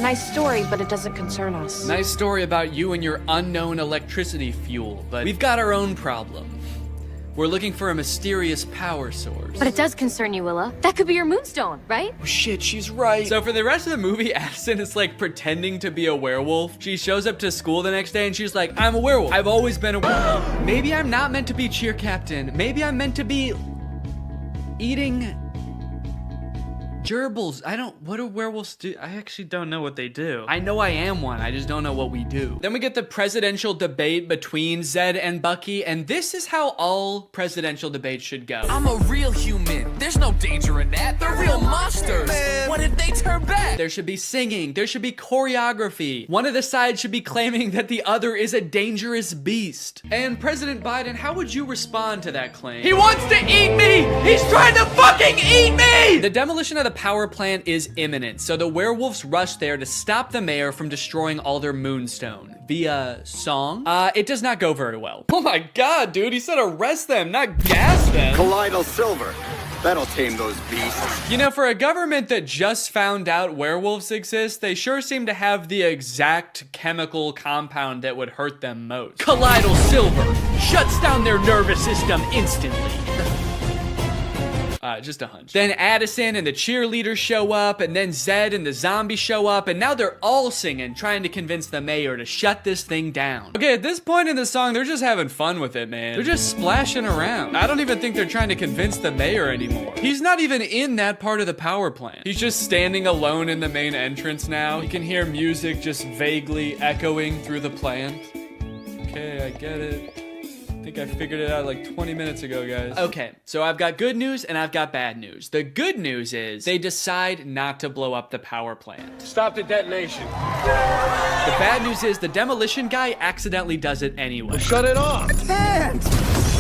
Nice story, but it doesn't concern us. Nice story about you and your unknown electricity fuel, but we've got our own problem. We're looking for a mysterious power source. But it does concern you, Willa. That could be your moonstone, right? Oh shit, she's right. So for the rest of the movie, Addison is like pretending to be a werewolf. She shows up to school the next day and she's like, I'm a werewolf. I've always been a werewolf. Maybe I'm not meant to be cheer captain. Maybe I'm meant to be eating gerbils. What do werewolves do? I actually don't know what they do. I know I am one, I just don't know what we do. Then we get the presidential debate between Zed and Bucky, and this is how all presidential debates should go. I'm a real human. There's no danger in that. They're real monsters. Man. What if they turn back? There should be singing, there should be choreography. One of the sides should be claiming that the other is a dangerous beast. And President Biden, how would you respond to that claim? He wants to eat me! He's trying to fucking eat me! The demolition of the power plant is imminent, so the werewolves rush there to stop the mayor from destroying all their moonstone. Via song? It does not go very well. Oh my god, dude, he said arrest them, not gas them. Colloidal silver. That'll tame those beasts. You know, for a government that just found out werewolves exist, they sure seem to have the exact chemical compound that would hurt them most. Colloidal silver shuts down their nervous system instantly. Just a hunch. Then Addison and the cheerleaders show up, and then Zed and the zombie show up, and now they're all singing, trying to convince the mayor to shut this thing down. Okay, at this point in the song, they're just having fun with it, man. They're just splashing around. I don't even think they're trying to convince the mayor anymore. He's not even in that part of the power plant. He's just standing alone in the main entrance now. You can hear music just vaguely echoing through the plant. Okay, I get it. I think I figured it out like 20 minutes ago, guys. Okay, so I've got good news and I've got bad news. The good news is they decide not to blow up the power plant. Stop the detonation. The bad news is the demolition guy accidentally does it anyway. Shut it off. I can't.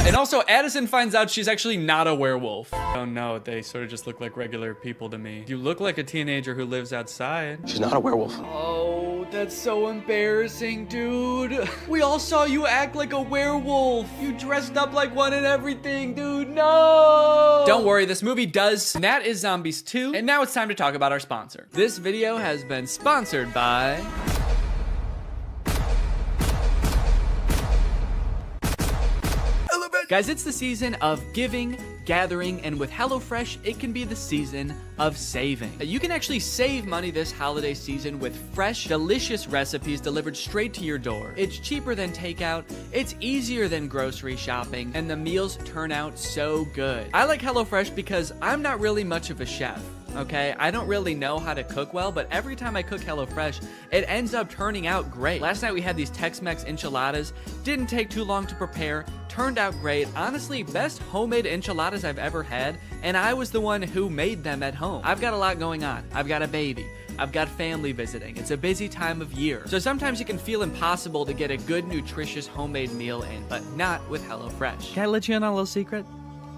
And also, Addison finds out she's actually not a werewolf. Oh no, they sort of just look like regular people to me. You look like a teenager who lives outside. She's not a werewolf. Oh, that's so embarrassing, dude. We all saw you act like a werewolf. You dressed up like one and everything, dude. No! Don't worry, this movie does. And that is Zombies 2. And now it's time to talk about our sponsor. This video has been sponsored by... Guys, it's the season of giving, gathering, and with HelloFresh, it can be the season of saving. You can actually save money this holiday season with fresh, delicious recipes delivered straight to your door. It's cheaper than takeout, it's easier than grocery shopping, and the meals turn out so good. I like HelloFresh because I'm not really much of a chef. Okay, I don't really know how to cook well, but every time I cook HelloFresh, it ends up turning out great. Last night we had these Tex-Mex enchiladas. Didn't take too long to prepare. Turned out great. Honestly, best homemade enchiladas I've ever had, and I was the one who made them at home. I've got a lot going on. I've got a baby. I've got family visiting. It's a busy time of year. So sometimes it can feel impossible to get a good, nutritious homemade meal in, but not with HelloFresh. Can I let you in on a little secret?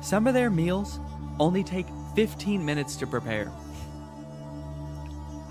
Some of their meals only take 15 minutes to prepare.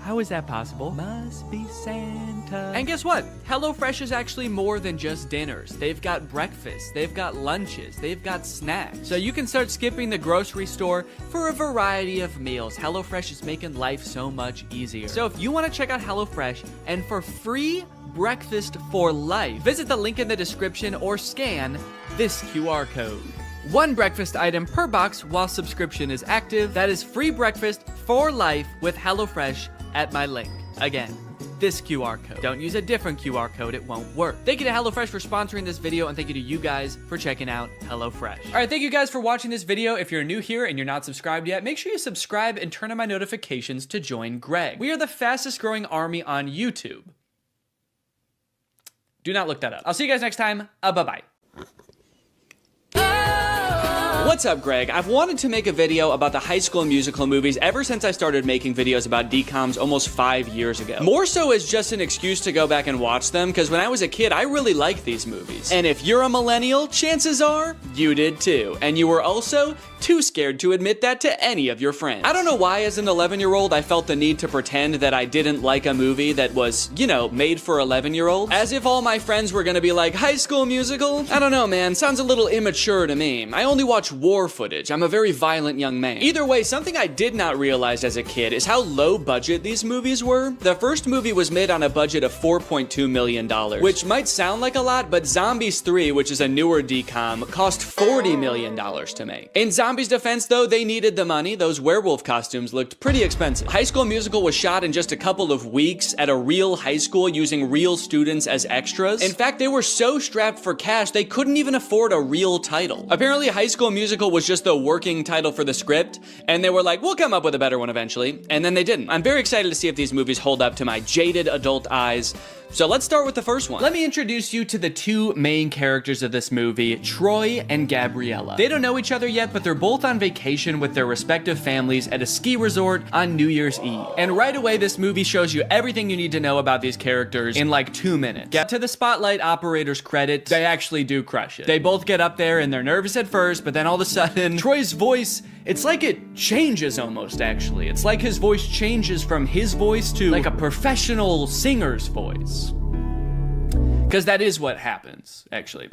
How is that possible? Must be Santa. And guess what? HelloFresh is actually more than just dinners. They've got breakfast, they've got lunches, they've got snacks. So you can start skipping the grocery store for a variety of meals. HelloFresh is making life so much easier. So if you want to check out HelloFresh and for free breakfast for life, visit the link in the description or scan this QR code. One breakfast item per box while subscription is active. That is free breakfast for life with HelloFresh at my link. Again, this QR code. Don't use a different QR code, it won't work. Thank you to HelloFresh for sponsoring this video, and thank you to you guys for checking out HelloFresh. All right, thank you guys for watching this video. If you're new here and you're not subscribed yet, make sure you subscribe and turn on my notifications to join Greg. We are the fastest growing army on YouTube. Do not look that up. I'll see you guys next time. Bye-bye. What's up, Greg? I've wanted to make a video about the High School Musical movies ever since I started making videos about DCOMs almost 5 years ago. More so as just an excuse to go back and watch them, because when I was a kid, I really liked these movies. And if you're a millennial, chances are you did too. And you were also too scared to admit that to any of your friends. I don't know why as an 11-year-old I felt the need to pretend that I didn't like a movie that was, you know, made for 11-year-olds. As if all my friends were gonna be like, High School Musical? I don't know, man. Sounds a little immature to me. I only watch watch war footage. I'm a very violent young man. Either way, something I did not realize as a kid is how low budget these movies were. The first movie was made on a budget of $4.2 million, which might sound like a lot, but Zombies 3, which is a newer DCOM, cost $40 million to make. In Zombies' defense, though, they needed the money. Those werewolf costumes looked pretty expensive. High School Musical was shot in just a couple of weeks at a real high school using real students as extras. In fact, they were so strapped for cash, they couldn't even afford a real title. Apparently, High School Musical was just the working title for the script, and they were like, we'll come up with a better one eventually, and then they didn't. I'm very excited to see if these movies hold up to my jaded adult eyes. So let's start with the first one. Let me introduce you to the two main characters of this movie, Troy and Gabriella. They don't know each other yet, but they're both on vacation with their respective families at a ski resort on New Year's Eve. And right away, this movie shows you everything you need to know about these characters in like 2 minutes. Get to the spotlight operator's credit, they actually do crush it. They both get up there and they're nervous at first, but then all of a sudden, Troy's voice, it's like it changes almost, actually. It's like his voice changes from his voice to like a professional singer's voice. Because that is what happens, actually.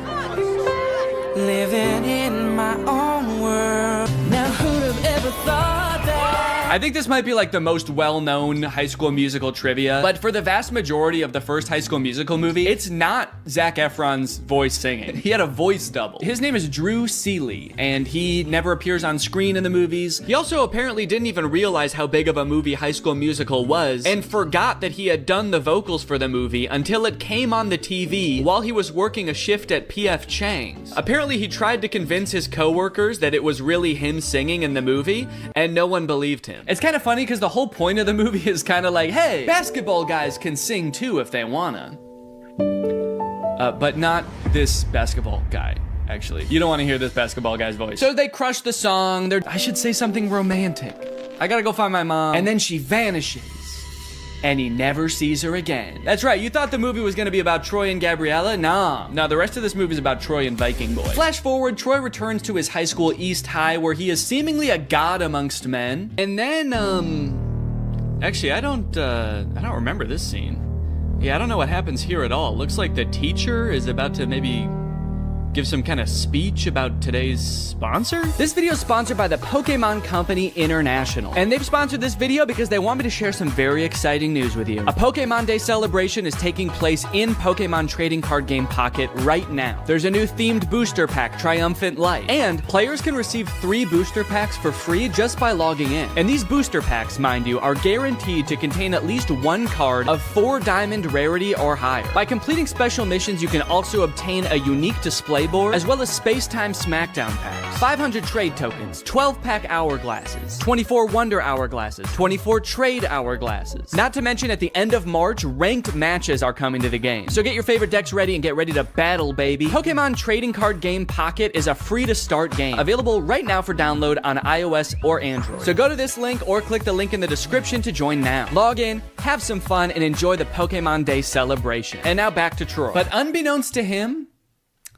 Living in my own world. Now who'd have ever thought that? I think this might be like the most well-known High School Musical trivia, but for the vast majority of the first High School Musical movie, it's not Zac Efron's voice singing. He had a voice double. His name is Drew Seeley, and he never appears on screen in the movies. He also apparently didn't even realize how big of a movie High School Musical was, and forgot that he had done the vocals for the movie until it came on the TV while he was working a shift at P.F. Chang's. Apparently, he tried to convince his coworkers that it was really him singing in the movie, and no one believed him. It's kind of funny because the whole point of the movie is kind of like, hey, basketball guys can sing too if they wanna. But not this basketball guy, actually. You don't want to hear this basketball guy's voice. So they crush the song. I should say something romantic. I gotta go find my mom. And then she vanishes. And he never sees her again. That's right, you thought the movie was gonna be about Troy and Gabriella? Nah. No, the rest of this movie is about Troy and Viking Boy. Flash forward, Troy returns to his high school, East High, where he is seemingly a god amongst men. And then, actually, I don't remember this scene. Yeah, I don't know what happens here at all. Looks like the teacher is about to maybe give some kind of speech about today's sponsor? This video is sponsored by the Pokemon Company International. And they've sponsored this video because they want me to share some very exciting news with you. A Pokemon Day celebration is taking place in Pokemon Trading Card Game Pocket right now. There's a new themed booster pack, Triumphant Light. And players can receive 3 booster packs for free just by logging in. And these booster packs, mind you, are guaranteed to contain at least 1 card of 4 diamond rarity or higher. By completing special missions, you can also obtain a unique display board, as well as Space-Time Smackdown packs, 500 trade tokens, 12-pack hourglasses, 24 Wonder Hourglasses, 24 Trade Hourglasses. Not to mention, at the end of March, ranked matches are coming to the game. So get your favorite decks ready and get ready to battle, baby. Pokemon Trading Card Game Pocket is a free-to-start game, available right now for download on iOS or Android. So go to this link or click the link in the description to join now. Log in, have some fun, and enjoy the Pokemon Day celebration. And now back to Troy. But unbeknownst to him,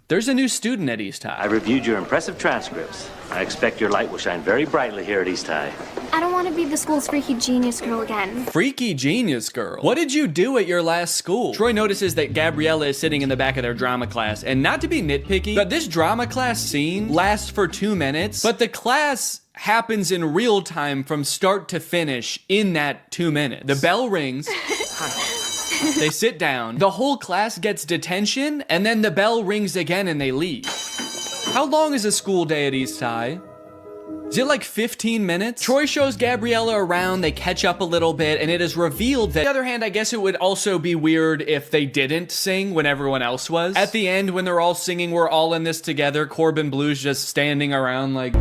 there's a new student at East High. I reviewed your impressive transcripts. I expect your light will shine very brightly here at East High. I don't want to be the school's freaky genius girl again. Freaky genius girl? What did you do at your last school? Troy notices that Gabriella is sitting in the back of their drama class, and not to be nitpicky, but this drama class scene lasts for 2 minutes, but the class happens in real time from start to finish in that 2 minutes. The bell rings. They sit down, the whole class gets detention, and then the bell rings again and they leave. How long is a school day at East High? Is it like 15 minutes? Troy shows Gabriella around, they catch up a little bit, and it is revealed that, on the other hand, I guess it would also be weird if they didn't sing when everyone else was. At the end, when they're all singing, we're all in this together, Corbin Blue's just standing around like,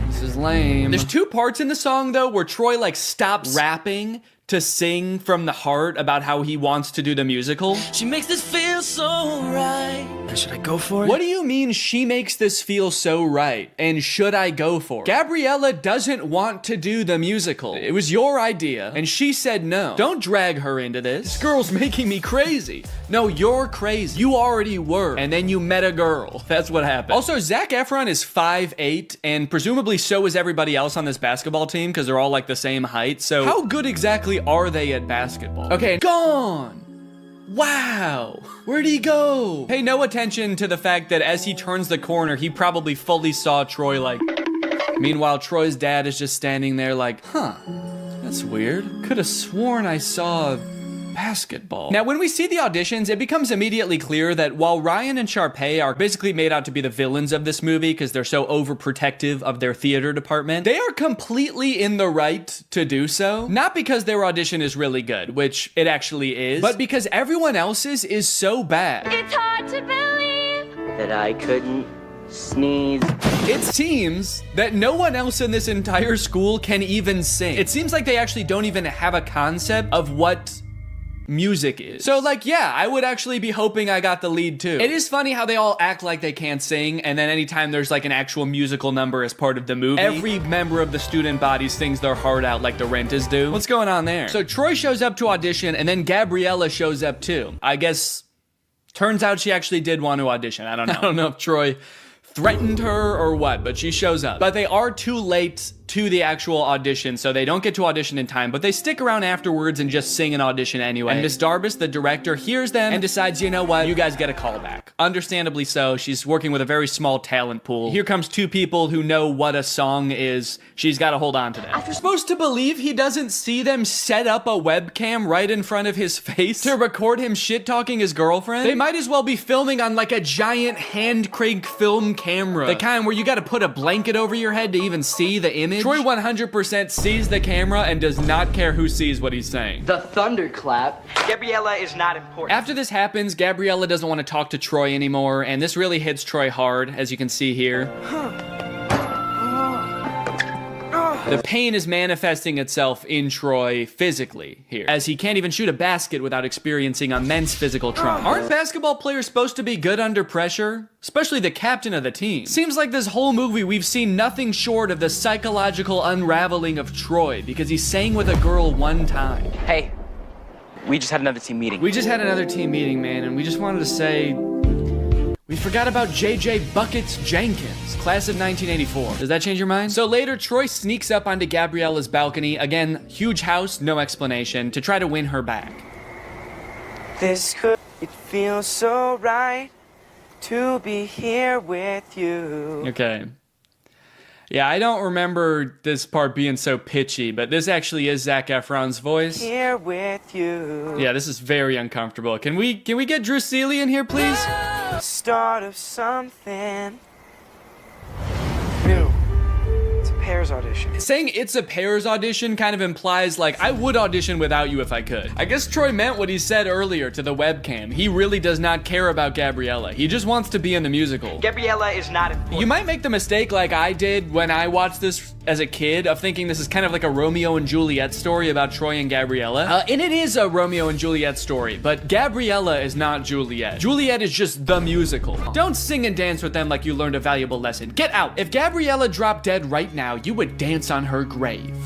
this is lame. There's 2 parts in the song, though, where Troy like stops rapping to sing from the heart about how he wants to do the musical. She makes this feel so right. And should I go for it? What do you mean she makes this feel so right? And should I go for it? Gabriella doesn't want to do the musical. It was your idea, and she said no. Don't drag her into this. This girl's making me crazy. No, you're crazy. You already were, and then you met a girl. That's what happened. Also, Zac Efron is 5'8", and presumably so is everybody else on this basketball team, because they're all like the same height, so how good exactly are they at basketball? Okay, gone. Wow, where'd he go? Pay no attention to the fact that as he turns the corner, he probably fully saw Troy like... Meanwhile, Troy's dad is just standing there like, huh, that's weird. Could have sworn I saw basketball. Now, when we see the auditions, it becomes immediately clear that while Ryan and Sharpay are basically made out to be the villains of this movie because they're so overprotective of their theater department, they are completely in the right to do so. Not because their audition is really good, which it actually is, but because everyone else's is so bad. It's hard to believe That I couldn't sneeze. It seems that no one else in this entire school can even sing. It seems like they actually don't even have a concept of what music is. So like, yeah, I would actually be hoping I got the lead too. It is funny how they all act like they can't sing, and then anytime there's like an actual musical number as part of the movie, every member of the student body sings their heart out like the Renters do. What's going on there? So Troy shows up to audition, and then Gabriella shows up too. I guess, turns out she actually did want to audition. I don't know. I don't know if Troy threatened her or what, but she shows up. But they are too late to the actual audition, so they don't get to audition in time, but they stick around afterwards and just sing an audition anyway. And Miss Darbus, the director, hears them and decides, you know what, you guys get a call back. Understandably so, she's working with a very small talent pool. Here comes two people who know what a song is. She's got to hold on to that. You're supposed to believe he doesn't see them set up a webcam right in front of his face to record him shit-talking his girlfriend? They might as well be filming on like a giant hand-crank film camera. The kind where you got to put a blanket over your head to even see the image. Troy 100% sees the camera and does not care who sees what he's saying. The thunderclap. Gabriella is not important. After this happens, Gabriella doesn't want to talk to Troy anymore, and this really hits Troy hard, as you can see here. The pain is manifesting itself in Troy physically here, as he can't even shoot a basket without experiencing immense physical trauma. Aren't basketball players supposed to be good under pressure? Especially the captain of the team. Seems like this whole movie we've seen nothing short of the psychological unraveling of Troy because he sang with a girl one time. Hey, we just had another team meeting. We just had another team meeting, man, and we just wanted to say... we forgot about JJ Buckets Jenkins, class of 1984. Does that change your mind? So later, Troy sneaks up onto Gabriella's balcony. Again, huge house, no explanation, to try to win her back. It feels so right to be here with you. Okay. Yeah, I don't remember this part being so pitchy, but this actually is Zac Efron's voice. Here with you. Yeah, this is very uncomfortable. Can we get Drew Seeley in here, please? Start of something new. It's a Pairs audition. Saying it's a Pairs audition kind of implies, like, I would audition without you if I could. I guess Troy meant what he said earlier to the webcam. He really does not care about Gabriella. He just wants to be in the musical. Gabriella is not important. You might make the mistake like I did when I watched this as a kid of thinking this is kind of like a Romeo and Juliet story about Troy and Gabriella. And it is a Romeo and Juliet story, but Gabriella is not Juliet. Juliet is just the musical. Don't sing and dance with them like you learned a valuable lesson. Get out. If Gabriella dropped dead right now, you would dance on her grave.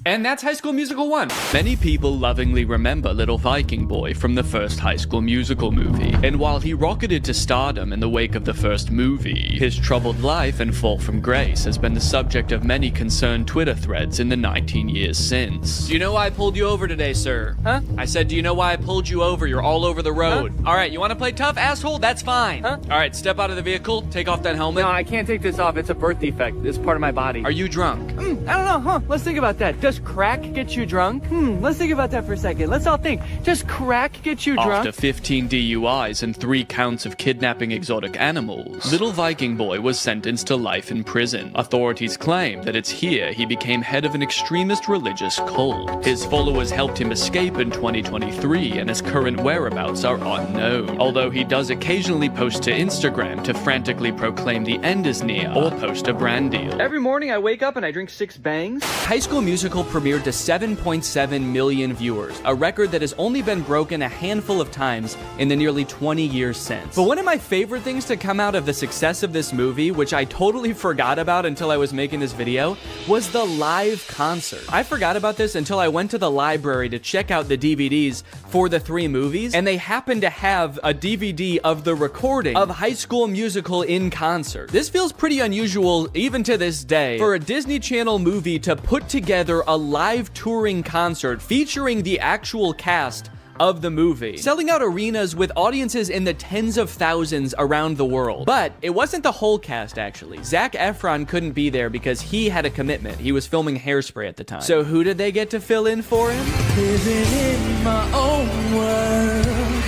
And that's High School Musical 1. Many people lovingly remember little Viking boy from the first High School Musical movie. And while he rocketed to stardom in the wake of the first movie, his troubled life and fall from grace has been the subject of many concerned Twitter threads in the 19 years since. Do you know why I pulled you over today, sir? Huh? I said, do you know why I pulled you over? You're all over the road. Huh? All right, you want to play tough, asshole? That's fine. Huh? All right, step out of the vehicle, take off that helmet. No, I can't take this off. It's a birth defect. It's part of my body. Are you drunk? I don't know, huh? Let's think about that. Does crack get you drunk? Let's think about that for a second. Let's all think. Does crack get you drunk? After 15 DUIs and 3 counts of kidnapping exotic animals, little Viking boy was sentenced to life in prison. Authorities claim that it's here he became head of an extremist religious cult. His followers helped him escape in 2023, and his current whereabouts are unknown. Although he does occasionally post to Instagram to frantically proclaim the end is near or post a brand deal. Every morning I wake up and I drink 6 bangs. High School Musical premiered to 7.7 million viewers, a record that has only been broken a handful of times in the nearly 20 years since. But one of my favorite things to come out of the success of this movie, which I totally forgot about until I was making this video, was the live concert. I forgot about this until I went to the library to check out the DVDs for the 3 movies, and they happened to have a DVD of the recording of High School Musical in concert. This feels pretty unusual even to this day for a Disney Channel movie to put together a live touring concert featuring the actual cast of the movie, selling out arenas with audiences in the tens of thousands around the world. But it wasn't the whole cast, actually. Zac Efron couldn't be there because he had a commitment. He was filming Hairspray at the time. So who did they get to fill in for him? Living in my own world.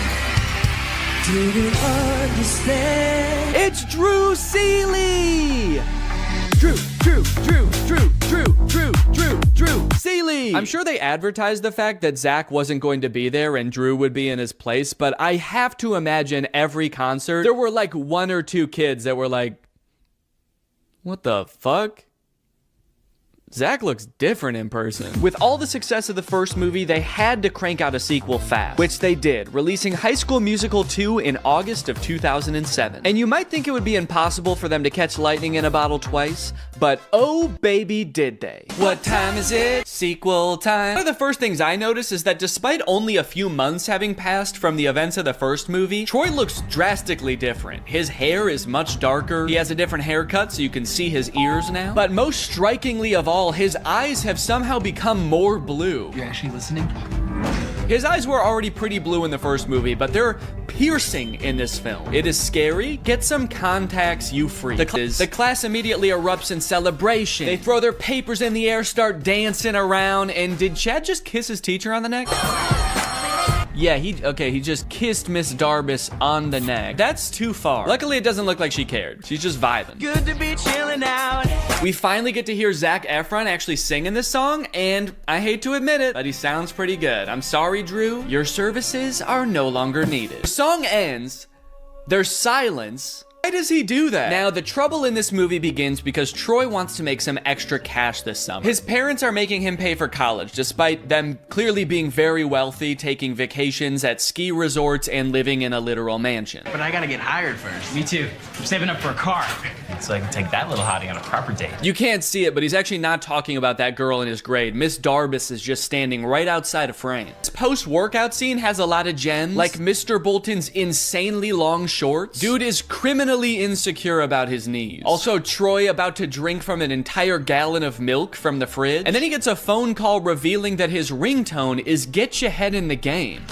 Didn't understand. It's Drew Seeley! Drew Seeley! I'm sure they advertised the fact that Zach wasn't going to be there and Drew would be in his place, but I have to imagine every concert, there were like 1 or 2 kids that were like, what the fuck? Zach looks different in person. With all the success of the first movie, they had to crank out a sequel fast, which they did, releasing High School Musical 2 in August of 2007. And you might think it would be impossible for them to catch lightning in a bottle twice, but oh baby did they. What time is it? Sequel time. One of the first things I noticed is that despite only a few months having passed from the events of the first movie, Troy looks drastically different. His hair is much darker, he has a different haircut so you can see his ears now, but most strikingly of all, his eyes have somehow become more blue. You actually listening? His eyes were already pretty blue in the first movie, but they're piercing in this film. It is scary. Get some contacts, you freak. The class immediately erupts in celebration. They throw their papers in the air, start dancing around, and did Chad just kiss his teacher on the neck? Yeah, he just kissed Miss Darbus on the neck. That's too far. Luckily, it doesn't look like she cared. She's just vibing. Good to be chilling out. We finally get to hear Zac Efron actually sing in this song, and I hate to admit it, but he sounds pretty good. I'm sorry, Drew. Your services are no longer needed. The song ends. There's silence. Why does he do that? Now, the trouble in this movie begins because Troy wants to make some extra cash this summer. His parents are making him pay for college, despite them clearly being very wealthy, taking vacations at ski resorts, and living in a literal mansion. But I gotta get hired first. Me too. I'm saving up for a car, so I can take that little hottie on a proper date. You can't see it, but he's actually not talking about that girl in his grade. Miss Darbus is just standing right outside of frame. This post-workout scene has a lot of gems, like Mr. Bolton's insanely long shorts. Dude is criminally insecure about his knees. Also, Troy about to drink from an entire gallon of milk from the fridge. And then he gets a phone call revealing that his ringtone is "Get Your Head in the Game."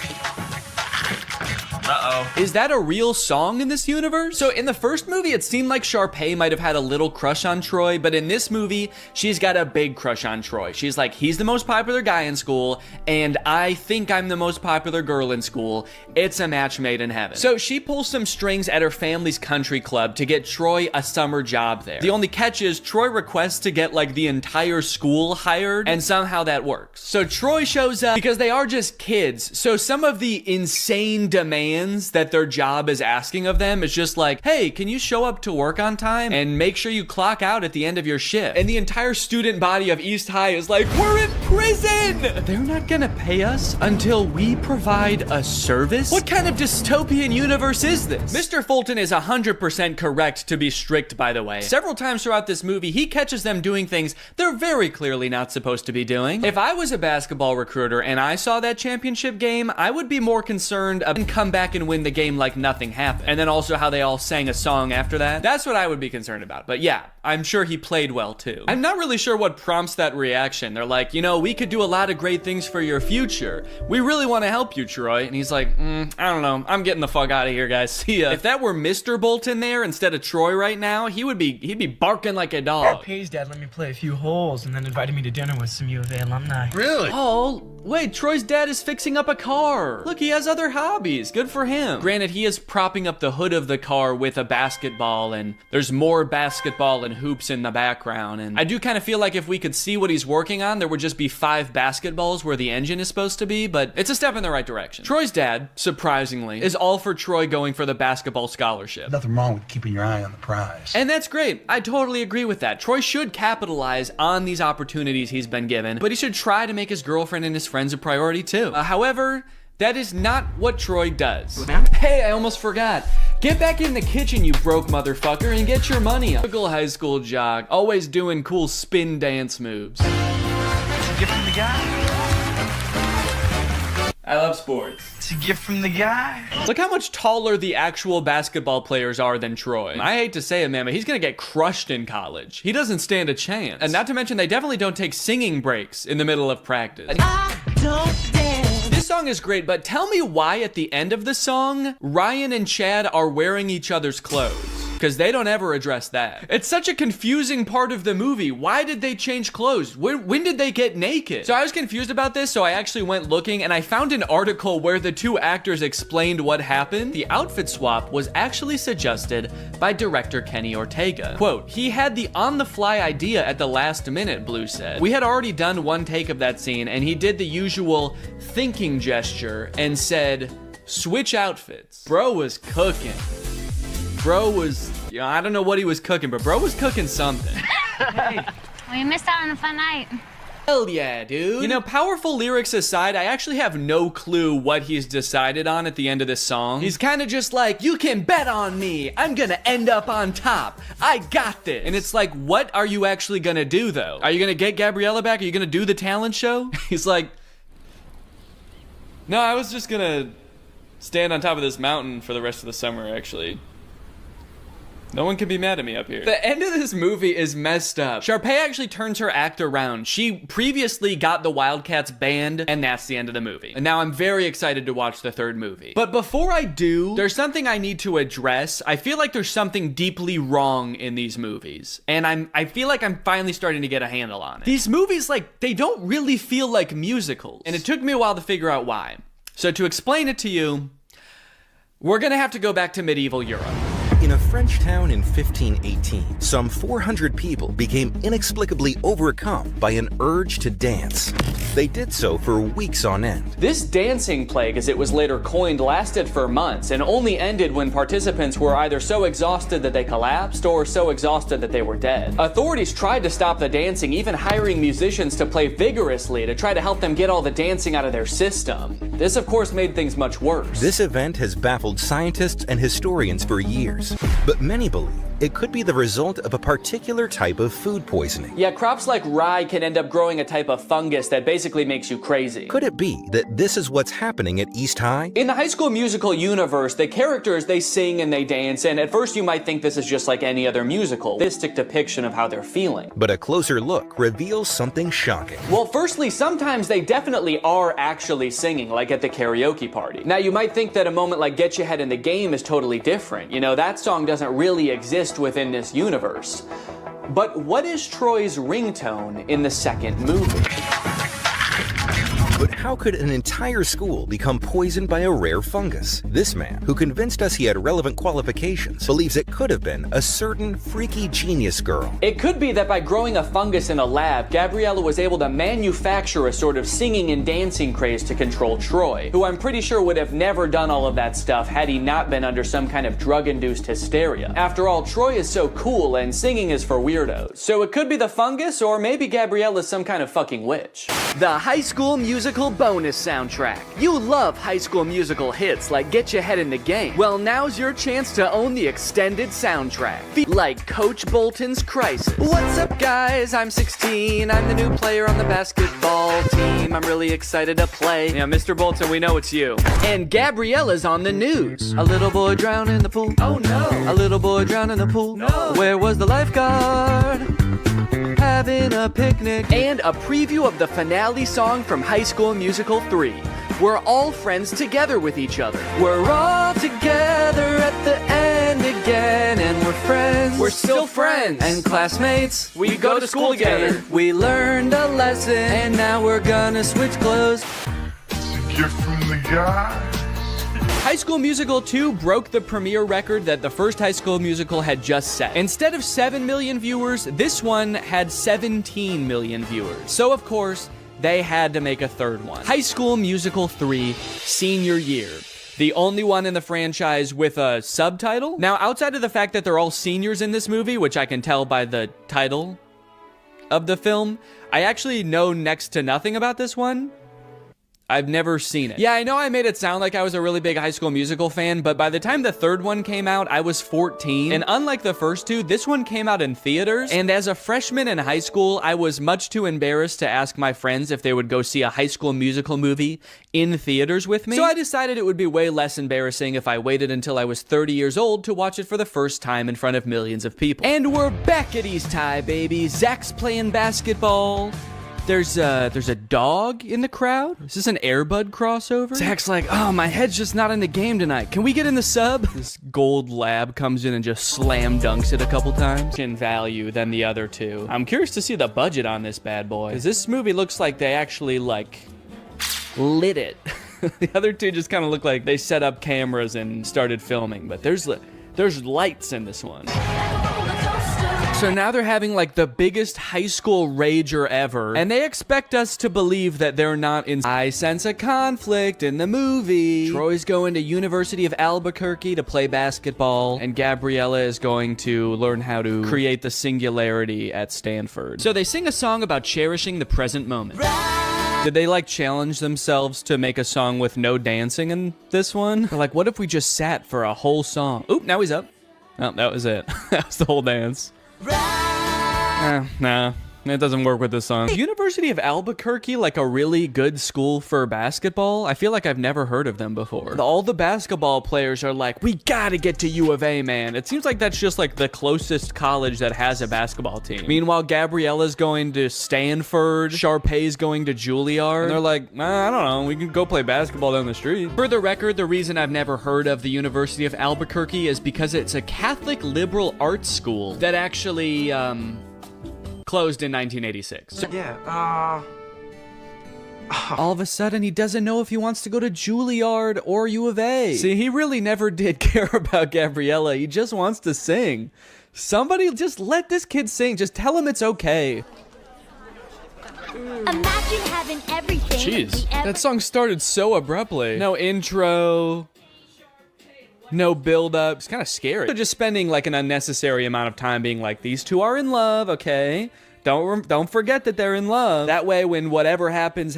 Uh-oh. Is that a real song in this universe? So in the first movie, it seemed like Sharpay might have had a little crush on Troy, but in this movie, she's got a big crush on Troy. She's like, he's the most popular guy in school, and I think I'm the most popular girl in school. It's a match made in heaven. So she pulls some strings at her family's country club to get Troy a summer job there. The only catch is Troy requests to get like the entire school hired, and somehow that works. So Troy shows up because they are just kids. So some of the insane demands that their job is asking of them is just like, hey, can you show up to work on time and make sure you clock out at the end of your shift? And the entire student body of East High is like, we're in prison! They're not gonna pay us until we provide a service? What kind of dystopian universe is this? Mr. Fulton is 100% correct to be strict, by the way. Several times throughout this movie, he catches them doing things they're very clearly not supposed to be doing. If I was a basketball recruiter and I saw that championship game, I would be more concerned about come back and win the game like nothing happened. And then also how they all sang a song after that. That's what I would be concerned about. But yeah, I'm sure he played well too. I'm not really sure what prompts that reaction. They're like, you know, we could do a lot of great things for your future. We really want to help you, Troy. And he's like, I don't know. I'm getting the fuck out of here, guys. See ya. If that were Mr. Bolton there instead of Troy right now, he'd be barking like a dog. Pay's dad let me play a few holes and then invited me to dinner with some U of A alumni. Really? Oh, wait, Troy's dad is fixing up a car. Look, he has other hobbies. Good for him. Granted, he is propping up the hood of the car with a basketball, and there's more basketball and hoops in the background. And I do kind of feel like if we could see what he's working on, there would just be 5 basketballs where the engine is supposed to be, but it's a step in the right direction. Troy's dad, surprisingly, is all for Troy going for the basketball scholarship. Nothing wrong with keeping your eye on the prize. And that's great. I totally agree with that. Troy should capitalize on these opportunities he's been given, but he should try to make his girlfriend and his friends a priority too. However, that is not what Troy does. Hey, I almost forgot. Get back in the kitchen, you broke motherfucker, and get your money up. Typical high school jock, always doing cool spin dance moves. It's a gift from the guy. I love sports. It's a gift from the guy. Look how much taller the actual basketball players are than Troy. I hate to say it, man, but he's gonna get crushed in college. He doesn't stand a chance. And not to mention, they definitely don't take singing breaks in the middle of practice. I don't dance. This song is great, but tell me why at the end of the song, Ryan and Chad are wearing each other's clothes. Because they don't ever address that. It's such a confusing part of the movie. Why did they change clothes? When did they get naked? So I was confused about this, so I actually went looking and I found an article where the two actors explained what happened. The outfit swap was actually suggested by director Kenny Ortega. Quote, he had the on-the-fly idea at the last minute, Blue said. We had already done one take of that scene and he did the usual thinking gesture and said, switch outfits. Bro was cooking. Bro was, I don't know what he was cooking, but bro was cooking something. Well, you missed out on a fun night. Hell yeah, dude. You know, powerful lyrics aside, I actually have no clue what he's decided on at the end of this song. He's kind of just like, you can bet on me. I'm gonna end up on top. I got this. And it's like, what are you actually gonna do, though? Are you gonna get Gabriella back? Are you gonna do the talent show? He's like, no, I was just gonna stand on top of this mountain for the rest of the summer, actually. No one can be mad at me up here. The end of this movie is messed up. Sharpay actually turns her act around. She previously got the Wildcats banned, and that's the end of the movie. And now I'm very excited to watch the third movie. But before I do, there's something I need to address. I feel like there's something deeply wrong in these movies. And I feel like I'm finally starting to get a handle on it. These movies, like, they don't really feel like musicals. And it took me a while to figure out why. So to explain it to you, we're gonna have to go back to medieval Europe. In a French town in 1518, some 400 people became inexplicably overcome by an urge to dance. They did so for weeks on end. This dancing plague, as it was later coined, lasted for months and only ended when participants were either so exhausted that they collapsed or so exhausted that they were dead. Authorities tried to stop the dancing, even hiring musicians to play vigorously to try to help them get all the dancing out of their system. This, of course, made things much worse. This event has baffled scientists and historians for years, but many believe it could be the result of a particular type of food poisoning. Yeah, crops like rye can end up growing a type of fungus that basically makes you crazy. Could it be that this is what's happening at East High? In the High School Musical universe, the characters, they sing and they dance, and at first you might think this is just like any other musical. Realistic depiction of how they're feeling. But a closer look reveals something shocking. Well, firstly, sometimes they definitely are actually singing, like at the karaoke party. Now, you might think that a moment like Get Your Head in the Game is totally different. You know, that song doesn't really exist within this universe. But what is Troy's ringtone in the second movie? But how could an entire school become poisoned by a rare fungus? This man, who convinced us he had relevant qualifications, believes it could have been a certain freaky genius girl. It could be that by growing a fungus in a lab, Gabriella was able to manufacture a sort of singing and dancing craze to control Troy, who I'm pretty sure would have never done all of that stuff had he not been under some kind of drug-induced hysteria. After all, Troy is so cool and singing is for weirdos. So it could be the fungus, or maybe Gabriella's some kind of fucking witch. The High School Musical bonus soundtrack. You love High School Musical hits like Get Your Head in the Game. Well, now's your chance to own the extended soundtrack. Like Coach Bolton's Crisis. What's up, guys? I'm 16. I'm the new player on the basketball team. I'm really excited to play. Yeah, Mr. Bolton, we know it's you. And Gabriella's on the news. A little boy drowned in the pool. Oh no. A little boy drowned in the pool. No. Where was the lifeguard? Having a picnic. And a preview of the finale song from High School Musical 3. We're all friends together with each other. We're all together at the end again, and we're friends. We're still friends. And classmates, we go to school together. We learned a lesson, and now we're gonna switch clothes. Gift from the guy. High School Musical 2 broke the premiere record that the first High School Musical had just set. Instead of 7 million viewers, this one had 17 million viewers. So of course, they had to make a third one. High School Musical 3, Senior Year. The only one in the franchise with a subtitle. Now, outside of the fact that they're all seniors in this movie, which I can tell by the title of the film, I actually know next to nothing about this one. I've never seen it. Yeah, I know I made it sound like I was a really big High School Musical fan, but by the time the third one came out, I was 14. And unlike the first two, this one came out in theaters. And as a freshman in high school, I was much too embarrassed to ask my friends if they would go see a High School Musical movie in theaters with me. So I decided it would be way less embarrassing if I waited until I was 30 years old to watch it for the first time in front of millions of people. And we're back at East High, baby. Zach's playing basketball. There's a dog in the crowd. Is this an Air Bud crossover? Zach's like, oh, my head's just not in the game tonight. Can we get in the sub? This gold lab comes in and just slam dunks it a couple times. In value than the other two. I'm curious to see the budget on this bad boy. Because this movie looks like they actually, like, lit it. The other two just kind of look like they set up cameras and started filming. But there's lights in this one. So now they're having like the biggest high school rager ever, and they expect us to believe that they're not in. I sense a conflict in the movie. Troy's going to University of Albuquerque to play basketball, and Gabriella is going to learn how to create the singularity at Stanford. So they sing a song about cherishing the present moment. Did they like challenge themselves to make a song with no dancing in this one? They're like, what if we just sat for a whole song? Oop, now he's up. Oh, that was it. That was the whole dance. Nah, it doesn't work with this song. University of Albuquerque, like a really good school for basketball? I feel like I've never heard of them before. All the basketball players are like, we gotta get to U of A, man. It seems like that's just like the closest college that has a basketball team. Meanwhile, Gabriella's going to Stanford, Sharpay's going to Juilliard, and they're like, I don't know, we can go play basketball down the street. For the record, the reason I've never heard of the University of Albuquerque is because it's a Catholic liberal arts school that actually, closed in 1986. All of a sudden, he doesn't know if he wants to go to Juilliard or U of A. See, he really never did care about Gabriella. He just wants to sing. Somebody just let this kid sing. Just tell him it's okay. Imagine having everything. Jeez, that song started so abruptly. No intro. No build-up. It's kind of scary. They're just spending like an unnecessary amount of time being like, these two are in love, okay? Don't forget that they're in love. That way, when whatever happens,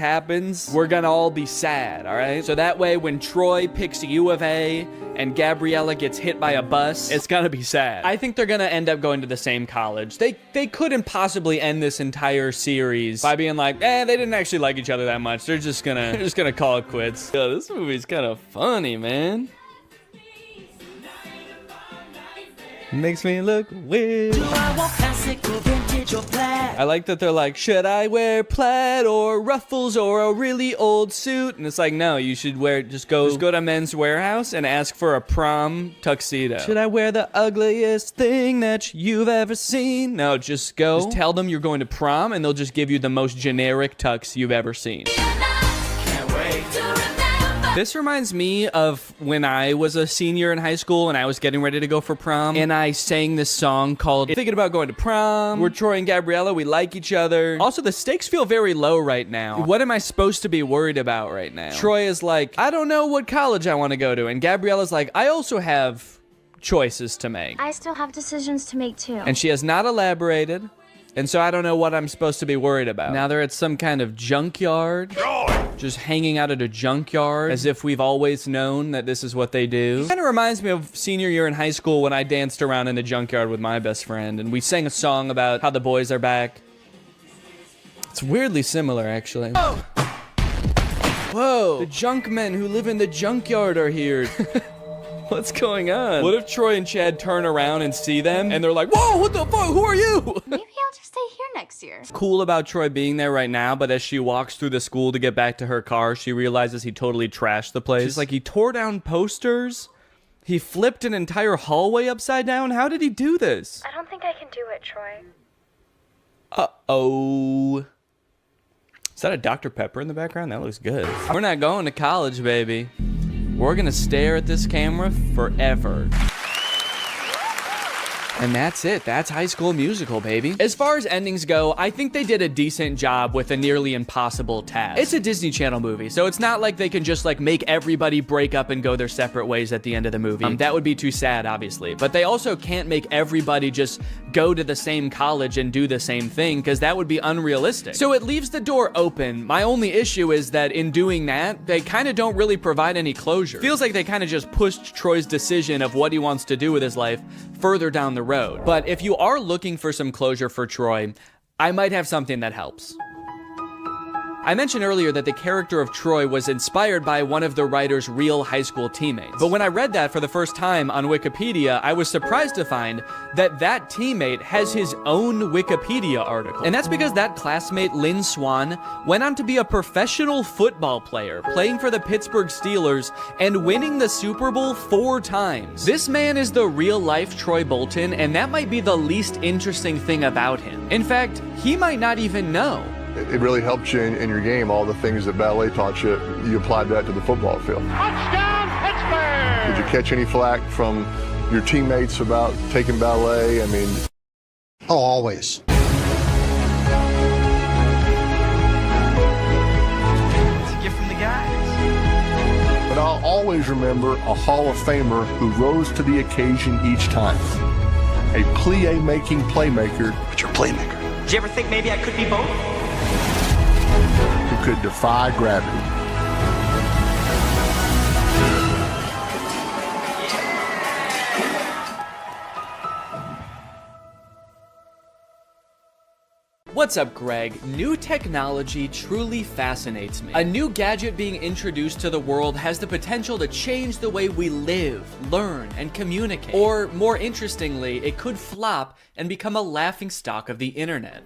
we're gonna all be sad, all right? So that way, when Troy picks U of A and Gabriella gets hit by a bus, it's gonna be sad. I think they're gonna end up going to the same college. They couldn't possibly end this entire series by being like, they didn't actually like each other that much. They're just gonna call it quits. Yo, this movie's kind of funny, man. Makes me look weird. I like that they're like, should I wear plaid or ruffles or a really old suit? And it's like, no, you should wear, just go to Men's Warehouse and ask for a prom tuxedo. Should I wear the ugliest thing that you've ever seen? No, just go. Just tell them you're going to prom and they'll just give you the most generic tux you've ever seen. Can't wait to remember. This reminds me of when I was a senior in high school and I was getting ready to go for prom, and I sang this song called Thinking About Going to Prom. We're Troy and Gabriella, we like each other. Also, the stakes feel very low right now. What am I supposed to be worried about right now? Troy is like, I don't know what college I want to go to, and Gabriella's like, I also have choices to make. I still have decisions to make too. And she has not elaborated, and so I don't know what I'm supposed to be worried about. Now they're at some kind of junkyard. Just hanging out at a junkyard as if we've always known that this is what they do. It kind of reminds me of senior year in high school when I danced around in the junkyard with my best friend and we sang a song about how the boys are back. It's weirdly similar, actually. Whoa! The junk men who live in the junkyard are here. What's going on? What if Troy and Chad turn around and see them and they're like, whoa, what the fuck? Who are you? Maybe I'll just stay here next year. Cool about Troy being there right now, but as she walks through the school to get back to her car, she realizes he totally trashed the place. She's like, he tore down posters? He flipped an entire hallway upside down? How did he do this? I don't think I can do it, Troy. Uh-oh. Is that a Dr. Pepper in the background? That looks good. We're not going to college, baby. We're gonna stare at this camera forever. And that's it. That's High School Musical, baby. As far as endings go, I think they did a decent job with a nearly impossible task. It's a Disney Channel movie, so it's not like they can just like make everybody break up and go their separate ways at the end of the movie. That would be too sad, obviously. But they also can't make everybody just go to the same college and do the same thing, because that would be unrealistic. So it leaves the door open. My only issue is that in doing that, they kind of don't really provide any closure. Feels like they kind of just pushed Troy's decision of what he wants to do with his life further down the road. But if you are looking for some closure for Troy, I might have something that helps. I mentioned earlier that the character of Troy was inspired by one of the writer's real high school teammates. But when I read that for the first time on Wikipedia, I was surprised to find that that teammate has his own Wikipedia article. And that's because that classmate, Lynn Swann, went on to be a professional football player, playing for the Pittsburgh Steelers and winning the Super Bowl 4 times. This man is the real-life Troy Bolton, and that might be the least interesting thing about him. In fact, he might not even know. It really helped you in your game. All the things that ballet taught you, you applied that to the football field. Touchdown, Pittsburgh! Did you catch any flack from your teammates about taking ballet? I mean... Oh, always. It's a gift from the guys. But I'll always remember a Hall of Famer who rose to the occasion each time. A plie-making playmaker. But you're a playmaker. Did you ever think maybe I could be both? Who could defy gravity. What's up, Greg? New technology truly fascinates me. A new gadget being introduced to the world has the potential to change the way we live, learn, and communicate. Or, more interestingly, it could flop and become a laughingstock of the internet.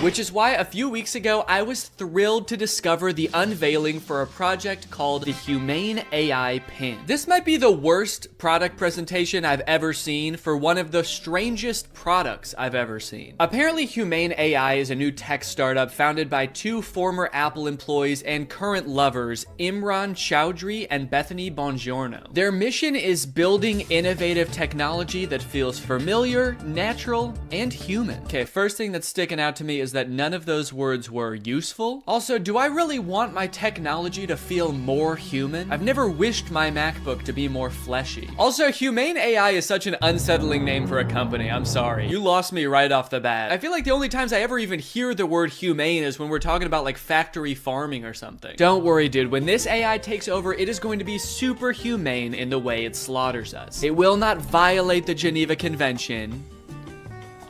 Which is why a few weeks ago, I was thrilled to discover the unveiling for a project called the Humane AI Pin. This might be the worst product presentation I've ever seen for one of the strangest products I've ever seen. Apparently, Humane AI is a new tech startup founded by 2 former Apple employees and current lovers, Imran Chowdhury and Bethany Bongiorno. Their mission is building innovative technology that feels familiar, natural, and human. Okay, first thing that's sticking out to me is that none of those words were useful. Also, do I really want my technology to feel more human? I've never wished my MacBook to be more fleshy. Also, Humane AI is such an unsettling name for a company. I'm sorry. You lost me right off the bat. I feel like the only times I ever even hear the word humane is when we're talking about like factory farming or something. Don't worry, dude. When this AI takes over, it is going to be super humane in the way it slaughters us. It will not violate the Geneva Convention,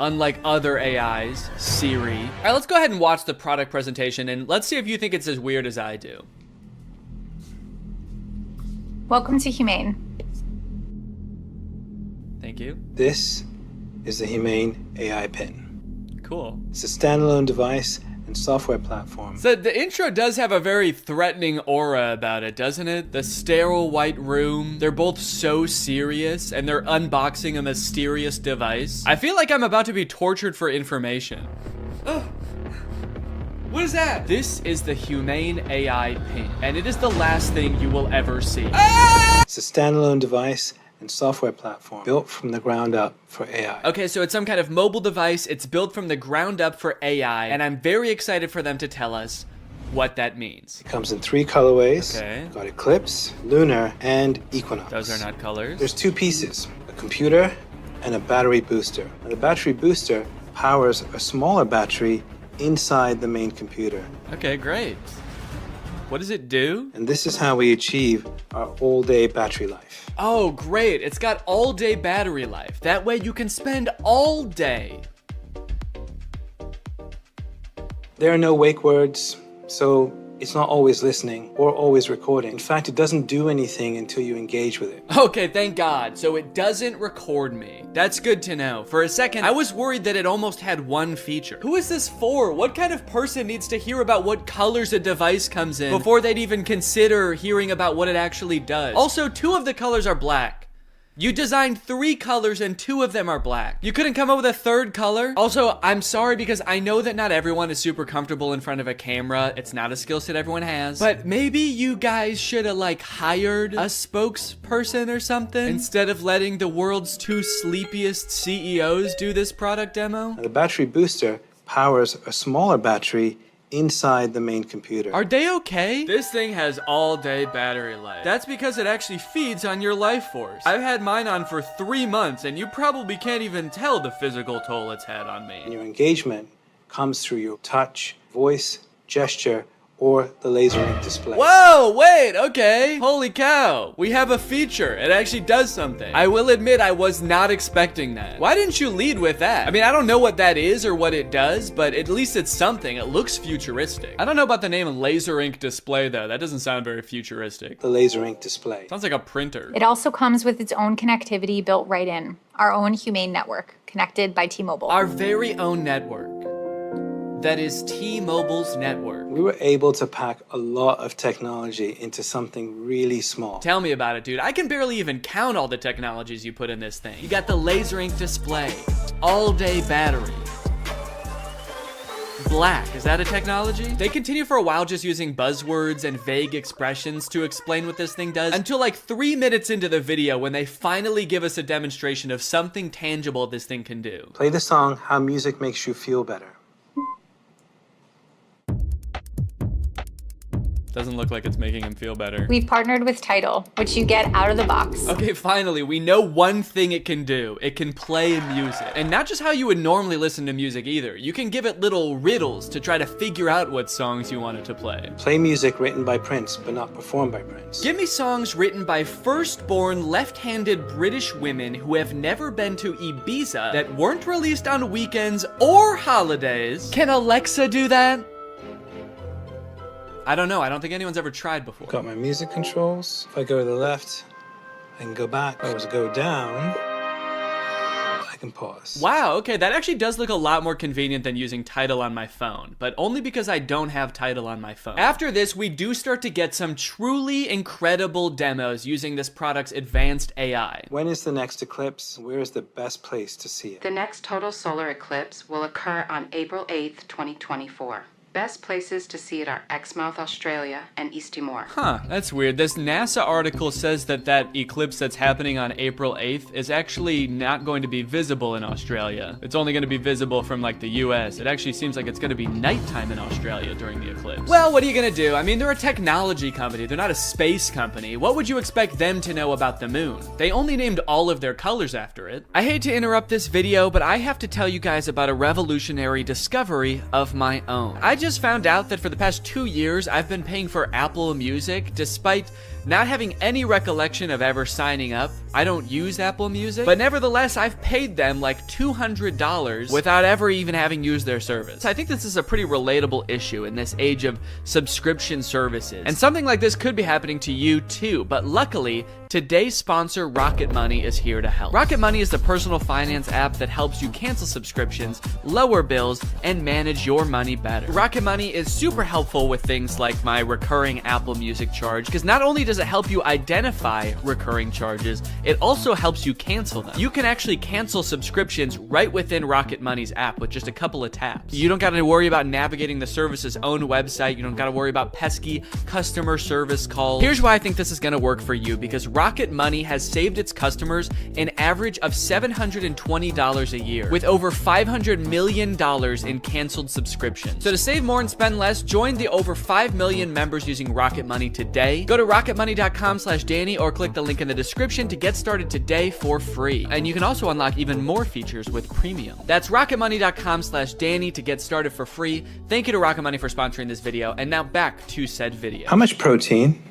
unlike other AIs, Siri. All right, let's go ahead and watch the product presentation and let's see if you think it's as weird as I do. Welcome to Humane. Thank you. This is the Humane AI Pin. Cool. It's a standalone device and software platform. So the intro does have a very threatening aura about it, doesn't it? The sterile white room. They're both so serious and they're unboxing a mysterious device. I feel like I'm about to be tortured for information. Oh. What is that? This is the Humane AI Pin, and it is the last thing you will ever see. Ah! It's a standalone device and software platform built from the ground up for AI. Okay, so it's some kind of mobile device. It's built from the ground up for AI, and I'm very excited for them to tell us what that means. It comes in 3 colorways. Okay. Got Eclipse, Lunar, and Equinox. Those are not colors. There's 2 pieces, a computer and a battery booster. And the battery booster powers a smaller battery inside the main computer. Okay, great. What does it do? And this is how we achieve our all-day battery life. Oh, great. It's got all-day battery life. That way you can spend all day. There are no wake words, so it's not always listening or always recording. In fact, it doesn't do anything until you engage with it. Okay, thank God. So it doesn't record me. That's good to know. For a second, I was worried that it almost had one feature. Who is this for? What kind of person needs to hear about what colors a device comes in before they'd even consider hearing about what it actually does? Also, 2 of the colors are black. You designed 3 colors and 2 of them are black. You couldn't come up with a 3rd color? Also, I'm sorry because I know that not everyone is super comfortable in front of a camera. It's not a skill set everyone has. But maybe you guys should have like hired a spokesperson or something instead of letting the world's 2 sleepiest CEOs do this product demo. Now, the battery booster powers a smaller battery inside the main computer. Are they okay? This thing has all-day battery life. That's because it actually feeds on your life force. I've had mine on for 3 months, and you probably can't even tell the physical toll it's had on me. And your engagement comes through your touch, voice, gesture, or the laser ink display. Whoa, wait, okay. Holy cow. We have a feature. It actually does something. I will admit I was not expecting that. Why didn't you lead with that? I mean, I don't know what that is or what it does, but at least it's something. It looks futuristic. I don't know about the name laser ink display though. That doesn't sound very futuristic. The laser ink display. Sounds like a printer. It also comes with its own connectivity built right in. Our own Humane network, connected by T-Mobile. Our very own network. That is T-Mobile's network. We were able to pack a lot of technology into something really small. Tell me about it, dude. I can barely even count all the technologies you put in this thing. You got the laser ink display, all-day battery. Black, is that a technology? They continue for a while just using buzzwords and vague expressions to explain what this thing does until like 3 minutes into the video when they finally give us a demonstration of something tangible this thing can do. Play the song How Music Makes You Feel Better. Doesn't look like it's making him feel better. We've partnered with Tidal, which you get out of the box. Okay, finally, we know one thing it can do. It can play music. And not just how you would normally listen to music either. You can give it little riddles to try to figure out what songs you want it to play. Play music written by Prince, but not performed by Prince. Give me songs written by first-born left-handed British women who have never been to Ibiza that weren't released on weekends or holidays. Can Alexa do that? I don't know. I don't think anyone's ever tried before. Got my music controls. If I go to the left, I can go back. If I was to go down, I can pause. Wow, okay, that actually does look a lot more convenient than using Tidal on my phone, but only because I don't have Tidal on my phone. After this, we do start to get some truly incredible demos using this product's advanced AI. When is the next eclipse? Where is the best place to see it? The next total solar eclipse will occur on April 8th, 2024. Best places to see it are Exmouth, Australia, and East Timor. Huh, that's weird. This NASA article says that that eclipse that's happening on April 8th is actually not going to be visible in Australia. It's only going to be visible from like the US. It actually seems like it's going to be nighttime in Australia during the eclipse. Well, what are you going to do? I mean, they're a technology company. They're not a space company. What would you expect them to know about the moon? They only named all of their colors after it. I hate to interrupt this video, but I have to tell you guys about a revolutionary discovery of my own. I just found out that for the past 2 years, I've been paying for Apple Music despite not having any recollection of ever signing up. I don't use Apple Music, but nevertheless, I've paid them like $200 without ever even having used their service. I think this is a pretty relatable issue in this age of subscription services. And something like this could be happening to you too, but luckily, today's sponsor, Rocket Money, is here to help. Rocket Money is the personal finance app that helps you cancel subscriptions, lower bills, and manage your money better. Rocket Money is super helpful with things like my recurring Apple Music charge, because not only does it help you identify recurring charges, it also helps you cancel them. You can actually cancel subscriptions right within Rocket Money's app with just a couple of taps. You don't got to worry about navigating the service's own website. You don't got to worry about pesky customer service calls. Here's why I think this is going to work for you, because Rocket Money has saved its customers an average of $720 a year, with over $500 million in canceled subscriptions. So to save more and spend less, join the over 5 million members using Rocket Money today. Go to rocketmoney.com/Danny or click the link in the description to get started today for free. And you can also unlock even more features with premium. That's rocketmoney.com/Danny to get started for free. Thank you to Rocket Money for sponsoring this video. And now back to said video. How much protein?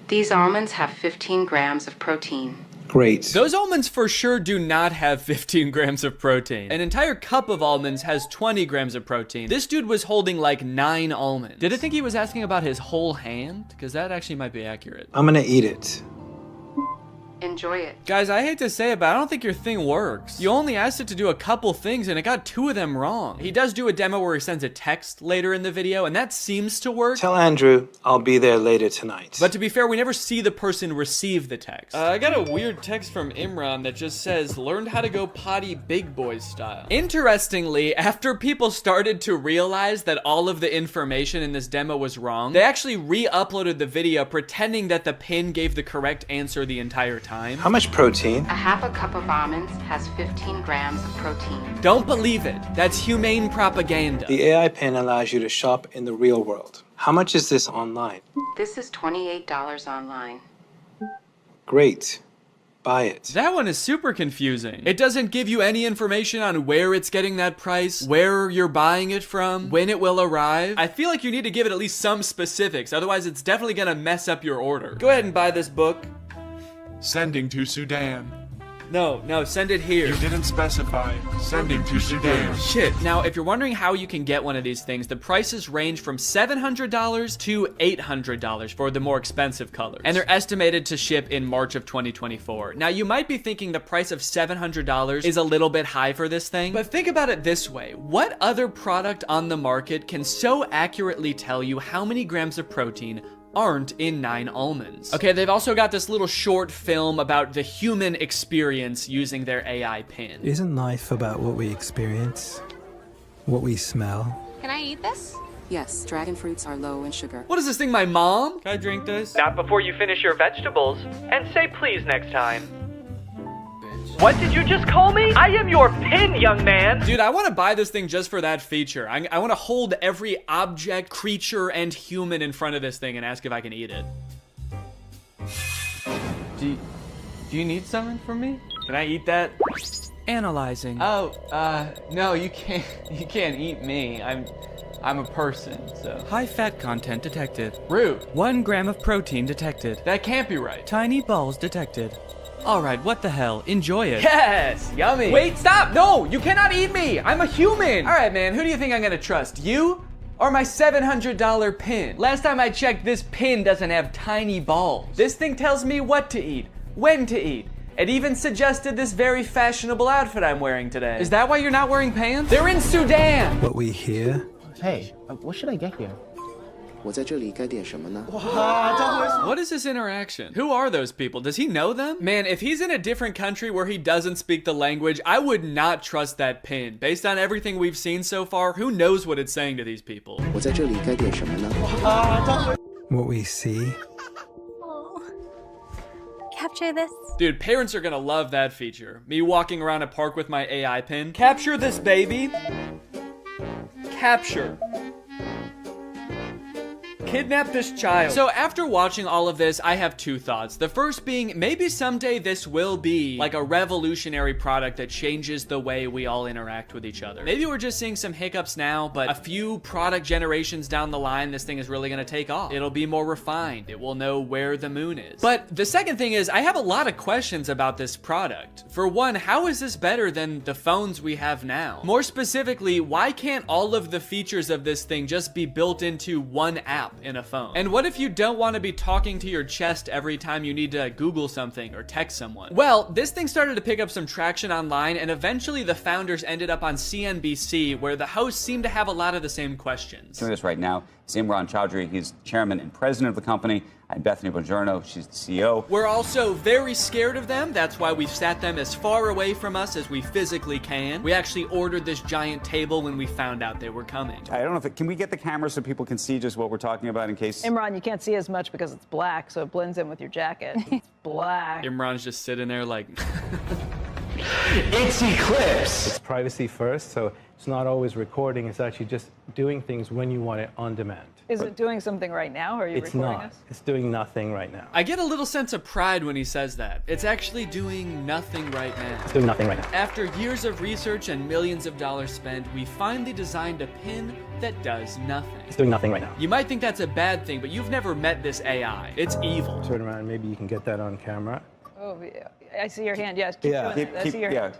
These almonds have 15 grams of protein. Great. Those almonds for sure do not have 15 grams of protein. An entire cup of almonds has 20 grams of protein. This dude was holding like 9 almonds. Did I think he was asking about his whole hand? Because that actually might be accurate. I'm gonna eat it. Enjoy it. Guys, I hate to say it, but I don't think your thing works. You only asked it to do a couple things and it got 2 of them wrong. He does do a demo where he sends a text later in the video and that seems to work. Tell Andrew I'll be there later tonight. But to be fair, we never see the person receive the text. I got a weird text from Imran that just says, learned how to go potty big boy style. Interestingly, after people started to realize that all of the information in this demo was wrong, they actually re-uploaded the video pretending that the pin gave the correct answer the entire time. How much protein? A half a cup of almonds has 15 grams of protein. Don't believe it. That's humane propaganda. The AI pin allows you to shop in the real world. How much is this online? This is $28 online. Great. buy it. That one is super confusing. It doesn't give you any information on where it's getting that price, where you're buying it from, when it will arrive. I feel like you need to give it at least some specifics, otherwise it's definitely gonna mess up your order. Go ahead and buy this book. Sending to Sudan. No, send it here. You didn't specify. Sending to Sudan. Shit. Now, if you're wondering how you can get one of these things, the prices range from $700 to $800 for the more expensive colors. And they're estimated to ship in March of 2024. Now, you might be thinking the price of $700 is a little bit high for this thing, but think about it this way. What other product on the market can so accurately tell you how many grams of protein aren't in 9 almonds? Okay, they've also got this little short film about the human experience using their AI pin. Isn't life about what we experience? What we smell? Can I eat this? Yes, dragon fruits are low in sugar. What is this thing, my mom? Can I drink this? Not before you finish your vegetables. And say please next time. What did you just call me? I am your pin, young man. Dude, I want to buy this thing just for that feature. I want to hold every object, creature, and human in front of this thing and ask if I can eat it. Do you need something from me? Can I eat that? Analyzing. Oh, no, you can't eat me. I'm a person, so. High fat content detected. Rude. 1 gram of protein detected. That can't be right. Tiny balls detected. All right, what the hell? Enjoy it. Yes, yummy. Wait, stop. No, you cannot eat me. I'm a human. All right, man, who do you think I'm gonna trust? You or my $700 pin? Last time I checked, this pin doesn't have tiny balls. This thing tells me what to eat, when to eat. It even suggested this very fashionable outfit I'm wearing today. Is that why you're not wearing pants? They're in Sudan. What we hear? Hey, what should I get here? What is this interaction? Who are those people? Does he know them? Man, if he's in a different country where he doesn't speak the language, I would not trust that pin. Based on everything we've seen so far, who knows what it's saying to these people? What we see? Capture this. Dude, parents are gonna love that feature. Me walking around a park with my AI pin. Capture this, baby. Capture. Kidnap this child. So after watching all of this, I have 2 thoughts. The first being, maybe someday this will be like a revolutionary product that changes the way we all interact with each other. Maybe we're just seeing some hiccups now, but a few product generations down the line, this thing is really gonna take off. It'll be more refined. It will know where the moon is. But the second thing is, I have a lot of questions about this product. For one, how is this better than the phones we have now? More specifically, why can't all of the features of this thing just be built into one app in a phone? And what if you don't want to be talking to your chest every time you need to Google something or text someone? Well, this thing started to pick up some traction online, and eventually the founders ended up on CNBC, where the hosts seemed to have a lot of the same questions. Doing this right now is Imran Chaudhry. He's chairman and president of the company. I'm Bethany Bongiorno. She's the CEO. We're also very scared of them. That's why we've sat them as far away from us as we physically can. We actually ordered this giant table when we found out they were coming. I don't know if can we get the camera so people can see just what we're talking about in case? Imran, you can't see as much because it's black, so it blends in with your jacket. It's black. Imran's just sitting there like... It's Eclipse. It's privacy first, so it's not always recording. It's actually just doing things when you want it on demand. Is it doing something right now, or are you recording us? It's doing nothing right now. I get a little sense of pride when he says that. It's actually doing nothing right now. It's doing nothing right now. After years of research and millions of dollars spent, we finally designed a pin that does nothing. It's doing nothing right now. You might think that's a bad thing, but you've never met this AI. It's evil. Turn around, maybe you can get that on camera. Oh, yeah. I see your hand. Yes, keep showing it. I see your hand.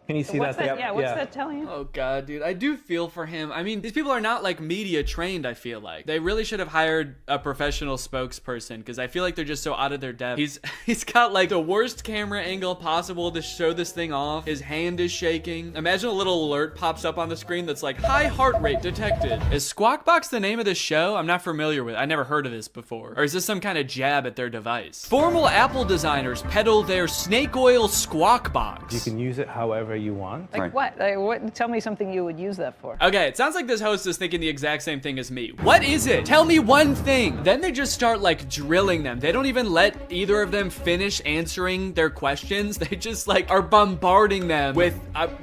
Can you see that? Yeah, what's that telling you? Oh God, dude, I do feel for him. I mean, these people are not like media trained, I feel like. They really should have hired a professional spokesperson, because I feel like they're just so out of their depth. He's got like the worst camera angle possible to show this thing off. His hand is shaking. Imagine a little alert pops up on the screen that's like, high heart rate detected. Is Squawk Box the name of this show? I'm not familiar with it. I never heard of this before. Or is this some kind of jab at their device? Formal Apple designers peddle their snake oil Squawk Box. You can use it however whatever you want. Like what? Like what? Tell me something you would use that for. Okay, it sounds like this host is thinking the exact same thing as me. What is it? Tell me one thing. Then they just start like drilling them. They don't even let either of them finish answering their questions. They just like are bombarding them with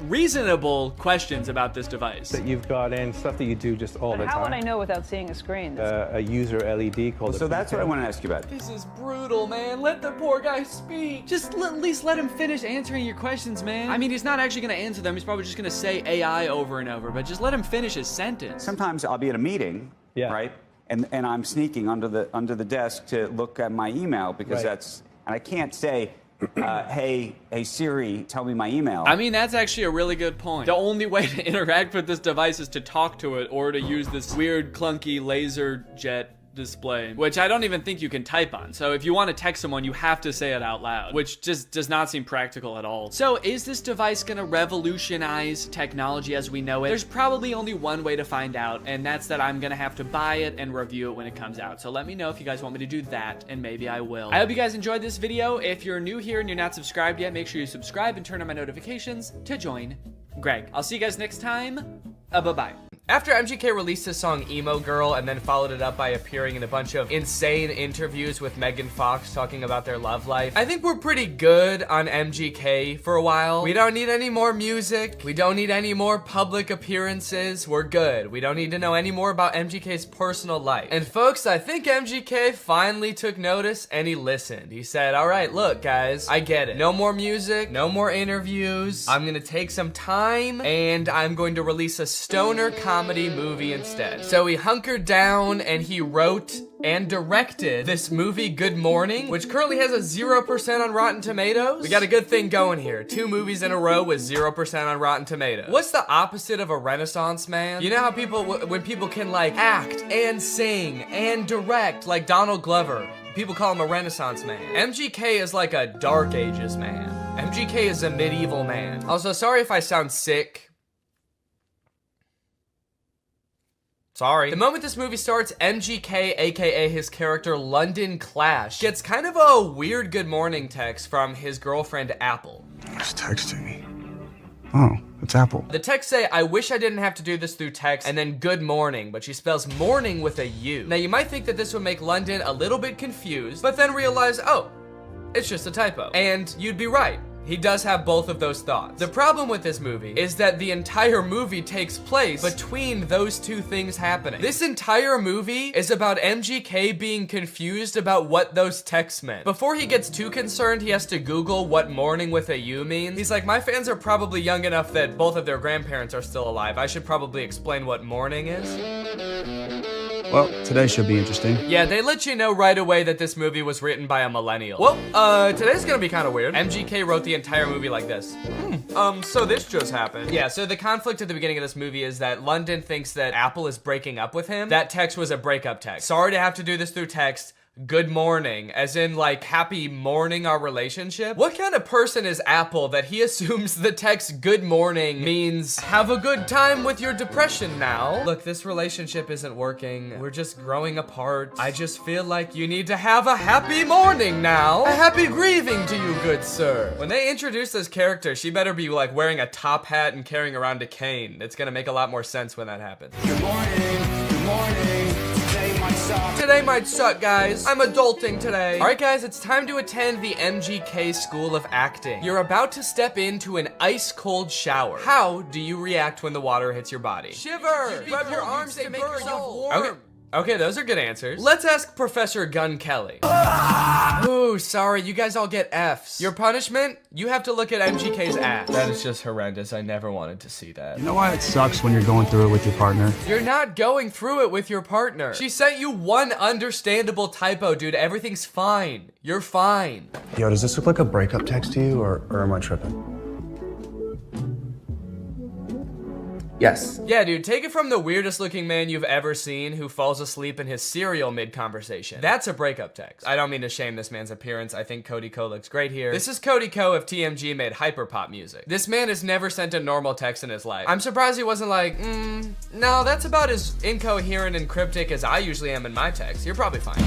reasonable questions about this device. That you've got in, stuff that you do just all the time. How would I know without seeing a screen? A user LED called. So that's what I want to ask you about. This is brutal, man. Let the poor guy speak. Just at least let him finish answering your questions, man. I mean, he's not actually gonna answer them. He's probably just gonna say AI over and over, but just let him finish his sentence. Sometimes I'll be at a meeting, right? And I'm sneaking under the desk to look at my email because that's, and I can't say, hey Siri, tell me my email. I mean, that's actually a really good point. The only way to interact with this device is to talk to it or to use this weird clunky laser jet display, which I don't even think you can type on. So if you want to text someone, you have to say it out loud, which just does not seem practical at all. So is this device gonna revolutionize technology as we know it? There's probably only one way to find out, and that's that I'm gonna have to buy it and review it when it comes out. So let me know if you guys want me to do that, and maybe I will. I hope you guys enjoyed this video. If you're new here and you're not subscribed yet, make sure you subscribe and turn on my notifications to join Greg. I'll see you guys next time. Bye-bye. After MGK released his song Emo Girl and then followed it up by appearing in a bunch of insane interviews with Megan Fox talking about their love life, I think we're pretty good on MGK for a while. We don't need any more music. We don't need any more public appearances. We're good. We don't need to know any more about MGK's personal life. And folks, I think MGK finally took notice and he listened. He said, all right, look guys, I get it. No more music, no more interviews. I'm gonna take some time and I'm going to release a stoner comedy movie instead. So he hunkered down and he wrote and directed this movie Good Morning, which currently has a 0% on Rotten Tomatoes. We got a good thing going here. 2 movies in a row with 0% on Rotten Tomatoes. What's the opposite of a Renaissance man? You know how people, when people can like act and sing and direct, like Donald Glover, people call him a Renaissance man. MGK is like a Dark Ages man. MGK is a medieval man. Also, sorry if I sound sick. Sorry. The moment this movie starts, MGK, aka his character London Clash, gets kind of a weird good morning text from his girlfriend Apple. Who's texting me? Oh, it's Apple. The text say, I wish I didn't have to do this through text, and then good morning, but she spells morning with a U. Now you might think that this would make London a little bit confused, but then realize, oh, it's just a typo. And you'd be right. He does have both of those thoughts. The problem with this movie is that the entire movie takes place between those two things happening. This entire movie is about MGK being confused about what those texts meant. Before he gets too concerned, he has to Google what morning with a U means. He's like, my fans are probably young enough that both of their grandparents are still alive. I should probably explain what morning is. Well, today should be interesting. Yeah, they let you know right away that this movie was written by a millennial. Well, today's gonna be kind of weird. MGK wrote the entire movie like this. So this just happened. Yeah, so the conflict at the beginning of this movie is that London thinks that Apple is breaking up with him. That text was a breakup text. Sorry to have to do this through text. Good morning, as in like happy morning our relationship? What kind of person is Apple that he assumes the text good morning means have a good time with your depression now? Look, this relationship isn't working. We're just growing apart. I just feel like you need to have a happy morning now. A happy grieving to you, good sir. When they introduce this character, she better be like wearing a top hat and carrying around a cane. It's gonna make a lot more sense when that happens. Good morning, good morning. Today might suck, guys. I'm adulting today. All right, guys, it's time to attend the MGK School of Acting. You're about to step into an ice-cold shower. How do you react when the water hits your body? Shiver! Rub your arms to make yourself warm. Okay, those are good answers. Let's ask Professor Gun Kelly. Ooh, sorry, you guys all get Fs. Your punishment? You have to look at MGK's ass. That is just horrendous. I never wanted to see that. You know why it sucks when you're going through it with your partner? You're not going through it with your partner. She sent you one understandable typo, dude. Everything's fine. You're fine. Yo, does this look like a breakup text to you, or am I tripping? Yes. Yeah, dude, take it from the weirdest looking man you've ever seen who falls asleep in his cereal mid-conversation. That's a breakup text. I don't mean to shame this man's appearance. I think Cody Ko looks great here. This is Cody Ko if TMG made hyperpop music. This man has never sent a normal text in his life. I'm surprised he wasn't like, no, that's about as incoherent and cryptic as I usually am in my text. You're probably fine.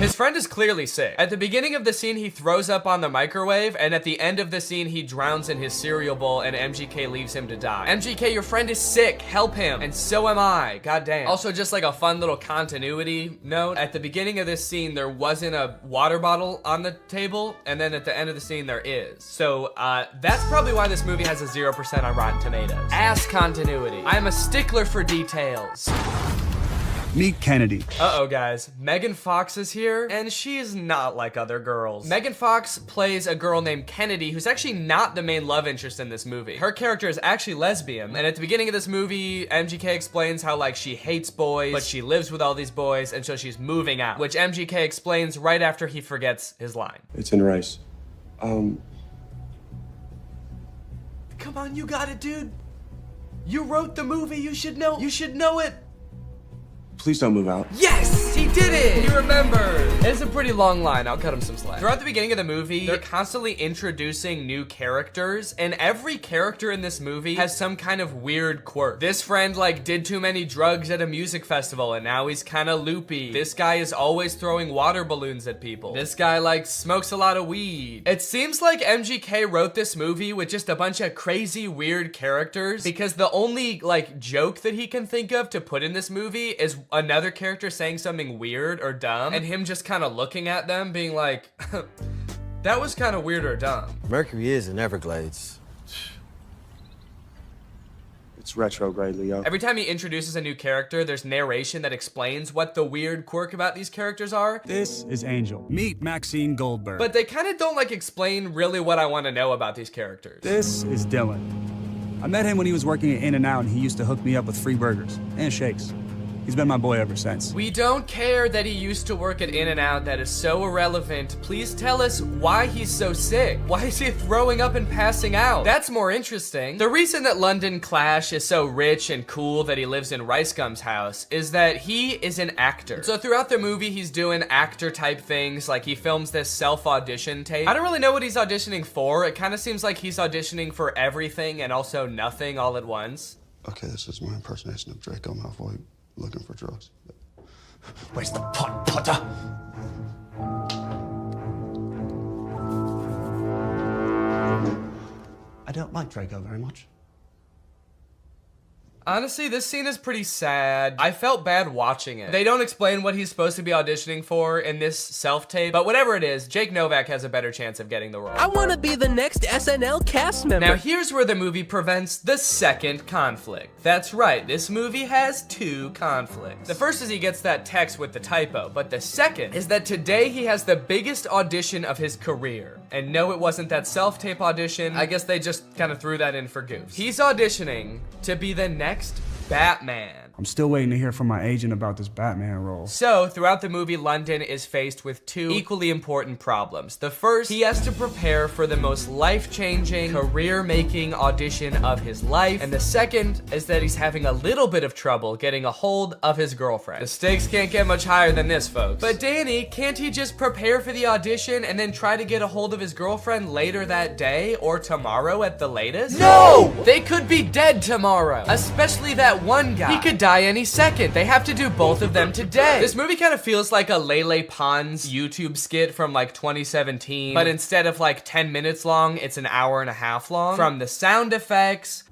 His friend is clearly sick. At the beginning of the scene, he throws up on the microwave, and at the end of the scene, he drowns in his cereal bowl, and MGK leaves him to die. MGK, your friend is sick. Help him. And so am I. Goddamn. Also, just like a fun little continuity note, at the beginning of this scene, there wasn't a water bottle on the table, and then at the end of the scene, there is. So, that's probably why this movie has a 0% on Rotten Tomatoes. Ass continuity. I'm a stickler for details. Meet Kennedy. Uh-oh, guys. Megan Fox is here, and she is not like other girls. Megan Fox plays a girl named Kennedy, who's actually not the main love interest in this movie. Her character is actually lesbian, and at the beginning of this movie, MGK explains how, like, she hates boys, but she lives with all these boys, and so she's moving out, which MGK explains right after he forgets his line. It's in rice. Come on, you got it, dude. You wrote the movie, you should know it. Please don't move out. Yes, he did it. He remembered. It's a pretty long line. I'll cut him some slack. Throughout the beginning of the movie, they're constantly introducing new characters, and every character in this movie has some kind of weird quirk. This friend, like, did too many drugs at a music festival, and now he's kind of loopy. This guy is always throwing water balloons at people. This guy, like, smokes a lot of weed. It seems like MGK wrote this movie with just a bunch of crazy, weird characters, because the only, like, joke that he can think of to put in this movie is another character saying something weird or dumb, and him just kind of looking at them being like, that was kind of weird or dumb. Mercury is in Everglades. It's retrograde, Leo. Every time he introduces a new character, there's narration that explains what the weird quirk about these characters are. This is Angel. Meet Maxine Goldberg. But they kind of don't, like, explain really what I want to know about these characters. This is Dylan. I met him when he was working at In-N-Out, and he used to hook me up with free burgers and shakes. He's been my boy ever since. We don't care that he used to work at In-N-Out. That is so irrelevant. Please tell us why he's so sick. Why is he throwing up and passing out? That's more interesting. The reason that London Clash is so rich and cool that he lives in Rice Gum's house is that he is an actor. So throughout the movie, he's doing actor type things. Like, he films this self-audition tape. I don't really know what he's auditioning for. It kind of seems like he's auditioning for everything and also nothing all at once. Okay, this is my impersonation of Draco Malfoy. Looking for drugs. Where's the pot, Potter? I don't like Draco very much. Honestly, this scene is pretty sad. I felt bad watching it. They don't explain what he's supposed to be auditioning for in this self-tape, but whatever it is, Jake Novak has a better chance of getting the role. I want to be the next SNL cast member. Now here's where the movie prevents the second conflict. That's right, this movie has two conflicts. The first is he gets that text with the typo, but the second is that today he has the biggest audition of his career. And no, it wasn't that self-tape audition. I guess they just kind of threw that in for goofs. He's auditioning to be the next Batman. I'm still waiting to hear from my agent about this Batman role. So, throughout the movie, London is faced with two equally important problems. The first, he has to prepare for the most life-changing, career-making audition of his life. And the second is that he's having a little bit of trouble getting a hold of his girlfriend. The stakes can't get much higher than this, folks. But Danny, can't he just prepare for the audition and then try to get a hold of his girlfriend later that day or tomorrow at the latest? No! They could be dead tomorrow, especially that one guy. He could die any second. They have to do both of them today. This movie kind of feels like a Lele Pons YouTube skit from like 2017, but instead of like 10 minutes long, it's an hour and a half long. From the sound effects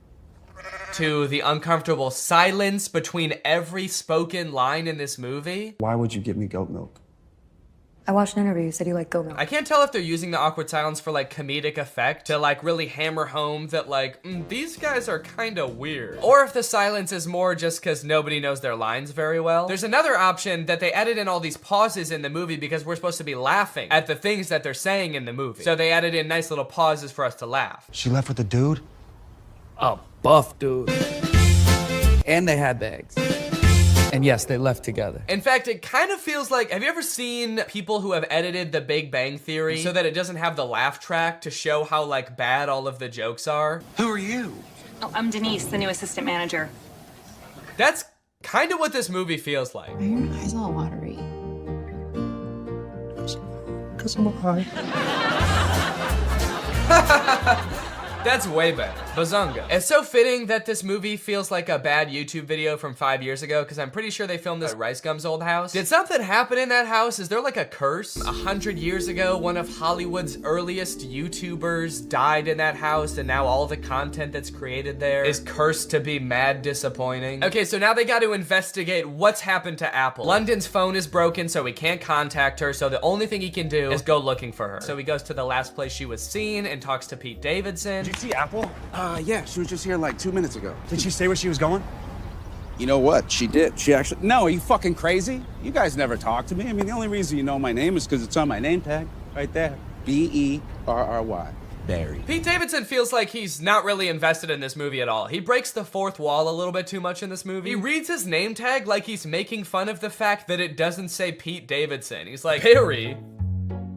to the uncomfortable silence between every spoken line in this movie. Why would you give me goat milk? I watched an interview. You said you like goat milk. I can't tell if they're using the awkward silence for like comedic effect to like really hammer home that like, these guys are kind of weird. Or if the silence is more just because nobody knows their lines very well. There's another option that they added in all these pauses in the movie because we're supposed to be laughing at the things that they're saying in the movie. So they added in nice little pauses for us to laugh. She left with the dude? A buff dude. And they had bags. And yes, they left together. In fact, it kind of feels like, have you ever seen people who have edited The Big Bang Theory so that it doesn't have the laugh track to show how like bad all of the jokes are? Who are you? Oh, I'm Denise, the new assistant manager. That's kind of what this movie feels like. Why are your eyes all watery? Because I'm high. That's way better. Bazunga. It's so fitting that this movie feels like a bad YouTube video from 5 years ago, because I'm pretty sure they filmed this at Rice Gum's old house. Did something happen in that house? Is there like a curse? 100 years ago, one of Hollywood's earliest YouTubers died in that house, and now all the content that's created there is cursed to be mad disappointing. Okay, so now they got to investigate what's happened to Apple. London's phone is broken, so he can't contact her, so the only thing he can do is go looking for her. So he goes to the last place she was seen and talks to Pete Davidson. Did you see Apple? Yeah, she was just here like 2 minutes ago. Did she say where she was going? You know what? She did. She actually... No, are you fucking crazy? You guys never talk to me. I mean, the only reason you know my name is because it's on my name tag right there. B-E-R-R-Y. Barry. Pete Davidson feels like he's not really invested in this movie at all. He breaks the fourth wall a little bit too much in this movie. He reads his name tag like he's making fun of the fact that it doesn't say Pete Davidson. He's like, Barry?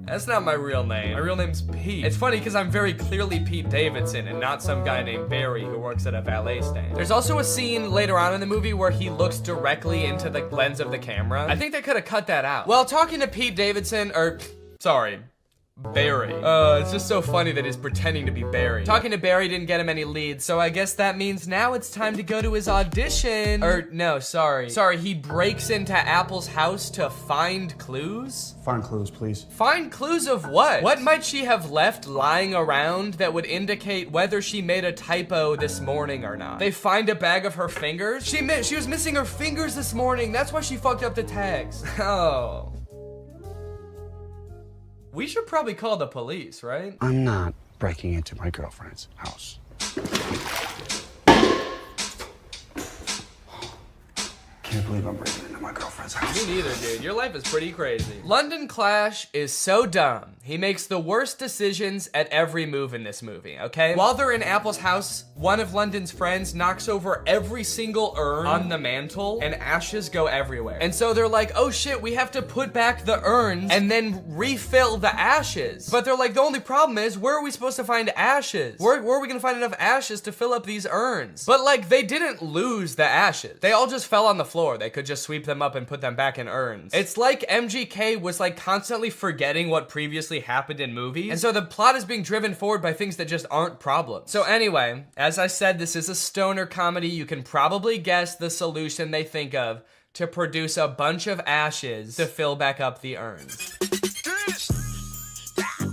That's not my real name. My real name's Pete. It's funny because I'm very clearly Pete Davidson and not some guy named Barry who works at a valet stand. There's also a scene later on in the movie where he looks directly into the lens of the camera. I think they could have cut that out. Well, talking to Pete Davidson, sorry, Barry. It's just so funny that he's pretending to be Barry. Talking to Barry didn't get him any leads, so I guess that means now it's time to go to his audition. No, sorry. Sorry, he breaks into Apple's house to find clues? Find clues, please. Find clues of what? What might she have left lying around that would indicate whether she made a typo this morning or not? They find a bag of her fingers? She was missing her fingers this morning. That's why she fucked up the tags. Oh. We should probably call the police, right? I'm not breaking into my girlfriend's house. Can't believe I'm breaking into my girlfriend's house. Me neither, dude. Your life is pretty crazy. London Clash is so dumb. He makes the worst decisions at every move in this movie, okay? While they're in Apple's house, one of London's friends knocks over every single urn on the mantle, and ashes go everywhere. And so they're like, oh shit, we have to put back the urns and then refill the ashes. But they're like, the only problem is, where are we supposed to find ashes? Where are we gonna find enough ashes to fill up these urns? But like, they didn't lose the ashes. They all just fell on the floor. They could just sweep them up and put them back in urns. It's like MGK was like constantly forgetting what previously happened in movies, and so the plot is being driven forward by things that just aren't problems. So anyway, as I said, this is a stoner comedy. You can probably guess the solution they think of to produce a bunch of ashes to fill back up the urns.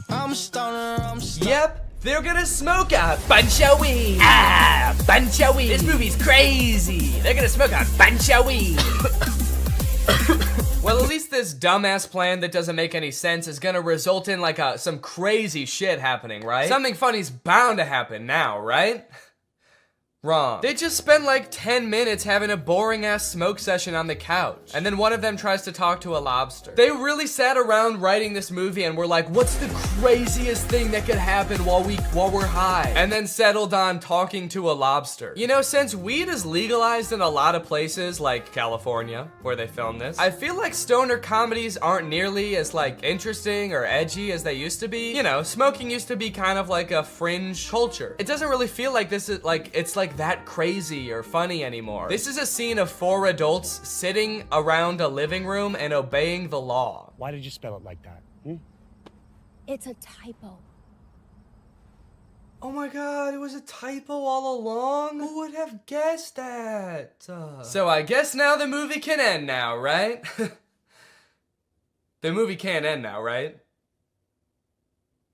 I'm stoner. Yep. They're gonna smoke a bunch of weed. Ah, bunch of weed. This movie's crazy. They're gonna smoke a bunch of weed. Well, at least this dumbass plan that doesn't make any sense is gonna result in like some crazy shit happening, right? Something funny's bound to happen now, right? Wrong. They just spend like 10 minutes having a boring ass smoke session on the couch. And then one of them tries to talk to a lobster. They really sat around writing this movie and were like, what's the craziest thing that could happen while we're high? And then settled on talking to a lobster. You know, since weed is legalized in a lot of places like California, where they filmed this, I feel like stoner comedies aren't nearly as like interesting or edgy as they used to be. You know, smoking used to be kind of like a fringe culture. It doesn't really feel like this is like, it's like that crazy or funny anymore. This is a scene of 4 adults sitting around a living room and obeying the law. Why did you spell it like that? It's a typo. Oh my god, it was a typo all along? Who would have guessed that? So I guess now the movie can end now, right? The movie can't end now, right?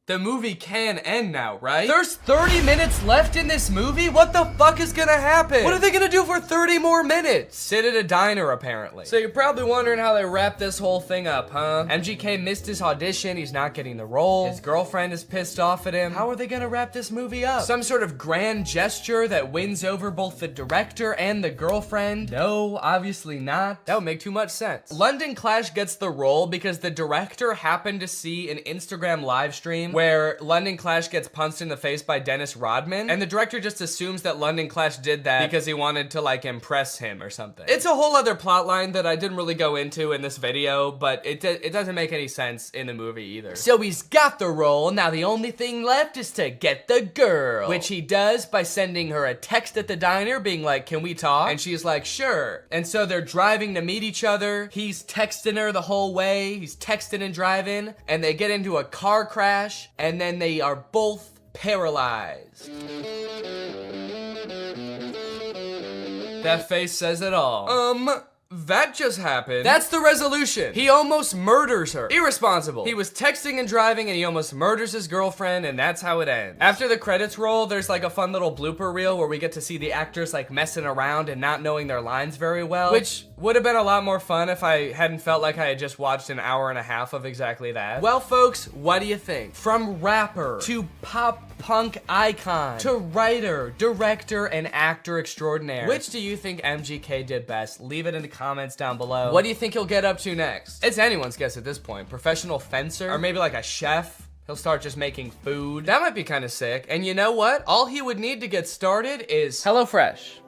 The movie can end now, right? There's 30 minutes left in this movie? What the fuck is gonna happen? What are they gonna do for 30 more minutes? Sit at a diner, apparently. So you're probably wondering how they wrap this whole thing up, huh? MGK missed his audition, he's not getting the role. His girlfriend is pissed off at him. How are they gonna wrap this movie up? Some sort of grand gesture that wins over both the director and the girlfriend? No, obviously not. That would make too much sense. London Clash gets the role because the director happened to see an Instagram live stream where London Clash gets punched in the face by Dennis Rodman, and the director just assumes that London Clash did that because he wanted to like impress him or something. It's a whole other plot line that I didn't really go into in this video, but it doesn't make any sense in the movie either. So he's got the role, now the only thing left is to get the girl, which he does by sending her a text at the diner being like, can we talk? And she's like, sure. And so they're driving to meet each other. He's texting her the whole way. He's texting and driving, and they get into a car crash, and then they are both paralyzed. That face says it all. That just happened. That's the resolution. He almost murders her. Irresponsible. He was texting and driving and he almost murders his girlfriend, and that's how it ends. After the credits roll, there's like a fun little blooper reel where we get to see the actors like messing around and not knowing their lines very well, which would have been a lot more fun if I hadn't felt like I had just watched an hour and a half of exactly that. Well, folks, what do you think? From rapper to pop punk icon to writer, director, and actor extraordinaire, which do you think MGK did best? Leave it in the comments down below. What do you think he'll get up to next? It's anyone's guess at this point. Professional fencer? Or maybe like a chef? He'll start just making food. That might be kind of sick. And you know what? All he would need to get started is HelloFresh,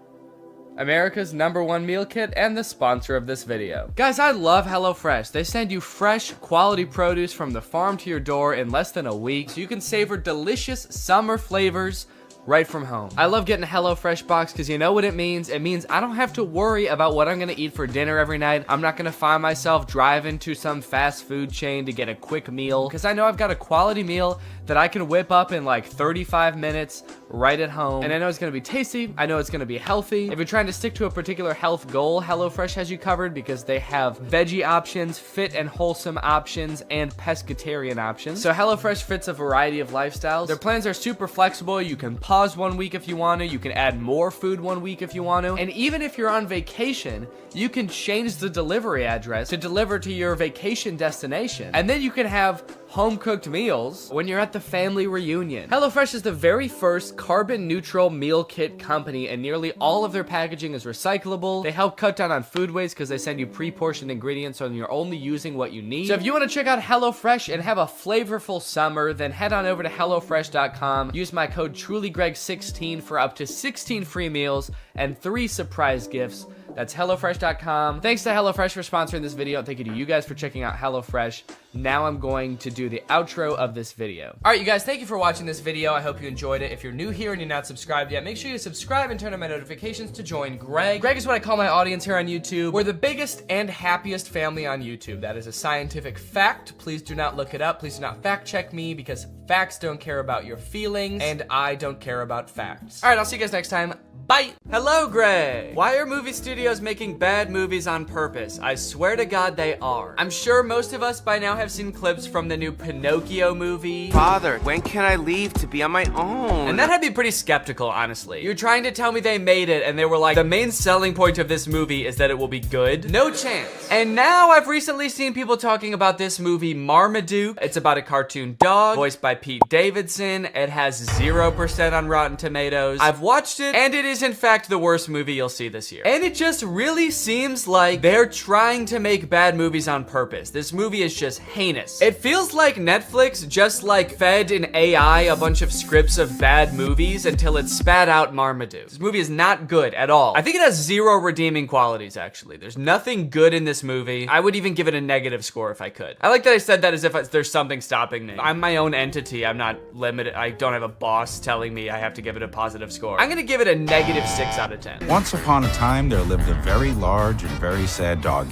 America's #1 meal kit and the sponsor of this video. Guys, I love HelloFresh. They send you fresh, quality produce from the farm to your door in less than a week, so you can savor delicious summer flavors right from home. I love getting a HelloFresh box because you know what it means? It means I don't have to worry about what I'm gonna eat for dinner every night. I'm not gonna find myself driving to some fast food chain to get a quick meal, because I know I've got a quality meal that I can whip up in like 35 minutes right at home. And I know it's gonna be tasty. I know it's gonna be healthy. If you're trying to stick to a particular health goal, HelloFresh has you covered because they have veggie options, fit and wholesome options, and pescatarian options. So HelloFresh fits a variety of lifestyles. Their plans are super flexible. You can pause 1 week if you want to. You can add more food 1 week if you want to. And even if you're on vacation, you can change the delivery address to deliver to your vacation destination. And then you can have home-cooked meals when you're at the family reunion. HelloFresh is the very first carbon-neutral meal kit company, and nearly all of their packaging is recyclable. They help cut down on food waste because they send you pre-portioned ingredients so you're only using what you need. So if you want to check out HelloFresh and have a flavorful summer, then head on over to HelloFresh.com. Use my code TrulyGreg16 for up to 16 free meals and 3 surprise gifts. That's HelloFresh.com. Thanks to HelloFresh for sponsoring this video. Thank you to you guys for checking out HelloFresh. Now I'm going to do the outro of this video. All right, you guys, thank you for watching this video. I hope you enjoyed it. If you're new here and you're not subscribed yet, make sure you subscribe and turn on my notifications to join Greg. Greg is what I call my audience here on YouTube. We're the biggest and happiest family on YouTube. That is a scientific fact. Please do not look it up. Please do not fact check me, because facts don't care about your feelings and I don't care about facts. All right, I'll see you guys next time. Bye. Hello, Greg. Why are movie studios making bad movies on purpose? I swear to God they are. I'm sure most of us by now have seen clips from the new Pinocchio movie. Father, when can I leave to be on my own? And that had me pretty skeptical, honestly. You're trying to tell me they made it and they were like, the main selling point of this movie is that it will be good? No chance. And now I've recently seen people talking about this movie Marmaduke. It's about a cartoon dog voiced by Pete Davidson. It has 0% on Rotten Tomatoes. I've watched it and it is in fact the worst movie you'll see this year. And it just really seems like they're trying to make bad movies on purpose. This movie is just heinous. It feels like Netflix just like fed an AI a bunch of scripts of bad movies until it spat out Marmaduke. This movie is not good at all. I think it has 0 redeeming qualities, actually. There's nothing good in this movie. I would even give it a negative score if I could. I like that I said that as if there's something stopping me. I'm my own entity. I'm not limited. I don't have a boss telling me I have to give it a positive score. I'm gonna give it a negative 6 out of 10. Once upon a time, there lived a very large and very sad doggy.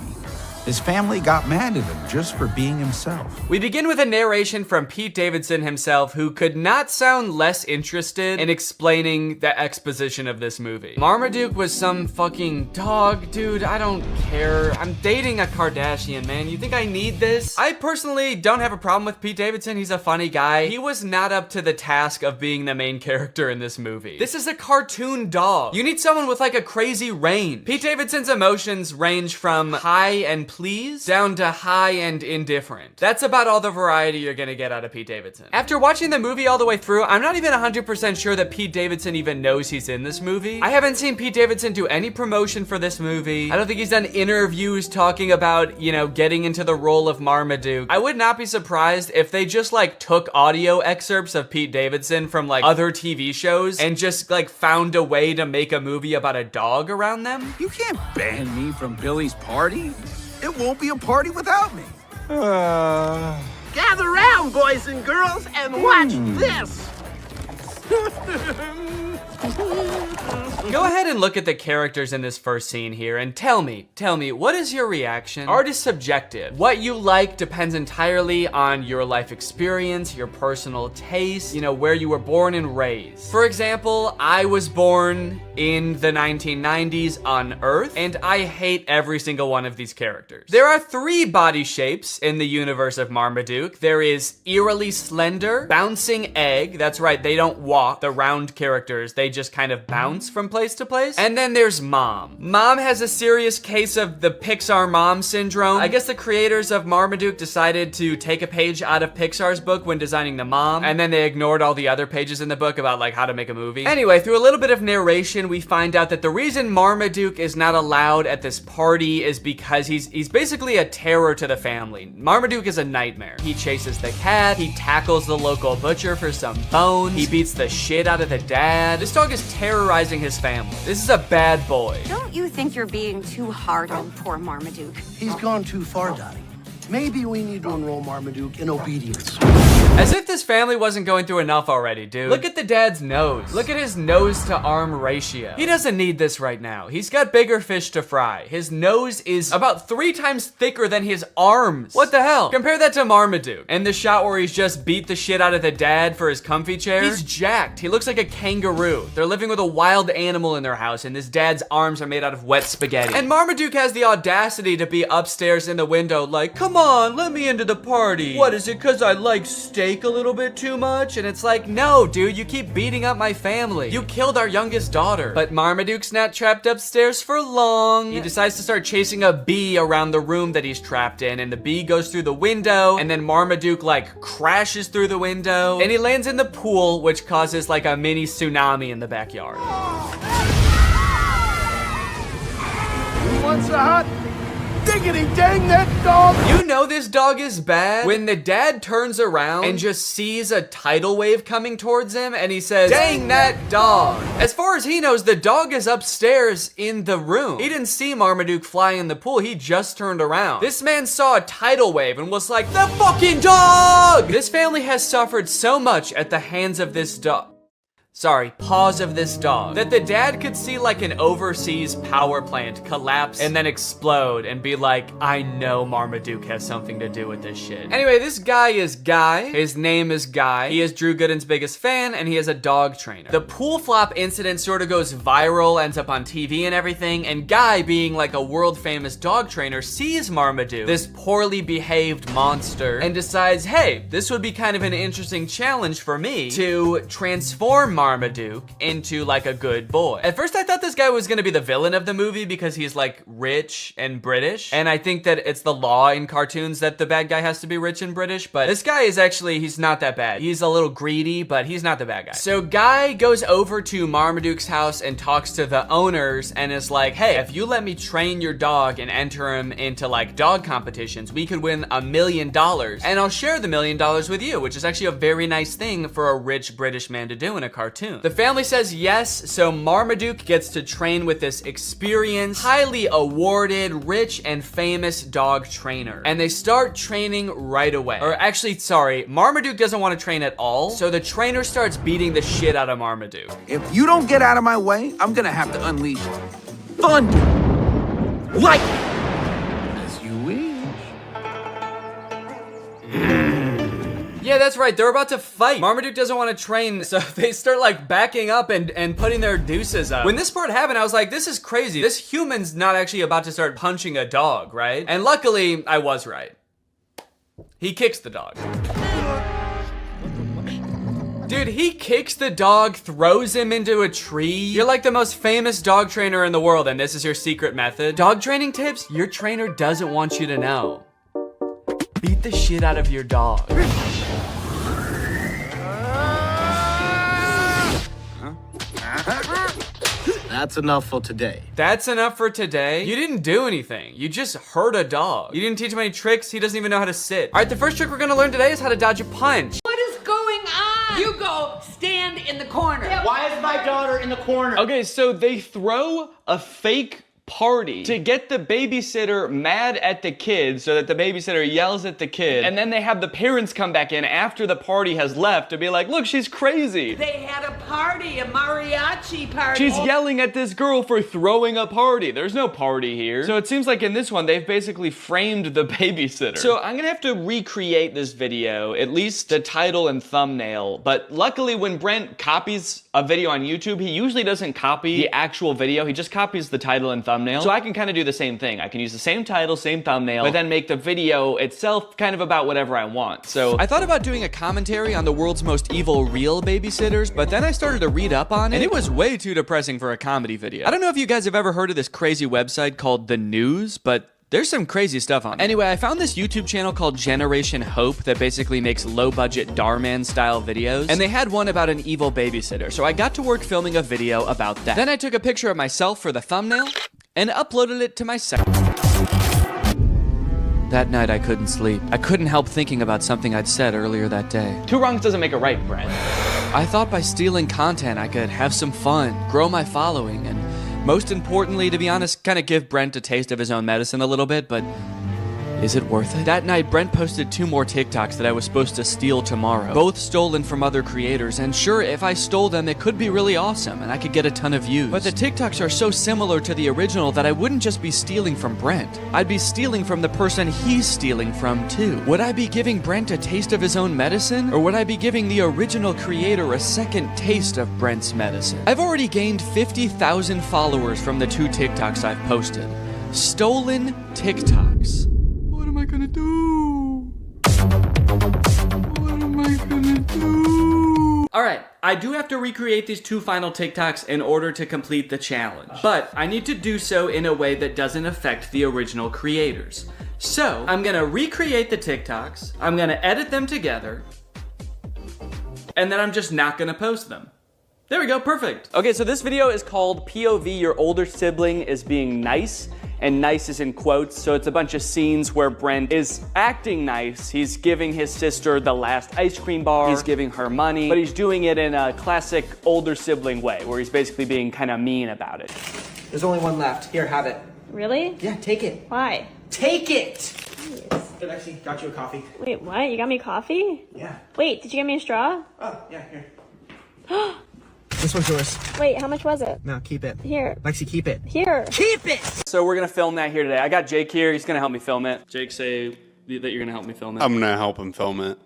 His family got mad at him just for being himself. We begin with a narration from Pete Davidson himself, who could not sound less interested in explaining the exposition of this movie. Marmaduke was some fucking dog, dude. I don't care. I'm dating a Kardashian, man. You think I need this? I personally don't have a problem with Pete Davidson. He's a funny guy. He was not up to the task of being the main character in this movie. This is a cartoon dog. You need someone with like a crazy range. Pete Davidson's emotions range from high and please down to high and indifferent. That's about all the variety you're gonna get out of Pete Davidson. After watching the movie all the way through, I'm not even 100% sure that Pete Davidson even knows he's in this movie. I haven't seen Pete Davidson do any promotion for this movie. I don't think he's done interviews talking about, you know, getting into the role of Marmaduke. I would not be surprised if they just like took audio excerpts of Pete Davidson from like other TV shows and just like found a way to make a movie about a dog around them. You can't ban me from Billy's party. It won't be a party without me. Gather round, boys and girls, and watch this. Go ahead and look at the characters in this first scene here and tell me, what is your reaction? Art is subjective. What you like depends entirely on your life experience, your personal taste, you know, where you were born and raised. For example, I was born in the 1990s on Earth, and I hate every single one of these characters. There are 3 body shapes in the universe of Marmaduke. There is eerily slender, bouncing egg. That's right, they don't walk, the round characters. They just kind of bounce from place to place. And then there's Mom. Mom has a serious case of the Pixar mom syndrome. I guess the creators of Marmaduke decided to take a page out of Pixar's book when designing the mom, and then they ignored all the other pages in the book about like how to make a movie. Anyway, through a little bit of narration, we find out that the reason Marmaduke is not allowed at this party is because he's basically a terror to the family. Marmaduke is a nightmare. He chases the cat, he tackles the local butcher for some bones, he beats the shit out of the dad. This dog is terrorizing his family. This is a bad boy. Don't you think you're being too hard on poor Marmaduke? He's gone too far, Daddy. Maybe we need to enroll Marmaduke in obedience. As if this family wasn't going through enough already, dude. Look at the dad's nose. Look at his nose to arm ratio. He doesn't need this right now. He's got bigger fish to fry. His nose is about 3 times thicker than his arms. What the hell? Compare that to Marmaduke. And the shot where he's just beat the shit out of the dad for his comfy chair. He's jacked. He looks like a kangaroo. They're living with a wild animal in their house, and this dad's arms are made out of wet spaghetti. And Marmaduke has the audacity to be upstairs in the window like, come on, let me into the party. What is it, cause I like steak a little bit too much? And it's like, no, dude, you keep beating up my family. You killed our youngest daughter. But Marmaduke's not trapped upstairs for long. He decides to start chasing a bee around the room that he's trapped in, and the bee goes through the window, and then Marmaduke like crashes through the window, and he lands in the pool, which causes like a mini tsunami in the backyard. Who wants a hot diggity dang that dog? You know this dog is bad when the dad turns around and just sees a tidal wave coming towards him, and he says, dang that dog. As far as he knows, the dog is upstairs in the room. He didn't see Marmaduke fly in the pool. He just turned around. This man saw a tidal wave and was like, the fucking dog! This family has suffered so much at the hands of this dog. Paws of this dog, that the dad could see like an overseas power plant collapse and then explode and be like, I know Marmaduke has something to do with this shit. Anyway, this guy is Guy. His name is Guy. He is Drew Gooden's biggest fan, and he is a dog trainer. The pool flop incident sort of goes viral, ends up on TV and everything, and Guy, being like a world famous dog trainer, sees Marmaduke, this poorly behaved monster, and decides, hey, this would be kind of an interesting challenge for me to transform Marmaduke into like a good boy. At first I thought this guy was gonna be the villain of the movie because he's like rich and British, and I think that it's the law in cartoons that the bad guy has to be rich and British, but this guy is actually, he's not that bad. He's a little greedy, but he's not the bad guy. So Guy goes over to Marmaduke's house and talks to the owners and is like, hey, if you let me train your dog and enter him into like dog competitions, we could win $1 million, and I'll share the $1 million with you, which is actually a very nice thing for a rich British man to do in a cartoon. The family says yes, so Marmaduke gets to train with this experienced, highly awarded, rich and famous dog trainer. And they start training right away. Or actually, sorry, Marmaduke doesn't want to train at all, so the trainer starts beating the shit out of Marmaduke. If you don't get out of my way, I'm gonna have to unleash thunder, lightning, as you wish. Yeah, that's right, they're about to fight. Marmaduke doesn't want to train, so they start like backing up and putting their deuces up. When this part happened, I was like, this is crazy. This human's not actually about to start punching a dog, right? And luckily, I was right. He kicks the dog. Dude, he kicks the dog, throws him into a tree. You're like the most famous dog trainer in the world, and this is your secret method. Dog training tips your trainer doesn't want you to know. Beat the shit out of your dog. That's enough for today. That's enough for today? You didn't do anything. You just hurt a dog. You didn't teach him any tricks. He doesn't even know how to sit. All right, the first trick we're gonna learn today is how to dodge a punch. What is going on? You go stand in the corner. Why is my daughter in the corner? Okay, so they throw a fake party to get the babysitter mad at the kid so that the babysitter yells at the kid, and then they have the parents come back in after the party has left to be like, look, she's crazy. They had a party, a mariachi party. She's yelling at this girl for throwing a party. There's no party here. So it seems like in this one, they've basically framed the babysitter. So I'm gonna have to recreate this video, at least the title and thumbnail. But luckily when Brent copies a video on YouTube, he usually doesn't copy the actual video. He just copies the title and thumbnail. So I can kind of do the same thing. I can use the same title, same thumbnail, but then make the video itself kind of about whatever I want. So I thought about doing a commentary on the world's most evil real babysitters, but then I started to read up on it, and it was way too depressing for a comedy video. I don't know if you guys have ever heard of this crazy website called The News, but there's some crazy stuff on it. Anyway, I found this YouTube channel called Generation Hope that basically makes low-budget Darman style videos, and they had one about an evil babysitter, so I got to work filming a video about that. Then I took a picture of myself for the thumbnail and uploaded it to my site. That night I couldn't sleep. I couldn't help thinking about something I'd said earlier that day. Two wrongs doesn't make a right, Brent. I thought by stealing content I could have some fun, grow my following, and most importantly, to be honest, kind of give Brent a taste of his own medicine a little bit, but is it worth it? That night, Brent posted 2 more TikToks that I was supposed to steal tomorrow, both stolen from other creators, and sure, if I stole them, it could be really awesome, and I could get a ton of views. But the TikToks are so similar to the original that I wouldn't just be stealing from Brent. I'd be stealing from the person he's stealing from, too. Would I be giving Brent a taste of his own medicine, or would I be giving the original creator a second taste of Brent's medicine? I've already gained 50,000 followers from the 2 TikToks I've posted. Stolen TikToks. What am I gonna do? What am I gonna do? Alright, I do have to recreate these 2 final TikToks in order to complete the challenge. But I need to do so in a way that doesn't affect the original creators. So, I'm gonna recreate the TikToks, I'm gonna edit them together, and then I'm just not gonna post them. There we go, perfect. Okay, so this video is called POV Your Older Sibling is Being Nice. And nice is in quotes, so it's a bunch of scenes where Brent is acting nice. He's giving his sister the last ice cream bar, he's giving her money, but he's doing it in a classic older sibling way, where he's basically being kind of mean about it. There's only one left. Here, have it. Really? Yeah, take it. Why? Take it! Here, Lexi, got you a coffee. Wait, what? You got me coffee? Yeah. Wait, did you get me a straw? Oh, yeah, here. This one's yours. Wait, how much was it? No, keep it. Here. Lexi, keep it. Here. Keep it! So we're gonna film that here today. I got Jake here, he's gonna help me film it. Jake, say that you're gonna help me film it. I'm gonna help him film it.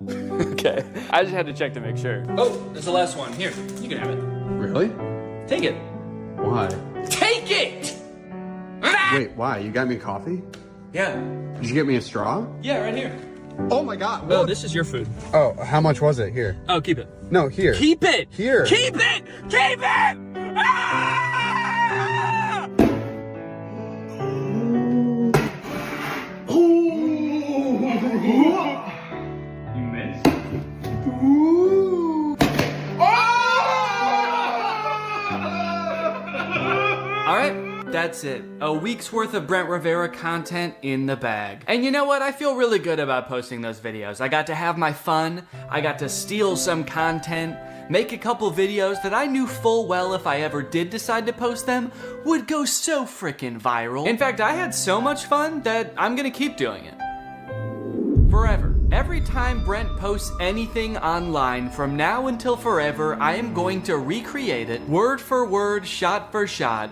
Okay. I just had to check to make sure. Oh, there's the last one. Here, you can have it. Really? Take it. Why? Take it! Wait, why? You got me coffee? Yeah. Did you get me a straw? Yeah, right here. Oh my god. No, this is your food. Oh, how much was it? Here. Oh, keep it. No, here. Keep it! Here. Keep it! Keep it! Ah! You missed. Alright, that's it. A week's worth of Brent Rivera content in the bag. And you know what? I feel really good about posting those videos. I got to have my fun, I got to steal some content, make a couple videos that I knew full well if I ever did decide to post them would go so frickin' viral. In fact, I had so much fun that I'm gonna keep doing it. Forever. Every time Brent posts anything online from now until forever, I am going to recreate it, word for word, shot for shot,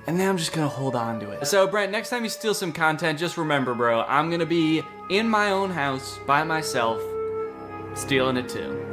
and then I'm just gonna hold on to it. So Brent, next time you steal some content, just remember, bro, I'm gonna be in my own house, by myself, stealing it too.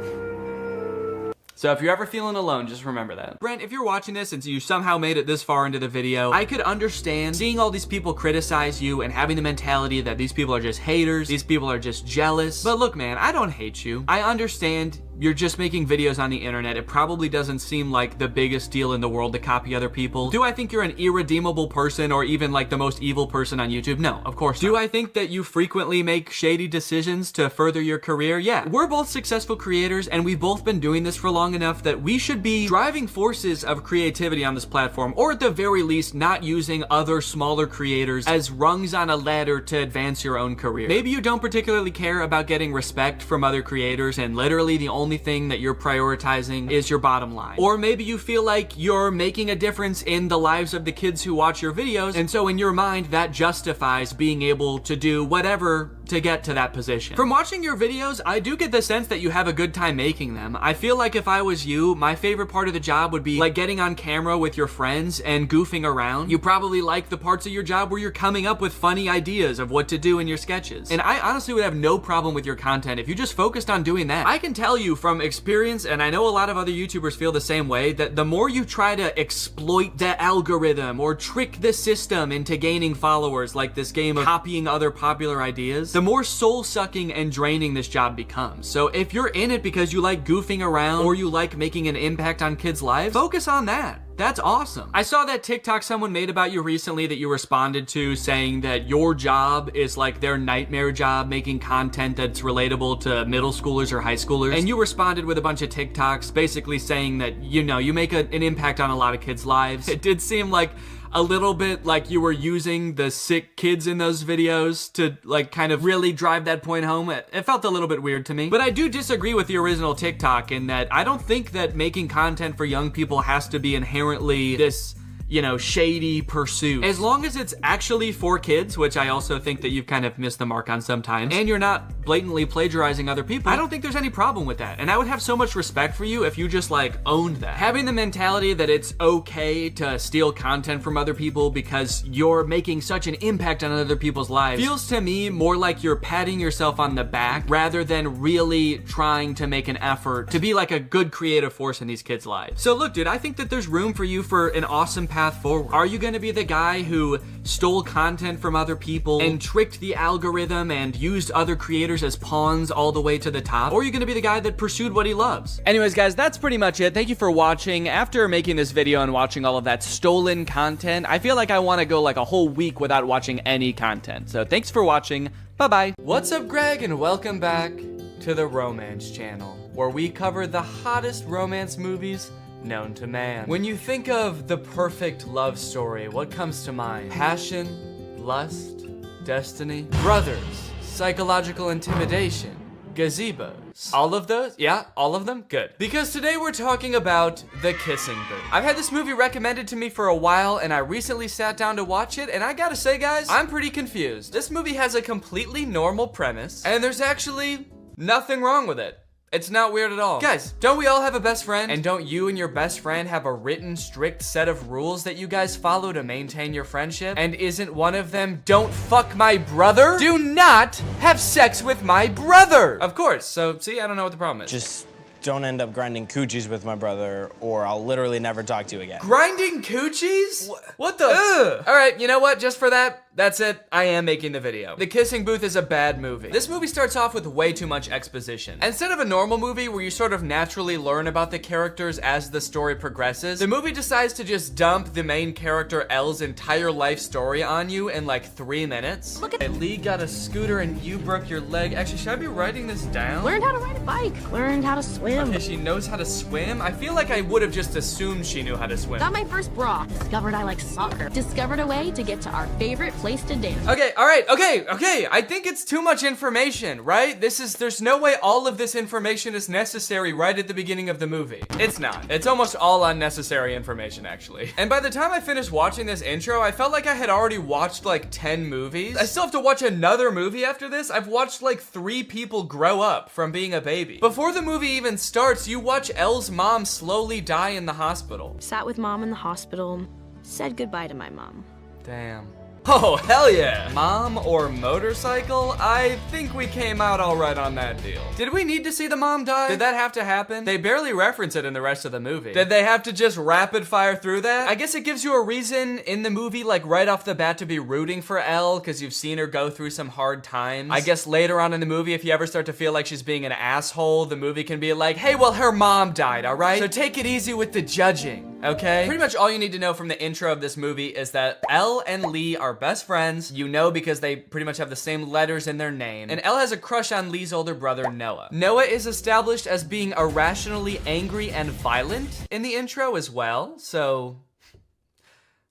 So if you're ever feeling alone, just remember that. Brent, if you're watching this and you somehow made it this far into the video, I could understand seeing all these people criticize you and having the mentality that these people are just haters, these people are just jealous. But look, man, I don't hate you. I understand you're just making videos on the internet. It probably doesn't seem like the biggest deal in the world to copy other people. Do I think you're an irredeemable person or even like the most evil person on YouTube? No, of course not. Do I think that you frequently make shady decisions to further your career? Yeah. We're both successful creators and we've both been doing this for long enough that we should be driving forces of creativity on this platform, or at the very least not using other smaller creators as rungs on a ladder to advance your own career. Maybe you don't particularly care about getting respect from other creators and literally the only only thing that you're prioritizing is your bottom line. Or maybe you feel like you're making a difference in the lives of the kids who watch your videos, and so in your mind that justifies being able to do whatever to get to that position. From watching your videos, I do get the sense that you have a good time making them. I feel like if I was you, my favorite part of the job would be like getting on camera with your friends and goofing around. You probably like the parts of your job where you're coming up with funny ideas of what to do in your sketches. And I honestly would have no problem with your content if you just focused on doing that. I can tell you from experience, and I know a lot of other YouTubers feel the same way, that the more you try to exploit the algorithm or trick the system into gaining followers, like this game of copying other popular ideas, the more soul-sucking and draining this job becomes. So if you're in it because you like goofing around or you like making an impact on kids' lives, focus on that. That's awesome. I saw that TikTok someone made about you recently that you responded to, saying that your job is like their nightmare job, making content that's relatable to middle schoolers or high schoolers. And you responded with a bunch of TikToks basically saying that, you know, you make an impact on a lot of kids' lives. It did seem like a little bit like you were using the sick kids in those videos to like kind of really drive that point home. It felt a little bit weird to me. But I do disagree with the original TikTok in that I don't think that making content for young people has to be inherently this, you know, shady pursuit. As long as it's actually for kids, which I also think that you've kind of missed the mark on sometimes, and you're not blatantly plagiarizing other people, I don't think there's any problem with that. And I would have so much respect for you if you just like owned that. Having the mentality that it's okay to steal content from other people because you're making such an impact on other people's lives feels to me more like you're patting yourself on the back rather than really trying to make an effort to be like a good creative force in these kids' lives. So look, dude, I think that there's room for you for an awesome path forward. Are you going to be the guy who stole content from other people and tricked the algorithm and used other creators as pawns all the way to the top? Or are you going to be the guy that pursued what he loves? Anyways, guys, that's pretty much it. Thank you for watching. After making this video and watching all of that stolen content, I feel like I want to go like a whole week without watching any content. So thanks for watching. Bye-bye. What's up, Greg, and welcome back to the Romance Channel, where we cover the hottest romance movies known to man. When you think of the perfect love story, what comes to mind? Passion, lust, destiny, brothers, psychological intimidation, gazebos. All of those? Yeah, all of them? Good. Because today we're talking about The Kissing Booth. I've had this movie recommended to me for a while, and I recently sat down to watch it, and I gotta say, guys, I'm pretty confused. This movie has a completely normal premise, and there's actually nothing wrong with it. It's not weird at all. Guys, don't we all have a best friend? And don't you and your best friend have a written, strict set of rules that you guys follow to maintain your friendship? And isn't one of them, don't fuck my brother? Do not have sex with my brother! Of course, so see, I don't know what the problem is. Just don't end up grinding coochies with my brother, or I'll literally never talk to you again. Grinding coochies? What the? Ugh. All right, you know what? Just for that, that's it. I am making the video. The Kissing Booth is a bad movie. This movie starts off with way too much exposition. Instead of a normal movie where you sort of naturally learn about the characters as the story progresses, the movie decides to just dump the main character Elle's entire life story on you in like 3 minutes. Look at Lee got a scooter and you broke your leg. Actually, should I be writing this down? Learned how to ride a bike. Learned how to swim. Okay, she knows how to swim? I feel like I would have just assumed she knew how to swim. Got my first bra. Discovered I like soccer. Discovered a way to get to our favorite place to dance. Okay, all right, okay. I think it's too much information, right? There's no way all of this information is necessary right at the beginning of the movie. It's not. It's almost all unnecessary information, actually. And by the time I finished watching this intro, I felt like I had already watched like 10 movies. I still have to watch another movie after this. I've watched like 3 people grow up from being a baby. Before the movie even starts, you watch Elle's mom slowly die in the hospital. Sat with mom in the hospital. Said goodbye to my mom. Damn. Oh, hell yeah. Mom or motorcycle? I think we came out all right on that deal. Did we need to see the mom die? Did that have to happen? They barely reference it in the rest of the movie. Did they have to just rapid fire through that? I guess it gives you a reason in the movie, like right off the bat, to be rooting for Elle because you've seen her go through some hard times. I guess later on in the movie, if you ever start to feel like she's being an asshole, the movie can be like, hey, well, her mom died, all right? So take it easy with the judging. Okay? Pretty much all you need to know from the intro of this movie is that Elle and Lee are best friends. You know because they pretty much have the same letters in their name. And Elle has a crush on Lee's older brother, Noah. Noah is established as being irrationally angry and violent in the intro as well, so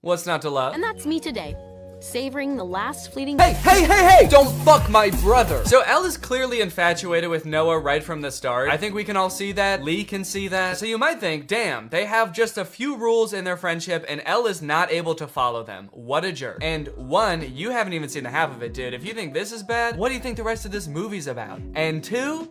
what's not to love? And that's me today. savoring the last fleeting. Hey! Don't fuck my brother! So Elle is clearly infatuated with Noah right from the start. I think we can all see that. Lee can see that. So you might think, damn, they have just a few rules in their friendship and Elle is not able to follow them. What a jerk. And one, you haven't even seen the half of it, dude. If you think this is bad, what do you think the rest of this movie's about? And two,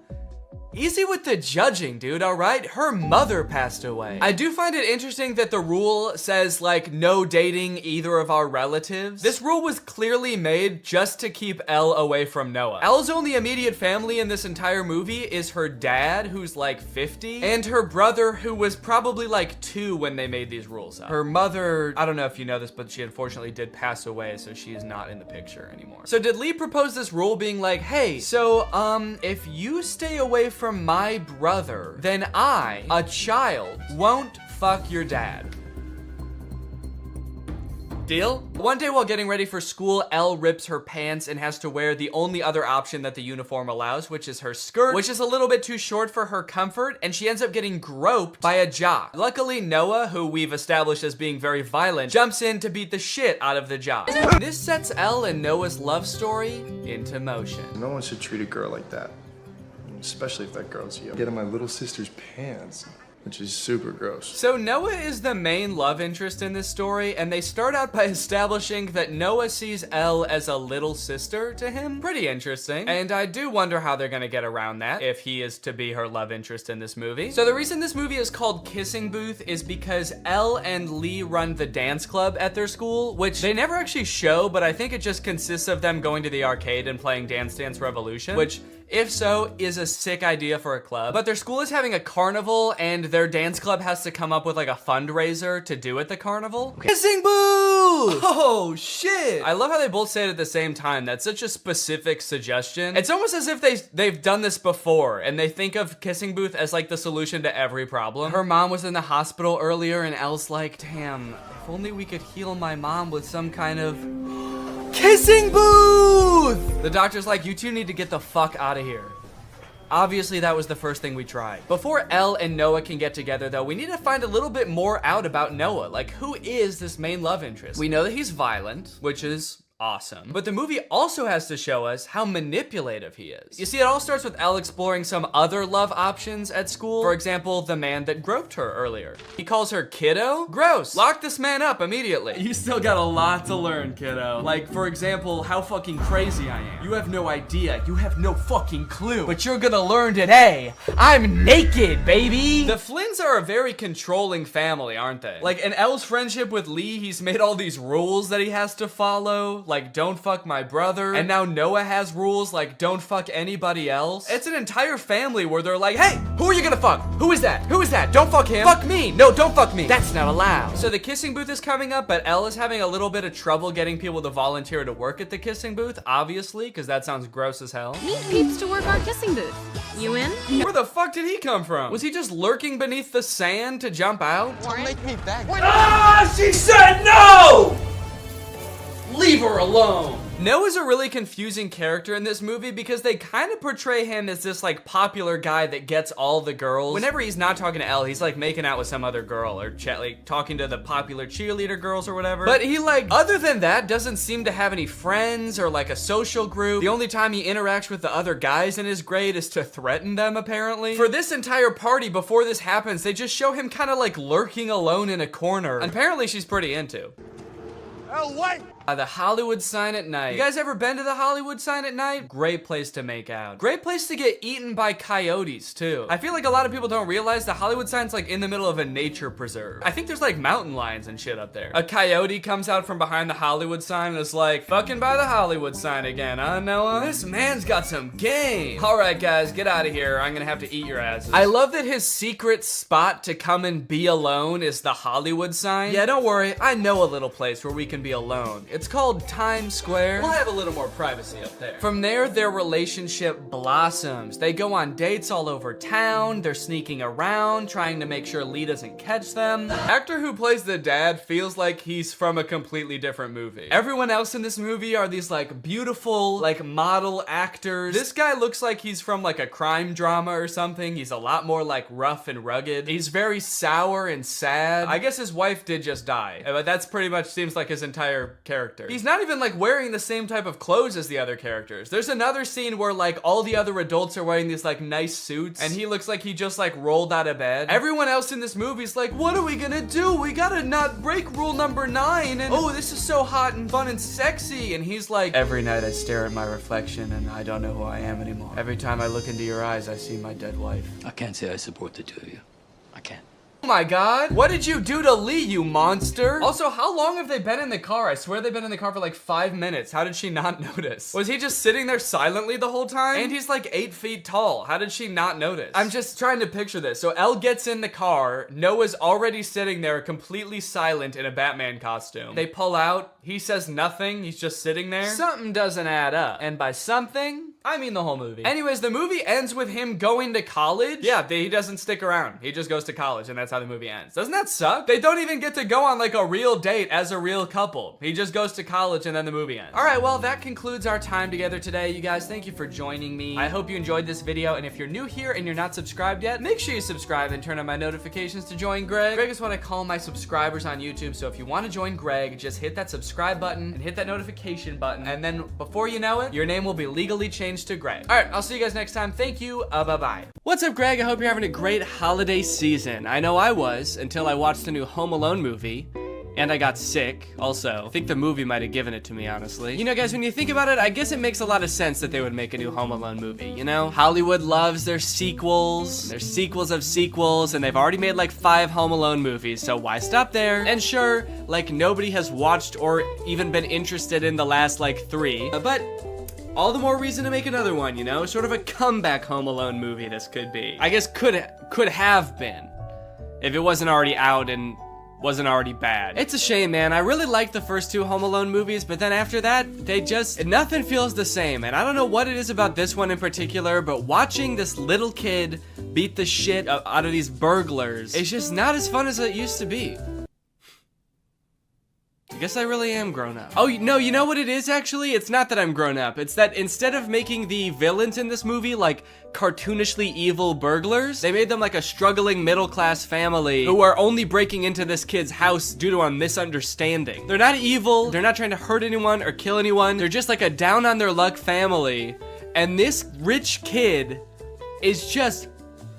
easy with the judging, dude, all right? Her mother passed away. I do find it interesting that the rule says, like, no dating either of our relatives. This rule was clearly made just to keep Elle away from Noah. Elle's only immediate family in this entire movie is her dad, who's like 50, and her brother, who was probably like 2 when they made these rules up. Her mother, I don't know if you know this, but she unfortunately did pass away, so she is not in the picture anymore. So did Lee propose this rule being like, hey, so, if you stay away from my brother, then I, a child, won't fuck your dad? Deal? One day while getting ready for school, Elle rips her pants and has to wear the only other option that the uniform allows, which is her skirt, which is a little bit too short for her comfort, and she ends up getting groped by a jock. Luckily, Noah, who we've established as being very violent, jumps in to beat the shit out of the jock. This sets Elle and Noah's love story into motion. No one should treat a girl like that. Especially if that girl's you. Getting my little sister's pants, which is super gross. So Noah is the main love interest in this story, and they start out by establishing that Noah sees Elle as a little sister to him. Pretty interesting. And I do wonder how they're gonna get around that, if he is to be her love interest in this movie. So the reason this movie is called Kissing Booth is because Elle and Lee run the dance club at their school, which they never actually show, but I think it just consists of them going to the arcade and playing Dance Dance Revolution, which, if so, is a sick idea for a club. But their school is having a carnival, and their dance club has to come up with like a fundraiser to do at the carnival. Okay. Kissing Booth! Oh, shit! I love how they both say it at the same time. That's such a specific suggestion. It's almost as if they've done this before, and they think of Kissing Booth as like the solution to every problem. Her mom was in the hospital earlier, and Elle's like, damn, if only we could heal my mom with some kind of Kissing Booth! The doctor's like, you two need to get the fuck out of here. Obviously, that was the first thing we tried. Before Elle and Noah can get together, though, we need to find a little bit more out about Noah. Like, who is this main love interest? We know that he's violent, which is awesome. But the movie also has to show us how manipulative he is. You see, it all starts with Elle exploring some other love options at school. For example, the man that groped her earlier. He calls her kiddo? Gross. Lock this man up immediately. You still got a lot to learn, kiddo. Like, for example, how fucking crazy I am. You have no idea. You have no fucking clue. But you're gonna learn today. I'm naked, baby. The Flynns are a very controlling family, aren't they? Like, in Elle's friendship with Lee, he's made all these rules that he has to follow. Like, don't fuck my brother. And now Noah has rules like, don't fuck anybody else. It's an entire family where they're like, hey, who are you gonna fuck? Who is that? Who is that? Don't fuck him. Fuck me. No, don't fuck me. That's not allowed. So the kissing booth is coming up, but Elle is having a little bit of trouble getting people to volunteer to work at the kissing booth, obviously, because that sounds gross as hell. Need peeps to work our kissing booth. You in? Where the fuck did he come from? Was he just lurking beneath the sand to jump out? Don't make me beg. Ah, she said no! Leave her alone. Noah's a really confusing character in this movie because they kind of portray him as this like popular guy that gets all the girls. Whenever he's not talking to Elle, he's like making out with some other girl or like talking to the popular cheerleader girls or whatever. But he like, other than that, doesn't seem to have any friends or like a social group. The only time he interacts with the other guys in his grade is to threaten them, apparently. For this entire party, before this happens, they just show him kind of like lurking alone in a corner. And apparently she's pretty into. Oh, wait! The Hollywood sign at night. You guys ever been to the Hollywood sign at night? Great place to make out. Great place to get eaten by coyotes, too. I feel like a lot of people don't realize the Hollywood sign's like in the middle of a nature preserve. I think there's like mountain lions and shit up there. A coyote comes out from behind the Hollywood sign and is like, fucking by the Hollywood sign again, huh, Noah? This man's got some game. All right, guys, get out of here. I'm gonna have to eat your asses. I love that his secret spot to come and be alone is the Hollywood sign. Yeah, don't worry. I know a little place where we can be alone. It's called Times Square. We'll have a little more privacy up there. From there, their relationship blossoms. They go on dates all over town. They're sneaking around, trying to make sure Lee doesn't catch them. The actor who plays the dad feels like he's from a completely different movie. Everyone else in this movie are these like beautiful, like model actors. This guy looks like he's from like a crime drama or something. He's a lot more like rough and rugged. He's very sour and sad. I guess his wife did just die, but that's pretty much seems like his entire character character. He's not even like wearing the same type of clothes as the other characters. There's another scene where like all the other adults are wearing these like nice suits and he looks like he just like rolled out of bed. Everyone else in this movie is like, what are we gonna do? We gotta not break rule number 9 and oh, this is so hot and fun and sexy. And he's like, every night I stare at my reflection and I don't know who I am anymore. Every time I look into your eyes, I see my dead wife. I can't say I support the two of you. I can't. Oh my god, what did you do to Lee, you monster? Also, how long have they been in the car? I swear they've been in the car for like 5 minutes. How did she not notice? Was he just sitting there silently the whole time? And he's like 8 feet tall. How did she not notice? I'm just trying to picture this. So Elle gets in the car. Noah's already sitting there completely silent in a Batman costume. They pull out. He says nothing. He's just sitting there. Something doesn't add up. And by something, I mean the whole movie. Anyways, the movie ends with him going to college. Yeah, he doesn't stick around. He just goes to college and that's how the movie ends. Doesn't that suck? They don't even get to go on like a real date as a real couple. He just goes to college and then the movie ends. All right, well, that concludes our time together today. You guys, thank you for joining me. I hope you enjoyed this video. And if you're new here and you're not subscribed yet, make sure you subscribe and turn on my notifications to join Greg. Greg is what I call my subscribers on YouTube. So if you want to join Greg, just hit that subscribe button and hit that notification button. And then before you know it, your name will be legally changed to Greg. All right, I'll see you guys next time. Thank you. Bye-bye. What's up, Greg? I hope you're having a great holiday season. I know I was until I watched the new Home Alone movie. And I got sick, also. I think the movie might have given it to me, honestly. You know, guys, when you think about it, I guess it makes a lot of sense that they would make a new Home Alone movie, you know? Hollywood loves their sequels. Their sequels of sequels, and they've already made like 5 Home Alone movies, so why stop there? And sure, like nobody has watched or even been interested in the last like 3, but all the more reason to make another one, you know? Sort of a comeback Home Alone movie this could be. I guess could have been, if it wasn't already out and wasn't already bad. It's a shame, man. I really liked the first 2 Home Alone movies, but then after that, nothing feels the same. And I don't know what it is about this one in particular, but watching this little kid beat the shit out of these burglars, it's just not as fun as it used to be. I guess I really am grown up. Oh, no, you know what it is, actually? It's not that I'm grown up. It's that instead of making the villains in this movie like cartoonishly evil burglars, they made them like a struggling middle-class family who are only breaking into this kid's house due to a misunderstanding. They're not evil. They're not trying to hurt anyone or kill anyone. They're just like a down-on-their-luck family. And this rich kid is just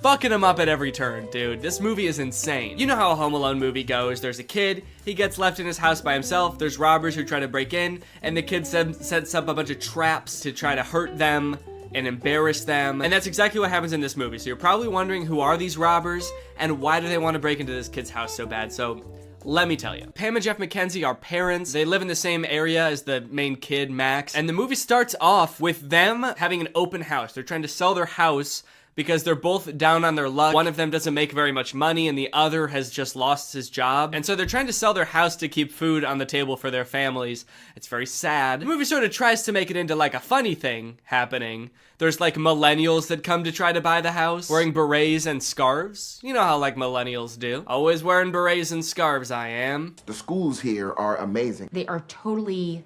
fucking him up at every turn, dude. This movie is insane. You know how a Home Alone movie goes. There's a kid, he gets left in his house by himself. There's robbers who try to break in, and the kid sets up a bunch of traps to try to hurt them and embarrass them. And that's exactly what happens in this movie. So you're probably wondering, who are these robbers and why do they want to break into this kid's house so bad? So let me tell you. Pam and Jeff McKenzie are parents. They live in the same area as the main kid, Max. And the movie starts off with them having an open house. They're trying to sell their house because they're both down on their luck. One of them doesn't make very much money and the other has just lost his job. And so they're trying to sell their house to keep food on the table for their families. It's very sad. The movie sort of tries to make it into like a funny thing happening. There's like millennials that come to try to buy the house, wearing berets and scarves. You know how like millennials do. Always wearing berets and scarves, I am. The schools here are amazing. They are totally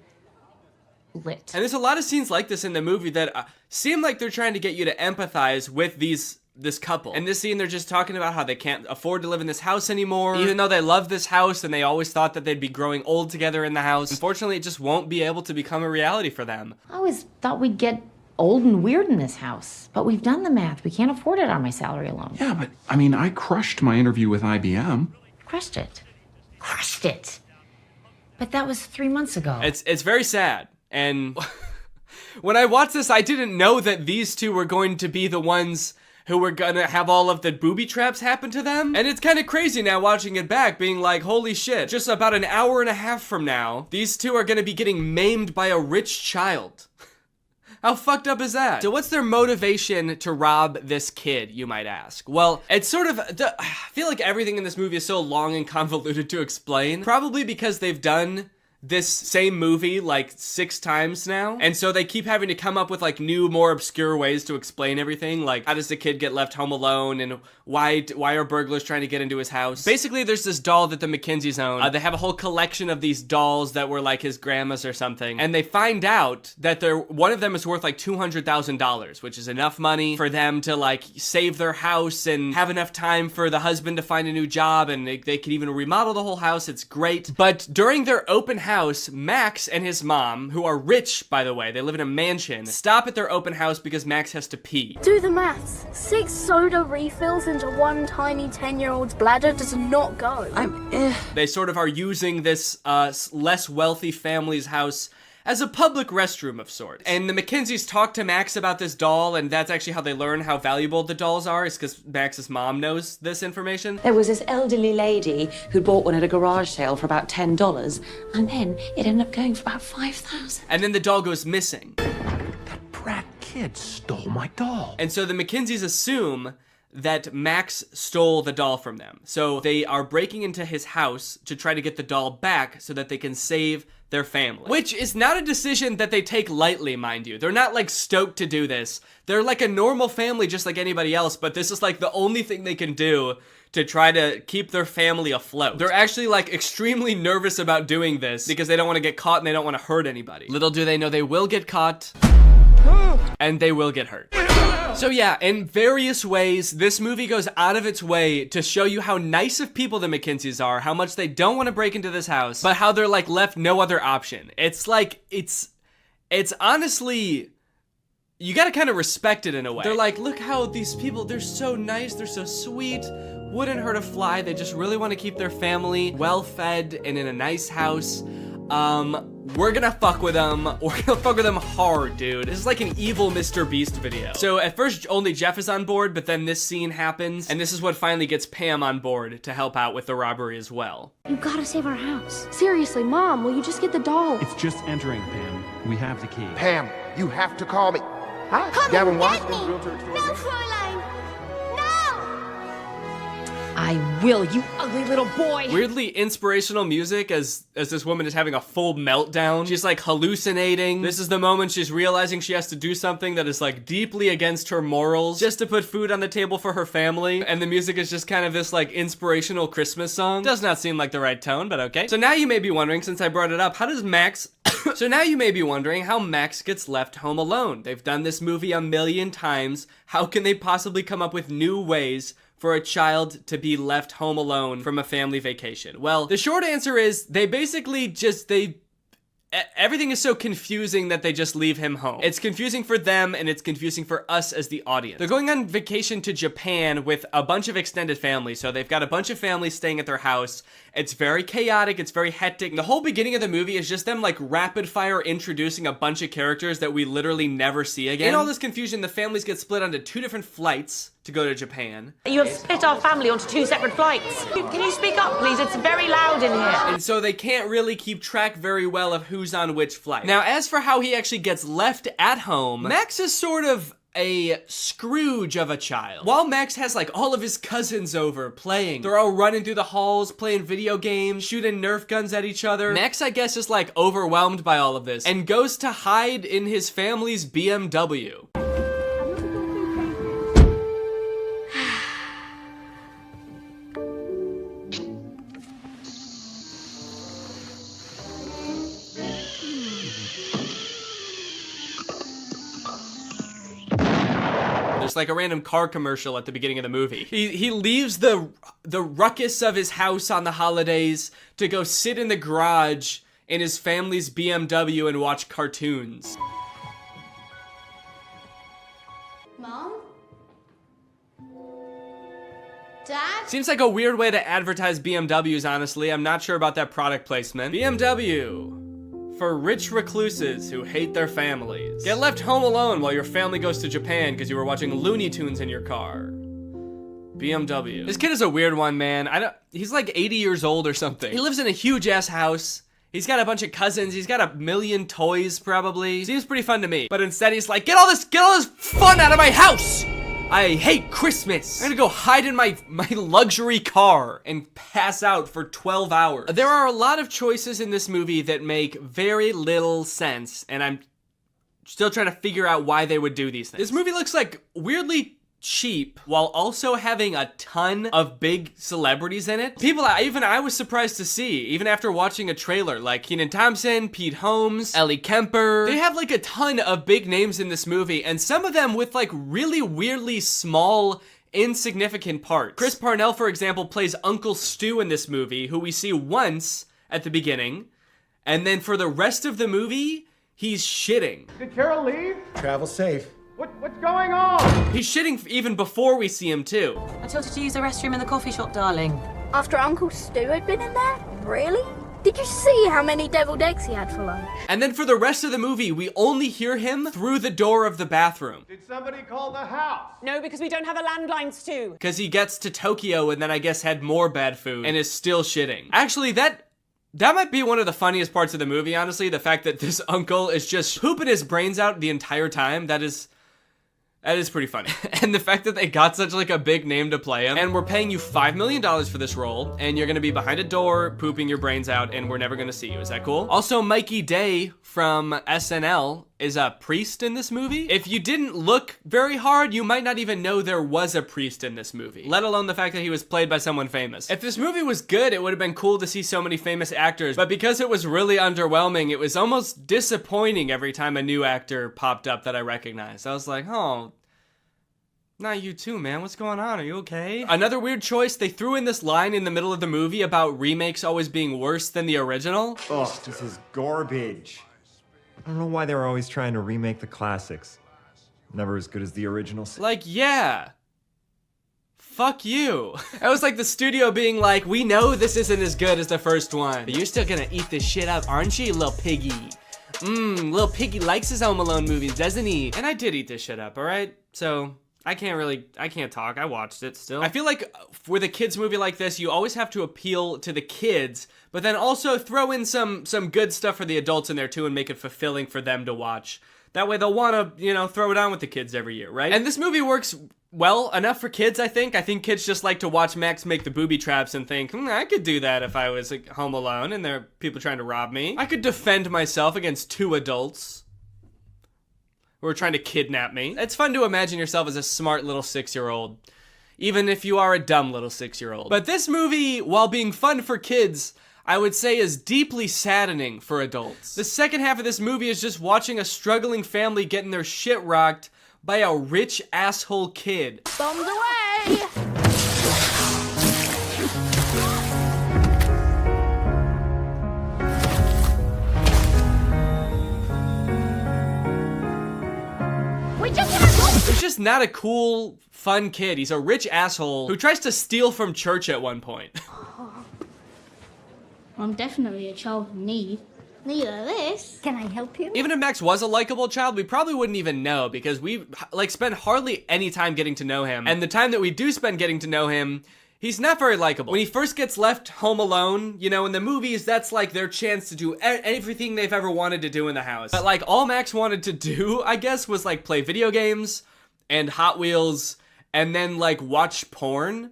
lit. And there's a lot of scenes like this in the movie that seem like they're trying to get you to empathize with this couple. In this scene, they're just talking about how they can't afford to live in this house anymore, even though they love this house and they always thought that they'd be growing old together in the house. Unfortunately, it just won't be able to become a reality for them. I always thought we'd get old and weird in this house, but we've done the math. We can't afford it on my salary alone. Yeah, but I mean, I crushed my interview with IBM. Crushed it. Crushed it. But that was 3 months ago. It's very sad. And when I watched this, I didn't know that these two were going to be the ones who were gonna have all of the booby traps happen to them. And it's kind of crazy now watching it back, being like, holy shit, just about an hour and a half from now, these two are gonna be getting maimed by a rich child. How fucked up is that? So what's their motivation to rob this kid, you might ask? Well, it's sort of, I feel like everything in this movie is so long and convoluted to explain. Probably because they've done this same movie like 6 times now, and so they keep having to come up with like new, more obscure ways to explain everything, like how does the kid get left home alone, and why are burglars trying to get into his house? Basically, there's this doll that the McKenzies own. They have a whole collection of these dolls that were like his grandma's or something, and they find out that one of them is worth like $200,000, which is enough money for them to like save their house and have enough time for the husband to find a new job, and they could even remodel the whole house. It's great. But during their open house, house, Max and his mom, who are rich, by the way, they live in a mansion, stop at their open house because Max has to pee. Do the maths. 6 soda refills into one tiny 10-year-old's bladder does not go. They sort of are using this less wealthy family's house as a public restroom of sorts. And the McKenzies talk to Max about this doll, and that's actually how they learn how valuable the dolls are, is because Max's mom knows this information. There was this elderly lady who bought one at a garage sale for about $10, and then it ended up going for about $5,000. And then the doll goes missing. That brat kid stole my doll. And so the McKenzies assume that Max stole the doll from them. So they are breaking into his house to try to get the doll back so that they can save their family. Which is not a decision that they take lightly, mind you. They're not like stoked to do this. They're like a normal family just like anybody else, but this is like the only thing they can do to try to keep their family afloat. They're actually like extremely nervous about doing this because they don't want to get caught and they don't want to hurt anybody. Little do they know they will get caught and they will get hurt. So yeah, in various ways, this movie goes out of its way to show you how nice of people the McKenzies are, how much they don't want to break into this house, but how they're like left no other option. It's like, it's honestly, you gotta kind of respect it in a way. They're like, look how these people, they're so nice, they're so sweet, wouldn't hurt a fly, they just really want to keep their family well-fed and in a nice house. We're gonna fuck with them. We're gonna fuck with them hard, dude. This is like an evil Mr. Beast video. So at first only Jeff is on board, but then this scene happens, and this is what finally gets Pam on board to help out with the robbery as well. You gotta save our house. Seriously, Mom, will you just get the doll? It's just entering, Pam. We have the key. Pam, you have to call me. Hi, Come Gavin and Watts get me. from Realtor Extraordinaire. No, Fräulein. No! I will, you ugly little boy. Weirdly inspirational music as this woman is having a full meltdown. She's like hallucinating. This is the moment she's realizing she has to do something that is like deeply against her morals just to put food on the table for her family. And the music is just kind of this like inspirational Christmas song. Does not seem like the right tone, but okay. So now you may be wondering, since I brought it up, how does Max... So now you may be wondering how Max gets left home alone. They've done this movie a million times. How can they possibly come up with new ways for a child to be left home alone from a family vacation? Well, the short answer is they basically just, everything is so confusing that they just leave him home. It's confusing for them and it's confusing for us as the audience. They're going on vacation to Japan with a bunch of extended family. So they've got a bunch of families staying at their house. It's very chaotic. It's very hectic. The whole beginning of the movie is just them like rapid fire introducing a bunch of characters that we literally never see again. In all this confusion, the families get split onto 2 different flights to go to Japan. You have split our family onto 2 separate flights. Can you speak up, please? It's very loud in here. And so they can't really keep track very well of who's on which flight. Now, as for how he actually gets left at home, Max is sort of a Scrooge of a child. While Max has like all of his cousins over playing, they're all running through the halls, playing video games, shooting Nerf guns at each other. Max, I guess, is like overwhelmed by all of this and goes to hide in his family's BMW. There's like a random car commercial at the beginning of the movie. He leaves the ruckus of his house on the holidays to go sit in the garage in his family's BMW and watch cartoons. Mom? Dad? Seems like a weird way to advertise BMWs, honestly. I'm not sure about that product placement. BMW. For rich recluses who hate their families. Get left home alone while your family goes to Japan because you were watching Looney Tunes in your car. BMW. This kid is a weird one, man. He's like 80 years old or something. He lives in a huge ass house. He's got a bunch of cousins. He's got a million toys, probably. Seems pretty fun to me. But instead he's like, get all this fun out of my house! I hate Christmas. I'm gonna go hide in my luxury car and pass out for 12 hours. There are a lot of choices in this movie that make very little sense, and I'm still trying to figure out why they would do these things. This movie looks like weirdly cheap while also having a ton of big celebrities in it. People even I was surprised to see, even after watching a trailer, like Kenan Thompson, Pete Holmes, Ellie Kemper. They have like a ton of big names in this movie, and some of them with like really weirdly small, insignificant parts. Chris Parnell, for example, plays Uncle Stu in this movie, who we see once at the beginning, And then for the rest of the movie, he's shitting. Did Carol leave? Travel safe. What's going on? He's shitting even before we see him too. I told you to use the restroom in the coffee shop, darling. After Uncle Stu had been in there? Really? Did you see how many deviled eggs he had for lunch? And then for the rest of the movie, we only hear him through the door of the bathroom. Did somebody call the house? No, because we don't have a landline, Stu. Because he gets to Tokyo and then I guess had more bad food and is still shitting. Actually, that might be one of the funniest parts of the movie, honestly. The fact that this uncle is just pooping his brains out the entire time. That is pretty funny. And the fact that they got such like a big name to play him, and we're paying you $5 million for this role, and you're gonna be behind a door pooping your brains out, and we're never gonna see you. Is that cool? Also, Mikey Day from SNL is a priest in this movie. If you didn't look very hard, you might not even know there was a priest in this movie, let alone the fact that he was played by someone famous. If this movie was good, it would have been cool to see so many famous actors, but because it was really underwhelming, it was almost disappointing every time a new actor popped up that I recognized. I was like, oh, not you too, man. What's going on? Are you okay? Another weird choice, they threw in this line in the middle of the movie about remakes always being worse than the original. Oh, this is garbage. I don't know why they were always trying to remake the classics. Never as good as the original. Like, yeah. Fuck you. It was like the studio being like, we know this isn't as good as the first one, but you're still gonna eat this shit up, aren't you, little piggy? Little piggy likes his Home Alone movies, doesn't he? And I did eat this shit up, alright? So, I can't talk. I watched it still. I feel like with a kids movie like this, you always have to appeal to the kids, but then also throw in some good stuff for the adults in there too and make it fulfilling for them to watch. That way they'll want to, throw it on with the kids every year, right? And this movie works well enough for kids, I think. I think kids just like to watch Max make the booby traps and think, I could do that if I was home alone and there are people trying to rob me. I could defend myself against two adults who are trying to kidnap me. It's fun to imagine yourself as a smart little 6-year-old, even if you are a dumb little 6-year-old. But this movie, while being fun for kids, I would say is deeply saddening for adults. The second half of this movie is just watching a struggling family getting their shit rocked by a rich asshole kid. Bombs away! He's just not a cool, fun kid. He's a rich asshole who tries to steal from church at one point. I'm definitely a child in need. Neither this. Can I help you? Even if Max was a likable child, we probably wouldn't even know because we spend hardly any time getting to know him. And the time that we do spend getting to know him, he's not very likable. When he first gets left home alone, in the movies, that's like their chance to do everything they've ever wanted to do in the house. But all Max wanted to do, I guess, was play video games and Hot Wheels and then watch porn.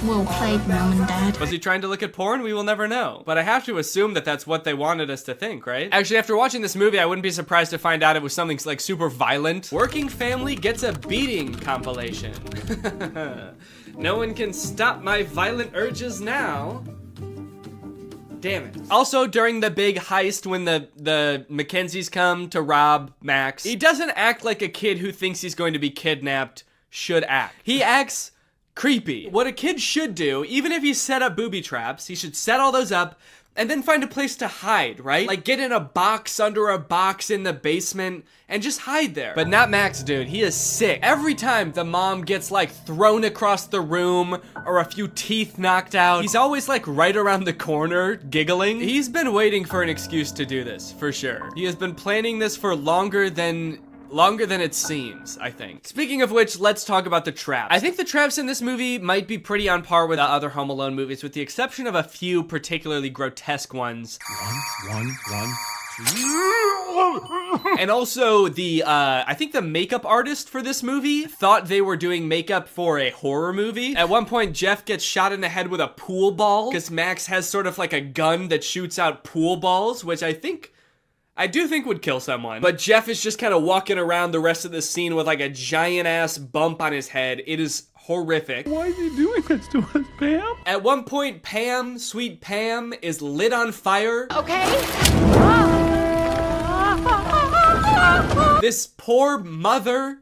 Well played, Mom and Dad. Was he trying to look at porn? We will never know. But I have to assume that that's what they wanted us to think, right? Actually, after watching this movie, I wouldn't be surprised to find out it was something super violent. Working Family Gets a Beating compilation. No one can stop my violent urges now. Damn it. Also, during the big heist when the Mackenzies come to rob Max, he doesn't act like a kid who thinks he's going to be kidnapped should act. He acts creepy. What a kid should do, even if he set up booby traps, he should set all those up and then find a place to hide, right? Get in a box under a box in the basement and just hide there. But not Max, dude. He is sick. Every time the mom gets thrown across the room or a few teeth knocked out, he's always right around the corner giggling. He's been waiting for an excuse to do this, for sure. He has been planning this for longer than it seems, I think. Speaking of which, let's talk about the traps. I think the traps in this movie might be pretty on par with the other Home Alone movies, with the exception of a few particularly grotesque ones. One. And also I think the makeup artist for this movie thought they were doing makeup for a horror movie. At one point, Jeff gets shot in the head with a pool ball because Max has sort of a gun that shoots out pool balls, which I do think would kill someone. But Jeff is just kind of walking around the rest of the scene with a giant ass bump on his head. It is horrific. Why is he doing this to us, Pam? At one point, Pam, sweet Pam, is lit on fire. Okay. This poor mother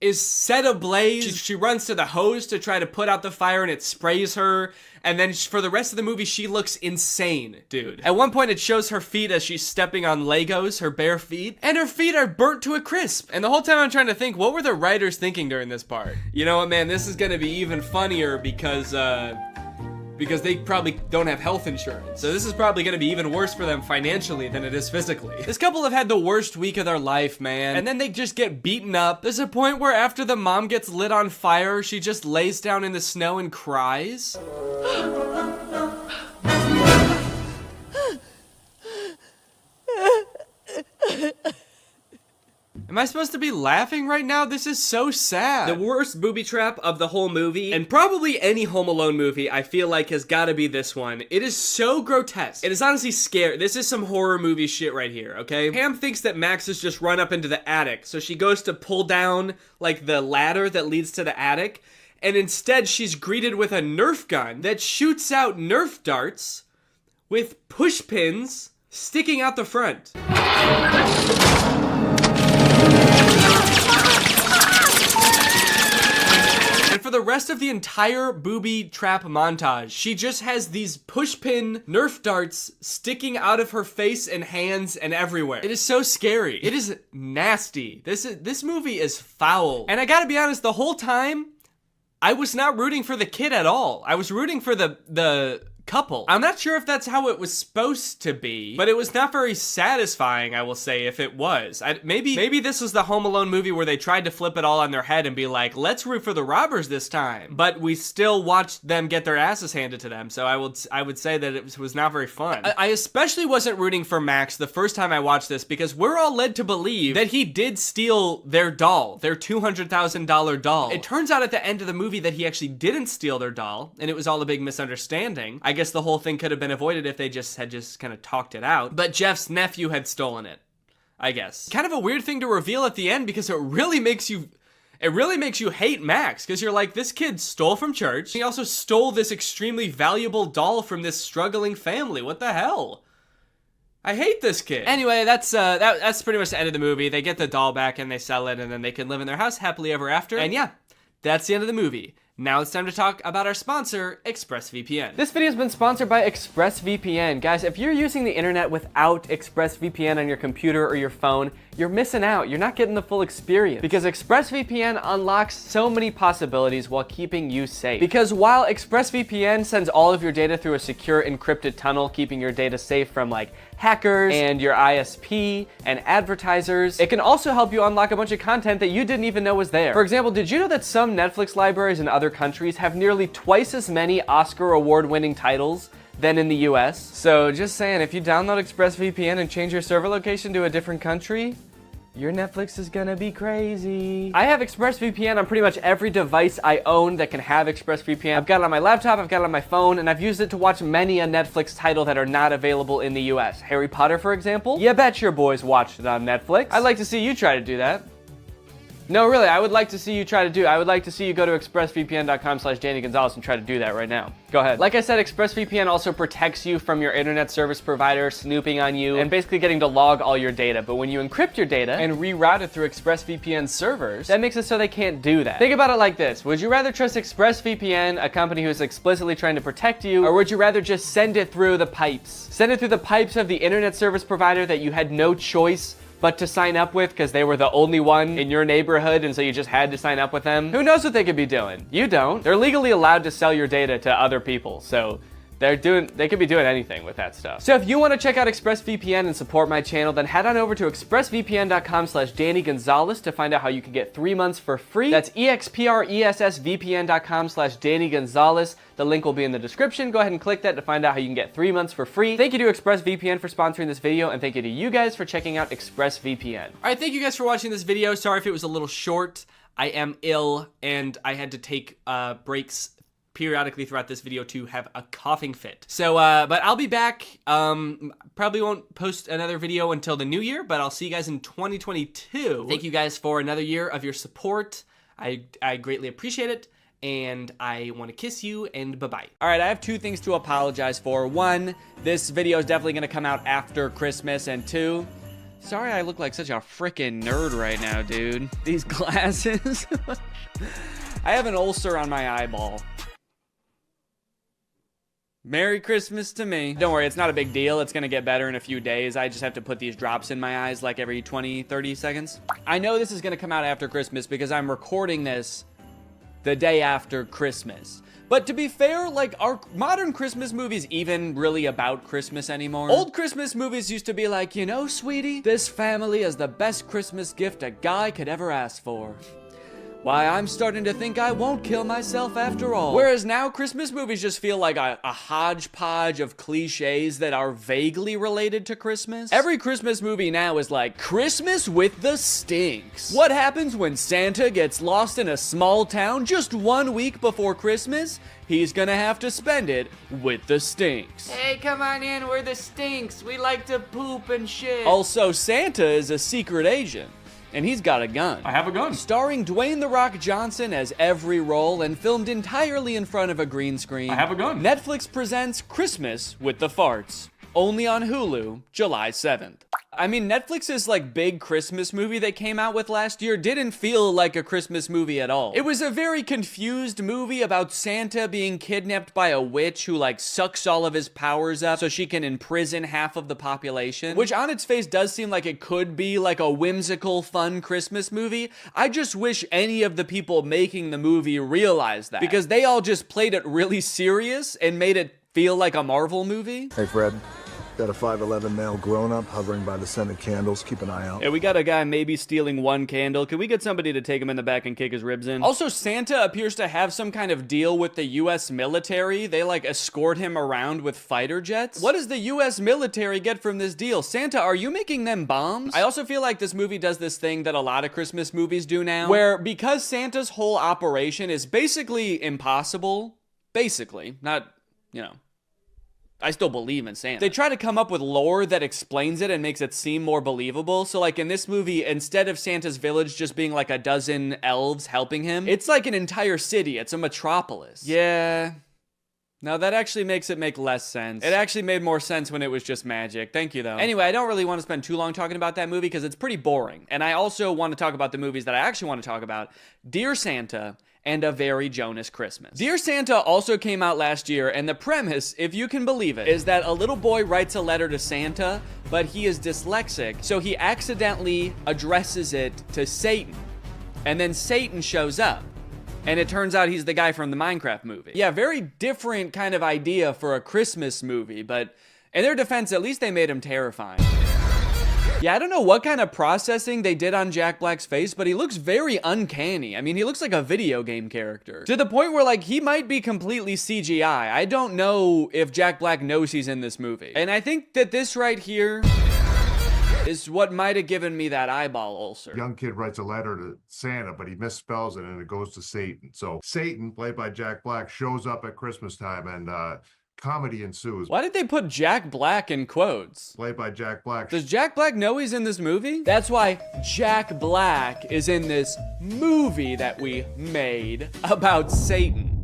is set ablaze. She runs to the hose to try to put out the fire and it sprays her. And then for the rest of the movie, she looks insane, dude. At one point, it shows her feet as she's stepping on Legos, her bare feet, and her feet are burnt to a crisp. And the whole time I'm trying to think, what were the writers thinking during this part? You know what, man, this is gonna be even funnier because they probably don't have health insurance. So this is probably gonna be even worse for them financially than it is physically. This couple have had the worst week of their life, man. And then they just get beaten up. There's a point where after the mom gets lit on fire, she just lays down in the snow and cries. Am I supposed to be laughing right now? This is so sad. The worst booby trap of the whole movie, and probably any Home Alone movie, I feel like has gotta be this one. It is so grotesque. It is honestly scary. This is some horror movie shit right here, okay? Pam thinks that Max has just run up into the attic, so she goes to pull down, like, the ladder that leads to the attic, and instead she's greeted with a Nerf gun that shoots out Nerf darts with push pins sticking out the front. And for the rest of the entire booby trap montage, she just has these pushpin Nerf darts sticking out of her face and hands and everywhere. It is so scary. It is nasty. This movie is foul. And I gotta be honest, the whole time, I was not rooting for the kid at all. I was rooting for the couple. I'm not sure if that's how it was supposed to be, but it was not very satisfying, I will say, if it was. Maybe this was the Home Alone movie where they tried to flip it all on their head and be like, let's root for the robbers this time. But we still watched them get their asses handed to them, so I would say that it was not very fun. I especially wasn't rooting for Max the first time I watched this because we're all led to believe that he did steal their doll, their $200,000 doll. It turns out at the end of the movie that he actually didn't steal their doll, and it was all a big misunderstanding. I guess the whole thing could have been avoided if they had just kind of talked it out. But Jeff's nephew had stolen it, I guess. Kind of a weird thing to reveal at the end because it really makes you hate Max, because you're like, this kid stole from church. He also stole this extremely valuable doll from this struggling family. What the hell? I hate this kid. Anyway, that's pretty much the end of the movie. They get the doll back and they sell it, and then they can live in their house happily ever after. And yeah, that's the end of the movie. Now it's time to talk about our sponsor, ExpressVPN. This video has been sponsored by ExpressVPN. Guys, if you're using the internet without ExpressVPN on your computer or your phone, you're missing out. You're not getting the full experience because ExpressVPN unlocks so many possibilities while keeping you safe. Because while ExpressVPN sends all of your data through a secure encrypted tunnel, keeping your data safe from like hackers and your ISP and advertisers, it can also help you unlock a bunch of content that you didn't even know was there. For example, did you know that some Netflix libraries in other countries have nearly twice as many Oscar award-winning titles than in the US? So just saying, if you download ExpressVPN and change your server location to a different country, your Netflix is gonna be crazy. I have ExpressVPN on pretty much every device I own that can have ExpressVPN. I've got it on my laptop, I've got it on my phone, and I've used it to watch many a Netflix title that are not available in the US. Harry Potter, for example. You bet your boys watched it on Netflix. I'd like to see you try to do that. No, really, I would like to see you try to do it. I would like to see you go to expressvpn.com/Danny Gonzalez and try to do that right now. Go ahead. Like I said, ExpressVPN also protects you from your internet service provider snooping on you and basically getting to log all your data. But when you encrypt your data and reroute it through ExpressVPN servers, that makes it so they can't do that. Think about it like this. Would you rather trust ExpressVPN, a company who's explicitly trying to protect you, or would you rather just send it through the pipes? Send it through the pipes of the internet service provider that you had no choice but to sign up with because they were the only one in your neighborhood and so you just had to sign up with them? Who knows what they could be doing? You don't. They're legally allowed to sell your data to other people, so they could be doing anything with that stuff. So if you want to check out ExpressVPN and support my channel, then head on over to expressvpn.com/Danny Gonzalez to find out how you can get 3 months for free. That's expressvpn.com/Danny Gonzalez. The link will be in the description. Go ahead and click that to find out how you can get 3 months for free. Thank you to ExpressVPN for sponsoring this video, and thank you to you guys for checking out ExpressVPN. All right, thank you guys for watching this video. Sorry if it was a little short. I am ill, and I had to take breaks periodically throughout this video to have a coughing fit. So, but I'll be back. Probably won't post another video until the new year, but I'll see you guys in 2022. Thank you guys for another year of your support. I greatly appreciate it, and I want to kiss you, and bye-bye. All right, I have 2 things to apologize for. 1, this video is definitely going to come out after Christmas, and 2, Sorry I look like such a frickin' nerd right now, dude. These glasses. I have an ulcer on my eyeball. Merry Christmas to me. Don't worry, it's not a big deal. It's gonna get better in a few days. I just have to put these drops in my eyes like every 20, 30 seconds. I know this is gonna come out after Christmas because I'm recording this the day after Christmas. But to be fair, like, are modern Christmas movies even really about Christmas anymore? Old Christmas movies used to be like, you know, sweetie, this family is the best Christmas gift a guy could ever ask for. Why, I'm starting to think I won't kill myself after all. Whereas now, Christmas movies just feel like a hodgepodge of cliches that are vaguely related to Christmas. Every Christmas movie now is like, Christmas with the Stinks. What happens when Santa gets lost in a small town just 1 week before Christmas? He's gonna have to spend it with the Stinks. Hey, come on in, we're the Stinks. We like to poop and shit. Also, Santa is a secret agent. And he's got a gun. I have a gun. Starring Dwayne "The Rock" Johnson as every role and filmed entirely in front of a green screen. I have a gun. Netflix presents Christmas with the Farts. Only on Hulu, July 7th. I mean, Netflix's like big Christmas movie they came out with last year didn't feel like a Christmas movie at all. It was a very confused movie about Santa being kidnapped by a witch who like sucks all of his powers up so she can imprison half of the population, which on its face does seem like it could be like a whimsical, fun Christmas movie. I just wish any of the people making the movie realized that, because they all just played it really serious and made it feel like a Marvel movie. Hey, Fred. Got a 5'11" male grown-up hovering by the scented candles. Keep an eye out. Yeah, we got a guy maybe stealing one candle. Can we get somebody to take him in the back and kick his ribs in? Also, Santa appears to have some kind of deal with the US military. They like escort him around with fighter jets. What does the US military get from this deal? Santa, are you making them bombs? I also feel like this movie does this thing that a lot of Christmas movies do now, where because Santa's whole operation is basically impossible, basically, not, you know, I still believe in Santa. They try to come up with lore that explains it and makes it seem more believable. So like in this movie, instead of Santa's village just being like a dozen elves helping him, it's like an entire city. It's a metropolis. Yeah. No, that actually makes it make less sense. It actually made more sense when it was just magic. Thank you, though. Anyway, I don't really want to spend too long talking about that movie because it's pretty boring. And I also want to talk about the movies that I actually want to talk about. Dear Santa and A Very Jonas Christmas. Dear Santa also came out last year, and the premise, if you can believe it, is that a little boy writes a letter to Santa, but he is dyslexic, so he accidentally addresses it to Satan. And then Satan shows up. And it turns out he's the guy from the Minecraft movie. Yeah, very different kind of idea for a Christmas movie, but in their defense, at least they made him terrifying. Yeah, I don't know what kind of processing they did on Jack Black's face, but he looks very uncanny. I mean, he looks like a video game character. To the point where, like, he might be completely CGI. I don't know if Jack Black knows he's in this movie. And I think that this right here is what might have given me that eyeball ulcer. Young kid writes a letter to Santa, but he misspells it and it goes to Satan. So Satan, played by Jack Black, shows up at Christmas time and comedy ensues. Why did they put Jack Black in quotes? Played by Jack Black. Does Jack Black know he's in this movie? That's why Jack Black is in this movie that we made about Satan.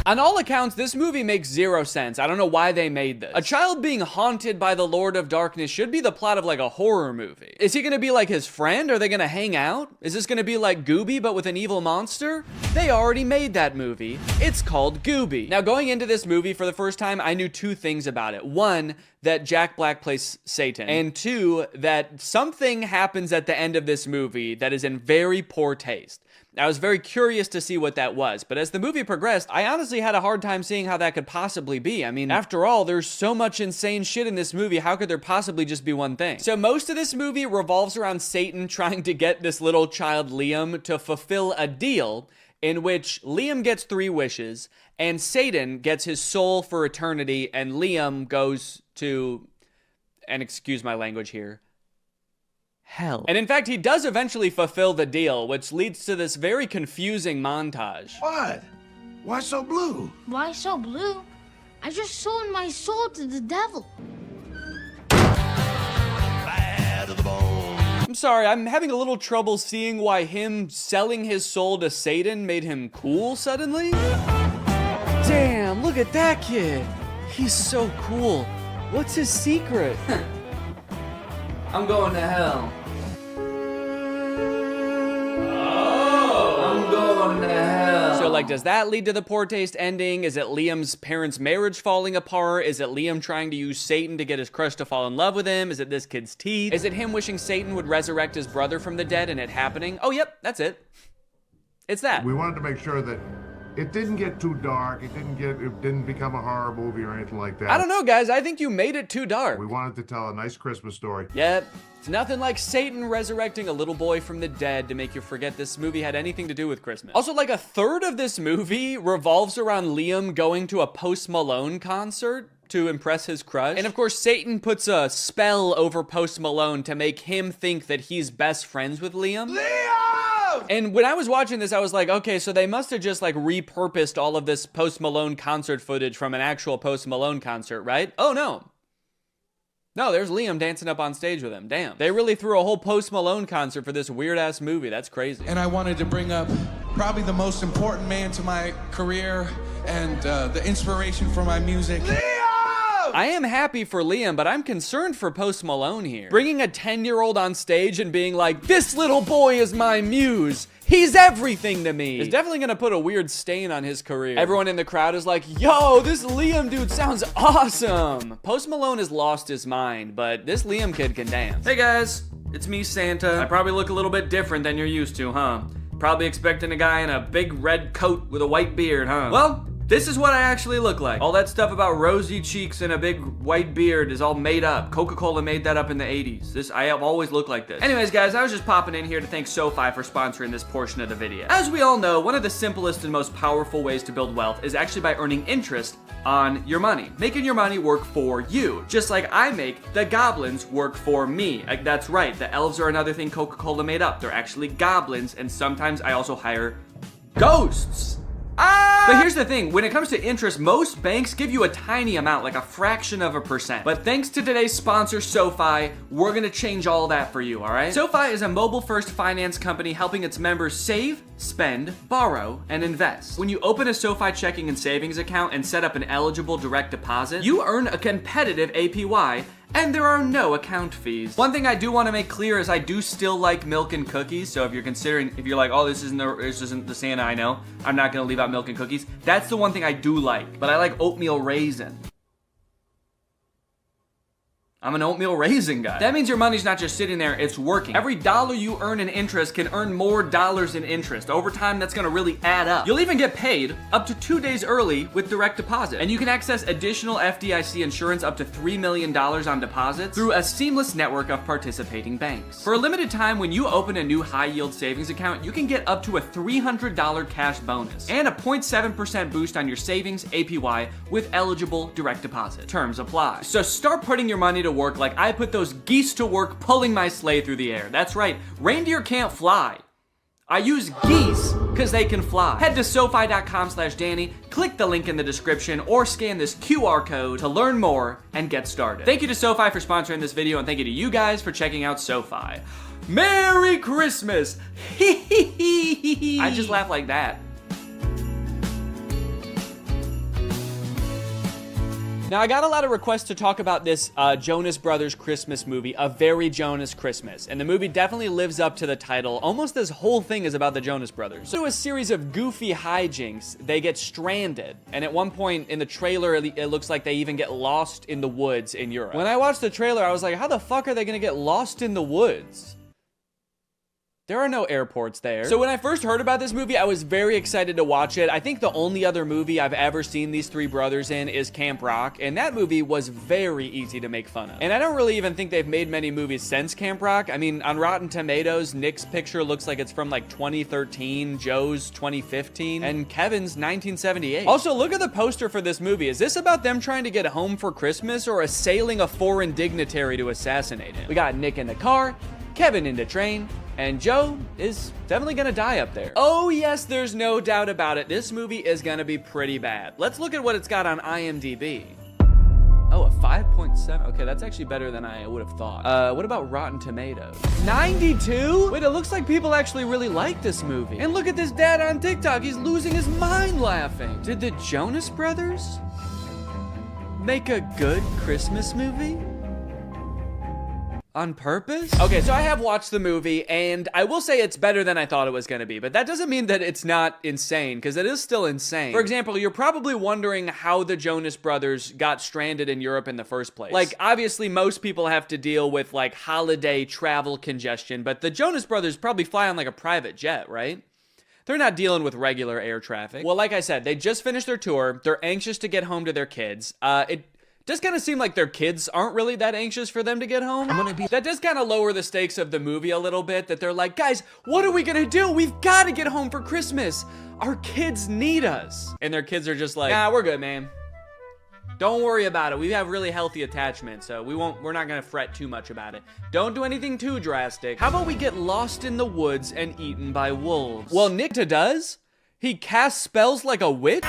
On all accounts, this movie makes zero sense. I don't know why they made this. A child being haunted by the Lord of Darkness should be the plot of like a horror movie. Is he gonna be like his friend? Are they gonna hang out? Is this gonna be like Gooby but with an evil monster? They already made that movie. It's called Gooby. Now going into this movie for the first time, I knew two things about it. One, that Jack Black plays Satan. And two, that something happens at the end of this movie that is in very poor taste. I was very curious to see what that was, but as the movie progressed, I honestly had a hard time seeing how that could possibly be. I mean, after all, there's so much insane shit in this movie, how could there possibly just be one thing? So most of this movie revolves around Satan trying to get this little child Liam to fulfill a deal in which Liam gets 3 wishes, and Satan gets his soul for eternity, and Liam goes to, and excuse my language here, hell. And in fact, he does eventually fulfill the deal, which leads to this very confusing montage. What? Why so blue? Why so blue? I just sold my soul to the devil. I'm sorry, I'm having a little trouble seeing why him selling his soul to Satan made him cool suddenly. Damn, look at that kid. He's so cool. What's his secret? I'm going to hell. So, like, does that lead to the poor taste ending? Is it Liam's parents' marriage falling apart? Is it Liam trying to use Satan to get his crush to fall in love with him? Is it this kid's teeth? Is it him wishing Satan would resurrect his brother from the dead and it happening? Oh, yep, that's it. It's that. We wanted to make sure that it didn't get too dark. It didn't become a horror movie or anything like that. I don't know, guys. I think you made it too dark. We wanted to tell a nice Christmas story. Yep. It's nothing like Satan resurrecting a little boy from the dead to make you forget this movie had anything to do with Christmas. Also, like, a third of this movie revolves around Liam going to a Post Malone concert to impress his crush. And of course, Satan puts a spell over Post Malone to make him think that he's best friends with Liam. And when I was watching this, I was like, okay, so they must have just like repurposed all of this Post Malone concert footage from an actual Post Malone concert, right? Oh no. No, there's Liam dancing up on stage with him. Damn. They really threw a whole Post Malone concert for this weird ass movie. That's crazy. And I wanted to bring up probably the most important man to my career and the inspiration for my music. I am happy for Liam, but I'm concerned for Post Malone here. Bringing a 10-year-old on stage and being like, this little boy is my muse. He's everything to me. It's definitely gonna put a weird stain on his career. Everyone in the crowd is like, yo, this Liam dude sounds awesome. Post Malone has lost his mind, but this Liam kid can dance. Hey guys, it's me, Santa. I probably look a little bit different than you're used to, huh? Probably expecting a guy in a big red coat with a white beard, huh? Well, this is what I actually look like. All that stuff about rosy cheeks and a big white beard is all made up. Coca-Cola made that up in the 80s. I have always looked like this. Anyways, guys, I was just popping in here to thank SoFi for sponsoring this portion of the video. As we all know, one of the simplest and most powerful ways to build wealth is actually by earning interest on your money. Making your money work for you. Just like I make the goblins work for me. Like, that's right, the elves are another thing Coca-Cola made up. They're actually goblins, and sometimes I also hire ghosts. But here's the thing, when it comes to interest, most banks give you a tiny amount, like a fraction of a percent. But thanks to today's sponsor, SoFi, we're gonna change all that for you, all right? SoFi is a mobile-first finance company helping its members save, spend, borrow, and invest. When you open a SoFi checking and savings account and set up an eligible direct deposit, you earn a competitive APY, and there are no account fees. One thing I do want to make clear is I do still like milk and cookies. So if you're like, oh, this isn't the Santa I know, I'm not gonna leave out milk and cookies. That's the one thing I do like, but I like oatmeal raisin. I'm an oatmeal raisin guy. That means your money's not just sitting there, it's working. Every dollar you earn in interest can earn more dollars in interest. Over time, that's gonna really add up. You'll even get paid up to 2 days early with direct deposit. And you can access additional FDIC insurance up to $3 million on deposits through a seamless network of participating banks. For a limited time, when you open a new high-yield savings account, you can get up to a $300 cash bonus and a 0.7% boost on your savings APY with eligible direct deposit. Terms apply. So start putting your money to work like I put those geese to work pulling my sleigh through the air. That's right, reindeer can't fly. I use geese because they can fly. Head to SoFi.com/Danny, click the link in the description, or scan this QR code to learn more and get started. Thank you to SoFi for sponsoring this video, and thank you to you guys for checking out SoFi. Merry Christmas! I just laugh like that. Now, I got a lot of requests to talk about this Jonas Brothers Christmas movie, A Very Jonas Christmas. And the movie definitely lives up to the title. Almost this whole thing is about the Jonas Brothers. So, a series of goofy hijinks, they get stranded. And at one point in the trailer, it looks like they even get lost in the woods in Europe. When I watched the trailer, I was like, how the fuck are they gonna get lost in the woods? There are no airports there. So when I first heard about this movie, I was very excited to watch it. I think the only other movie I've ever seen these three brothers in is Camp Rock, and that movie was very easy to make fun of. And I don't really even think they've made many movies since Camp Rock. I mean, on Rotten Tomatoes, Nick's picture looks like it's from like 2013, Joe's 2015, and Kevin's 1978. Also, look at the poster for this movie. Is this about them trying to get home for Christmas or assailing a foreign dignitary to assassinate him? We got Nick in the car, Kevin in the train, and Joe is definitely gonna die up there. Oh yes, there's no doubt about it. This movie is gonna be pretty bad. Let's look at what it's got on IMDb. Oh, a 5.7. Okay, that's actually better than I would have thought. What about Rotten Tomatoes? 92? Wait, it looks like people actually really like this movie. And look at this dad on TikTok. He's losing his mind laughing. Did the Jonas Brothers make a good Christmas movie? On purpose? Okay, so I have watched the movie, and I will say it's better than I thought it was gonna be, but that doesn't mean that it's not insane, because it is still insane. For example, you're probably wondering how the Jonas Brothers got stranded in Europe in the first place. Like, obviously, most people have to deal with, like, holiday travel congestion, but the Jonas Brothers probably fly on, like, a private jet, right? They're not dealing with regular air traffic. Well, like I said, they just finished their tour. They're anxious to get home to their kids. It does kind of seem like their kids aren't really that anxious for them to get home. That does kind of lower the stakes of the movie a little bit, that they're like, guys, what are we gonna do? We've got to get home for Christmas. Our kids need us. And their kids are just like, nah, we're good, man. Don't worry about it. We have really healthy attachment, so we're not gonna fret too much about it. Don't do anything too drastic. How about we get lost in the woods and eaten by wolves? Well, Nick does. He casts spells like a witch?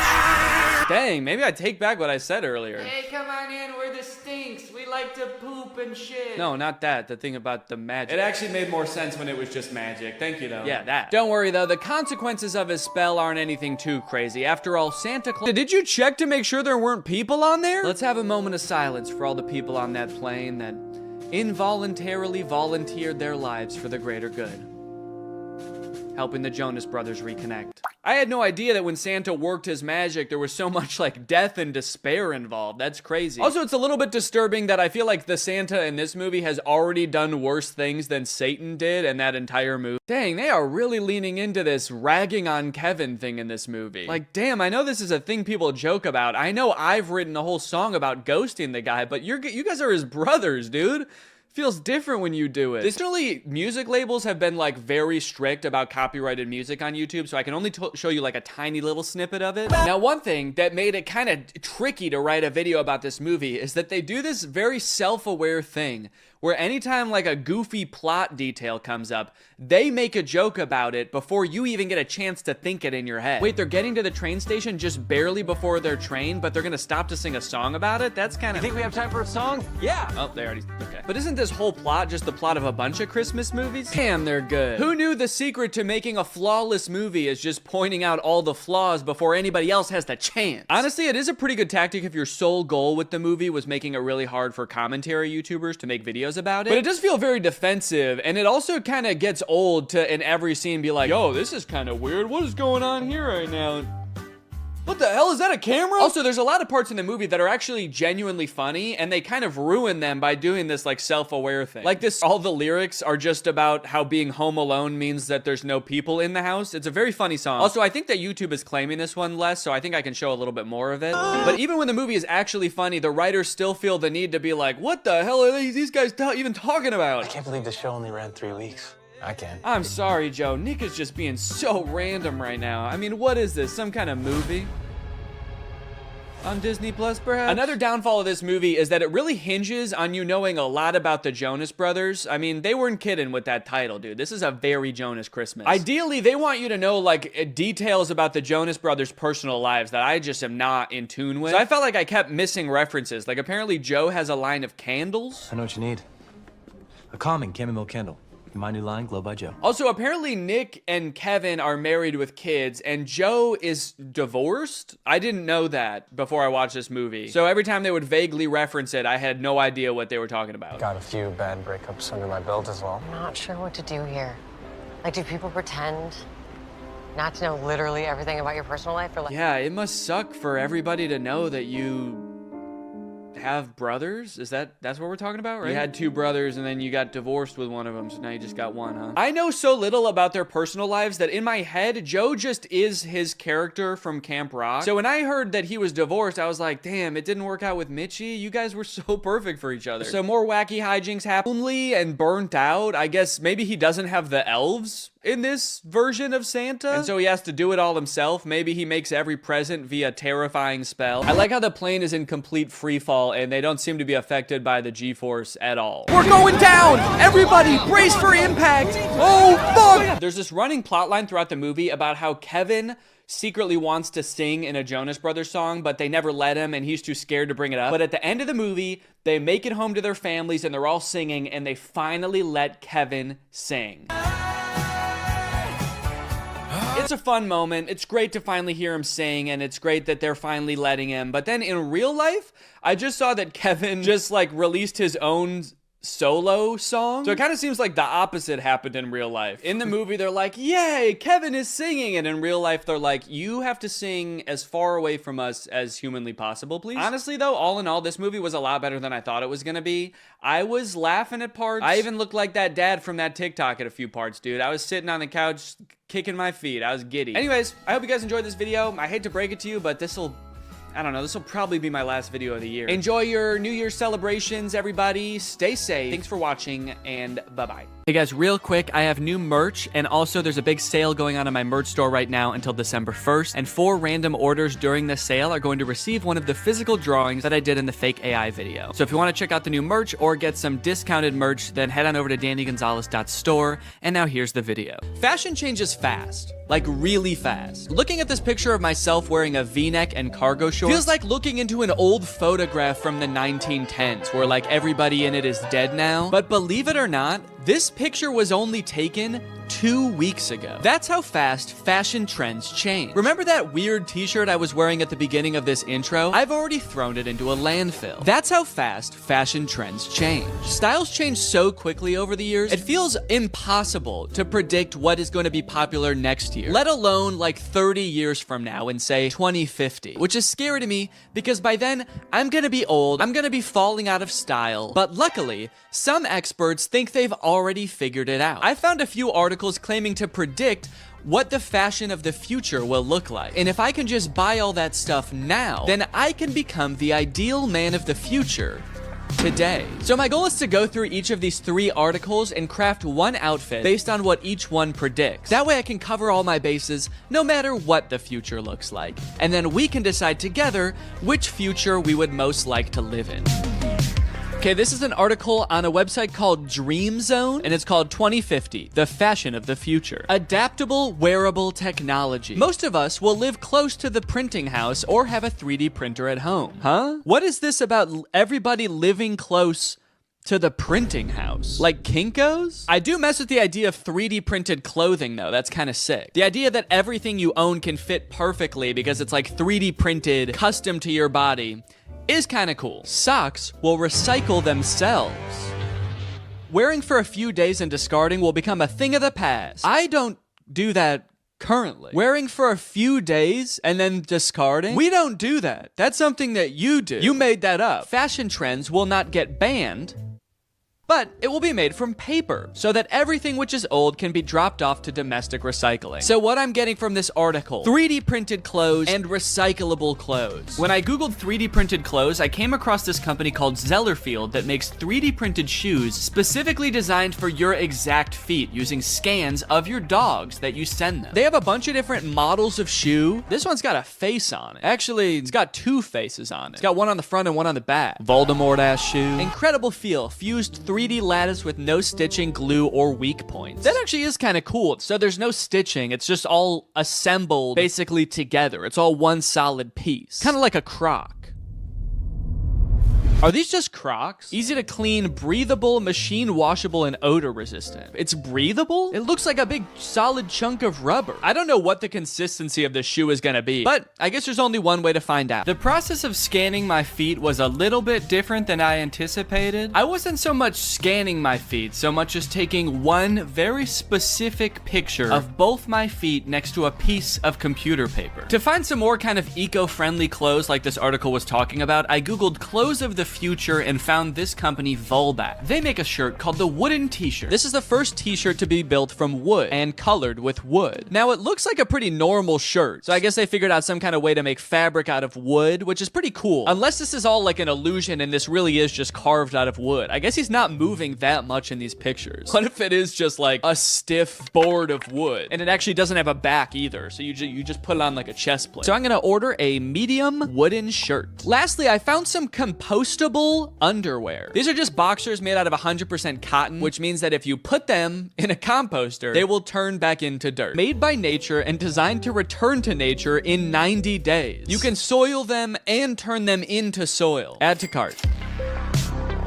Dang, maybe I take back what I said earlier. Hey, come on in, we're the Stinks. We like to poop and shit. No, not that. The thing about the magic. It actually made more sense when it was just magic. Thank you, though. Yeah, that. Don't worry, though. The consequences of his spell aren't anything too crazy. After all, Santa Claus... Did you check to make sure there weren't people on there? Let's have a moment of silence for all the people on that plane that involuntarily volunteered their lives for the greater good. Helping the Jonas Brothers reconnect. I had no idea that when Santa worked his magic, there was so much like death and despair involved. That's crazy. Also, it's a little bit disturbing that I feel like the Santa in this movie has already done worse things than Satan did in that entire movie. Dang, they are really leaning into this ragging on Kevin thing in this movie. Like, damn, I know this is a thing people joke about. I know I've written a whole song about ghosting the guy, but you guys are his brothers, dude. Feels different when you do it. Additionally, music labels have been like very strict about copyrighted music on YouTube, so I can only show you like a tiny little snippet of it. Now, one thing that made it kind of tricky to write a video about this movie is that they do this very self-aware thing where anytime like a goofy plot detail comes up, they make a joke about it before you even get a chance to think it in your head. Wait, they're getting to the train station just barely before their train, but they're gonna stop to sing a song about it? That's kind of... You think we have time for a song? Yeah! Oh, they already... Okay. But isn't this whole plot just the plot of a bunch of Christmas movies? Damn, they're good. Who knew the secret to making a flawless movie is just pointing out all the flaws before anybody else has the chance? Honestly, it is a pretty good tactic if your sole goal with the movie was making it really hard for commentary YouTubers to make videos about it. But it does feel very defensive, and it also kind of gets old to, in every scene, be like, yo, this is kind of weird. What is going on here right now? What the hell, is that a camera? Also, there's a lot of parts in the movie that are actually genuinely funny, and they kind of ruin them by doing this like self-aware thing. Like this, all the lyrics are just about how being home alone means that there's no people in the house. It's a very funny song. Also, I think that YouTube is claiming this one less, so I think I can show a little bit more of it. But even when the movie is actually funny, the writers still feel the need to be like, what the hell are these guys even talking about? I can't believe the show only ran 3 weeks. I can. I'm sorry, Joe. Nick is just being so random right now. I mean, what is this? Some kind of movie? On Disney Plus, perhaps? Another downfall of this movie is that it really hinges on you knowing a lot about the Jonas Brothers. I mean, they weren't kidding with that title, dude. This is a very Jonas Christmas. Ideally, they want you to know, like, details about the Jonas Brothers' personal lives that I just am not in tune with. So I felt like I kept missing references. Like, apparently Joe has a line of candles. I know what you need. A calming chamomile candle. My new line, Glow by Joe. Also, apparently Nick and Kevin are married with kids, and Joe is divorced? I didn't know that before I watched this movie. So every time they would vaguely reference it, I had no idea what they were talking about. Got a few bad breakups under my belt as well. I'm not sure what to do here. Like, do people pretend not to know literally everything about your personal life? Or like... Yeah, it must suck for everybody to know that you have brothers? That's what we're talking about, right? You had 2 brothers and then you got divorced with one of them, so now you just got one, huh? I know so little about their personal lives that in my head, Joe just is his character from Camp Rock. So when I heard that he was divorced, I was like, damn, it didn't work out with Mitchie. You guys were so perfect for each other. So more wacky hijinks happen. Lonely and burnt out. I guess maybe he doesn't have the elves in this version of Santa, and so he has to do it all himself. Maybe he makes every present via terrifying spell. I like how the plane is in complete free fall and they don't seem to be affected by the G-force at all. We're going down! Everybody brace for impact! Oh, fuck! There's this running plot line throughout the movie about how Kevin secretly wants to sing in a Jonas Brothers song, but they never let him and he's too scared to bring it up. But at the end of the movie, they make it home to their families and they're all singing, and they finally let Kevin sing. It's a fun moment. It's great to finally hear him sing, and it's great that they're finally letting him. But then in real life, I just saw that Kevin just like released his own solo song. So it kind of seems like the opposite happened in real life. In the movie, they're like, yay, Kevin is singing. And in real life, they're like, you have to sing as far away from us as humanly possible, please. Honestly, though, all in all, this movie was a lot better than I thought it was gonna be. I was laughing at parts. I even looked like that dad from that TikTok at a few parts, dude. I was sitting on the couch, kicking my feet. I was giddy. Anyways, I hope you guys enjoyed this video. I hate to break it to you, but I don't know, this will probably be my last video of the year. Enjoy your New Year's celebrations, everybody. Stay safe. Thanks for watching, and bye-bye. Hey guys, real quick, I have new merch, and also there's a big sale going on in my merch store right now until December 1st, and 4 random orders during the sale are going to receive one of the physical drawings that I did in the fake AI video. So if you want to check out the new merch or get some discounted merch, then head on over to dannygonzalez.store, and now here's the video. Fashion changes fast. Like really fast. Looking at this picture of myself wearing a V-neck and cargo shorts feels like looking into an old photograph from the 1910s where like everybody in it is dead now. But believe it or not, this picture was only taken 2 weeks ago. That's how fast fashion trends change. Remember that weird t-shirt I was wearing at the beginning of this intro? I've already thrown it into a landfill. That's how fast fashion trends change. Styles change so quickly over the years, it feels impossible to predict what is going to be popular next year, let alone like 30 years from now in say 2050, which is scary to me because by then I'm gonna be old, I'm gonna be falling out of style. But luckily, some experts think they've already figured it out. I found a few articles claiming to predict what the fashion of the future will look like. And if I can just buy all that stuff now, then I can become the ideal man of the future today. So my goal is to go through each of these 3 articles and craft one outfit based on what each one predicts. That way I can cover all my bases no matter what the future looks like. And then we can decide together which future we would most like to live in. Okay, this is an article on a website called Dream Zone, and it's called 2050, the fashion of the future. Adaptable wearable technology. Most of us will live close to the printing house or have a 3D printer at home. Huh? What is this about everybody living close to the printing house? Like Kinko's? I do mess with the idea of 3D printed clothing though, that's kind of sick. The idea that everything you own can fit perfectly because it's like 3D printed, custom to your body, is kind of cool. Socks will recycle themselves. Wearing for a few days and discarding will become a thing of the past. I don't do that currently. Wearing for a few days and then discarding? We don't do that. That's something that you do. You made that up. Fashion trends will not get banned, but it will be made from paper so that everything which is old can be dropped off to domestic recycling. So what I'm getting from this article, 3D printed clothes and recyclable clothes. When I Googled 3D printed clothes, I came across this company called Zellerfield that makes 3D printed shoes specifically designed for your exact feet using scans of your dogs that you send them. They have a bunch of different models of shoe. This one's got a face on it. Actually, it's got 2 faces on it. It's got one on the front and one on the back. Voldemort-ass shoe. Incredible feel, fused 3D lattice with no stitching, glue, or weak points. That actually is kind of cool. So there's no stitching. It's just all assembled basically together. It's all one solid piece. Kind of like a Croc. Are these just Crocs? Easy to clean, breathable, machine washable, and odor resistant. It's breathable? It looks like a big solid chunk of rubber. I don't know what the consistency of this shoe is gonna be, but I guess there's only one way to find out. The process of scanning my feet was a little bit different than I anticipated. I wasn't so much scanning my feet, so much as taking one very specific picture of both my feet next to a piece of computer paper. To find some more kind of eco-friendly clothes like this article was talking about, I Googled clothes of the future and found this company Volbat. They make a shirt called the wooden t-shirt. This is the first t-shirt to be built from wood and colored with wood. Now it looks like a pretty normal shirt, so I guess they figured out some kind of way to make fabric out of wood, which is pretty cool. Unless this is all like an illusion and this really is just carved out of wood. I guess he's not moving that much in these pictures. What if it is just like a stiff board of wood and it actually doesn't have a back either, so you just put it on like a chest plate. So I'm gonna order a medium wooden shirt. Lastly, I found some compostable underwear. These are just boxers made out of 100% cotton, which means that if you put them in a composter, they will turn back into dirt. Made by nature and designed to return to nature in 90 days. You can soil them and turn them into soil. Add to cart.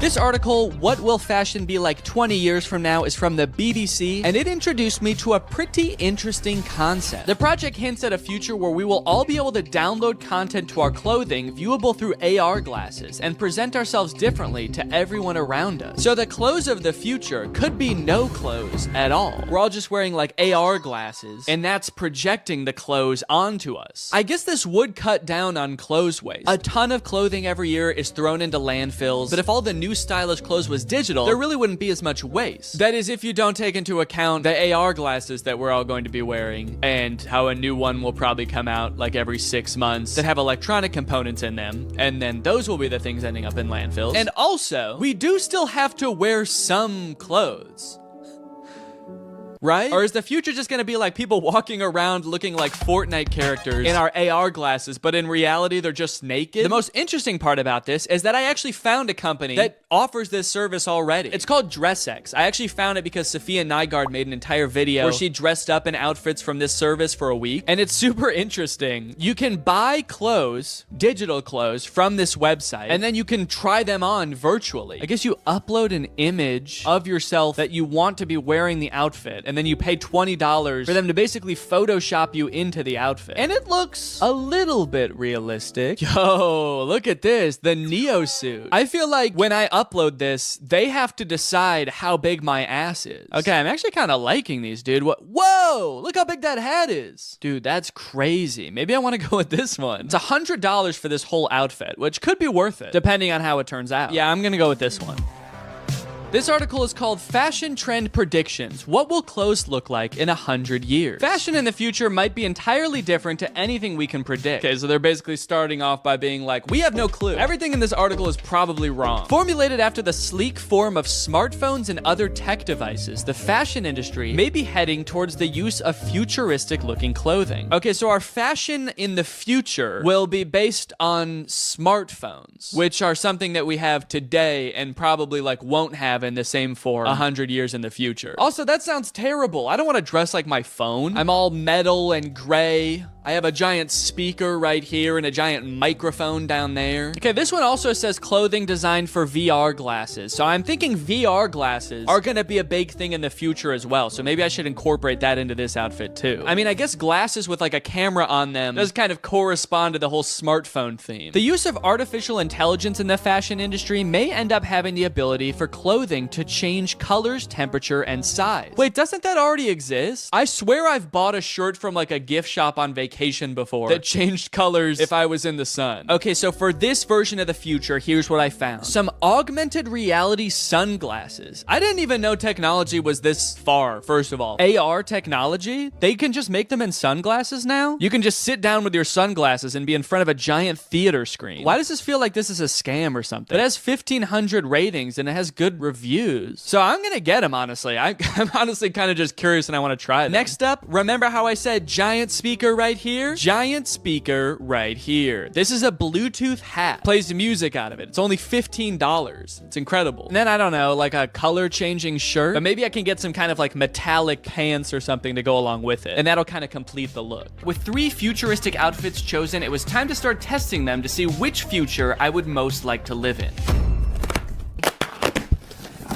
This article, What Will Fashion Be Like 20 Years From Now, is from the BBC, and it introduced me to a pretty interesting concept. The project hints at a future where we will all be able to download content to our clothing viewable through AR glasses and present ourselves differently to everyone around us. So the clothes of the future could be no clothes at all. We're all just wearing like AR glasses, and that's projecting the clothes onto us. I guess this would cut down on clothes waste. A ton of clothing every year is thrown into landfills, but if all the new stylish clothes was digital, there really wouldn't be as much waste. That is, if you don't take into account the AR glasses that we're all going to be wearing, and how a new one will probably come out like every 6 months that have electronic components in them, and then those will be the things ending up in landfills. And also, we do still have to wear some clothes. Right? Or is the future just gonna be like people walking around looking like Fortnite characters in our AR glasses, but in reality, they're just naked? The most interesting part about this is that I actually found a company that offers this service already. It's called DressX. I actually found it because Sophia Nygaard made an entire video where she dressed up in outfits from this service for a week, and it's super interesting. You can buy clothes, digital clothes, from this website, and then you can try them on virtually. I guess you upload an image of yourself that you want to be wearing the outfit, and then you pay $20 for them to basically Photoshop you into the outfit. And it looks a little bit realistic. Yo, look at this, the Neo suit. I feel like when I upload this, they have to decide how big my ass is. Okay, I'm actually kind of liking these, dude. Whoa, look how big that hat is. Dude, that's crazy. Maybe I want to go with this one. It's $100 for this whole outfit, which could be worth it, depending on how it turns out. Yeah, I'm gonna go with this one. This article is called Fashion Trend Predictions. What will clothes look like in 100 years? Fashion in the future might be entirely different to anything we can predict. Okay, so they're basically starting off by being like, we have no clue. Everything in this article is probably wrong. Formulated after the sleek form of smartphones and other tech devices, the fashion industry may be heading towards the use of futuristic looking clothing. Okay, so our fashion in the future will be based on smartphones, which are something that we have today and probably like won't have in the same form 100 years in the future. Also, that sounds terrible. I don't want to dress like my phone. I'm all metal and gray. I have a giant speaker right here and a giant microphone down there. Okay, this one also says clothing designed for VR glasses. So I'm thinking VR glasses are gonna be a big thing in the future as well. So maybe I should incorporate that into this outfit too. I mean, I guess glasses with like a camera on them does kind of correspond to the whole smartphone theme. The use of artificial intelligence in the fashion industry may end up having the ability for clothing to change colors, temperature, and size. Wait, doesn't that already exist? I swear I've bought a shirt from like a gift shop on vacation before that changed colors if I was in the sun. Okay, so for this version of the future, here's what I found. Some augmented reality sunglasses. I didn't even know technology was this far, first of all. AR technology? They can just make them in sunglasses now? You can just sit down with your sunglasses and be in front of a giant theater screen. Why does this feel like this is a scam or something? It has 1,500 ratings and it has good reviews. So I'm gonna get them, honestly. I'm honestly kind of just curious and I want to try them. Next up, remember how I said giant speaker right here? Giant speaker right here. This is a Bluetooth hat. Plays music out of it. It's only $15. It's incredible. And then I don't know, like a color changing shirt, but maybe I can get some kind of like metallic pants or something to go along with it. And that'll kind of complete the look. With 3 futuristic outfits chosen, it was time to start testing them to see which future I would most like to live in.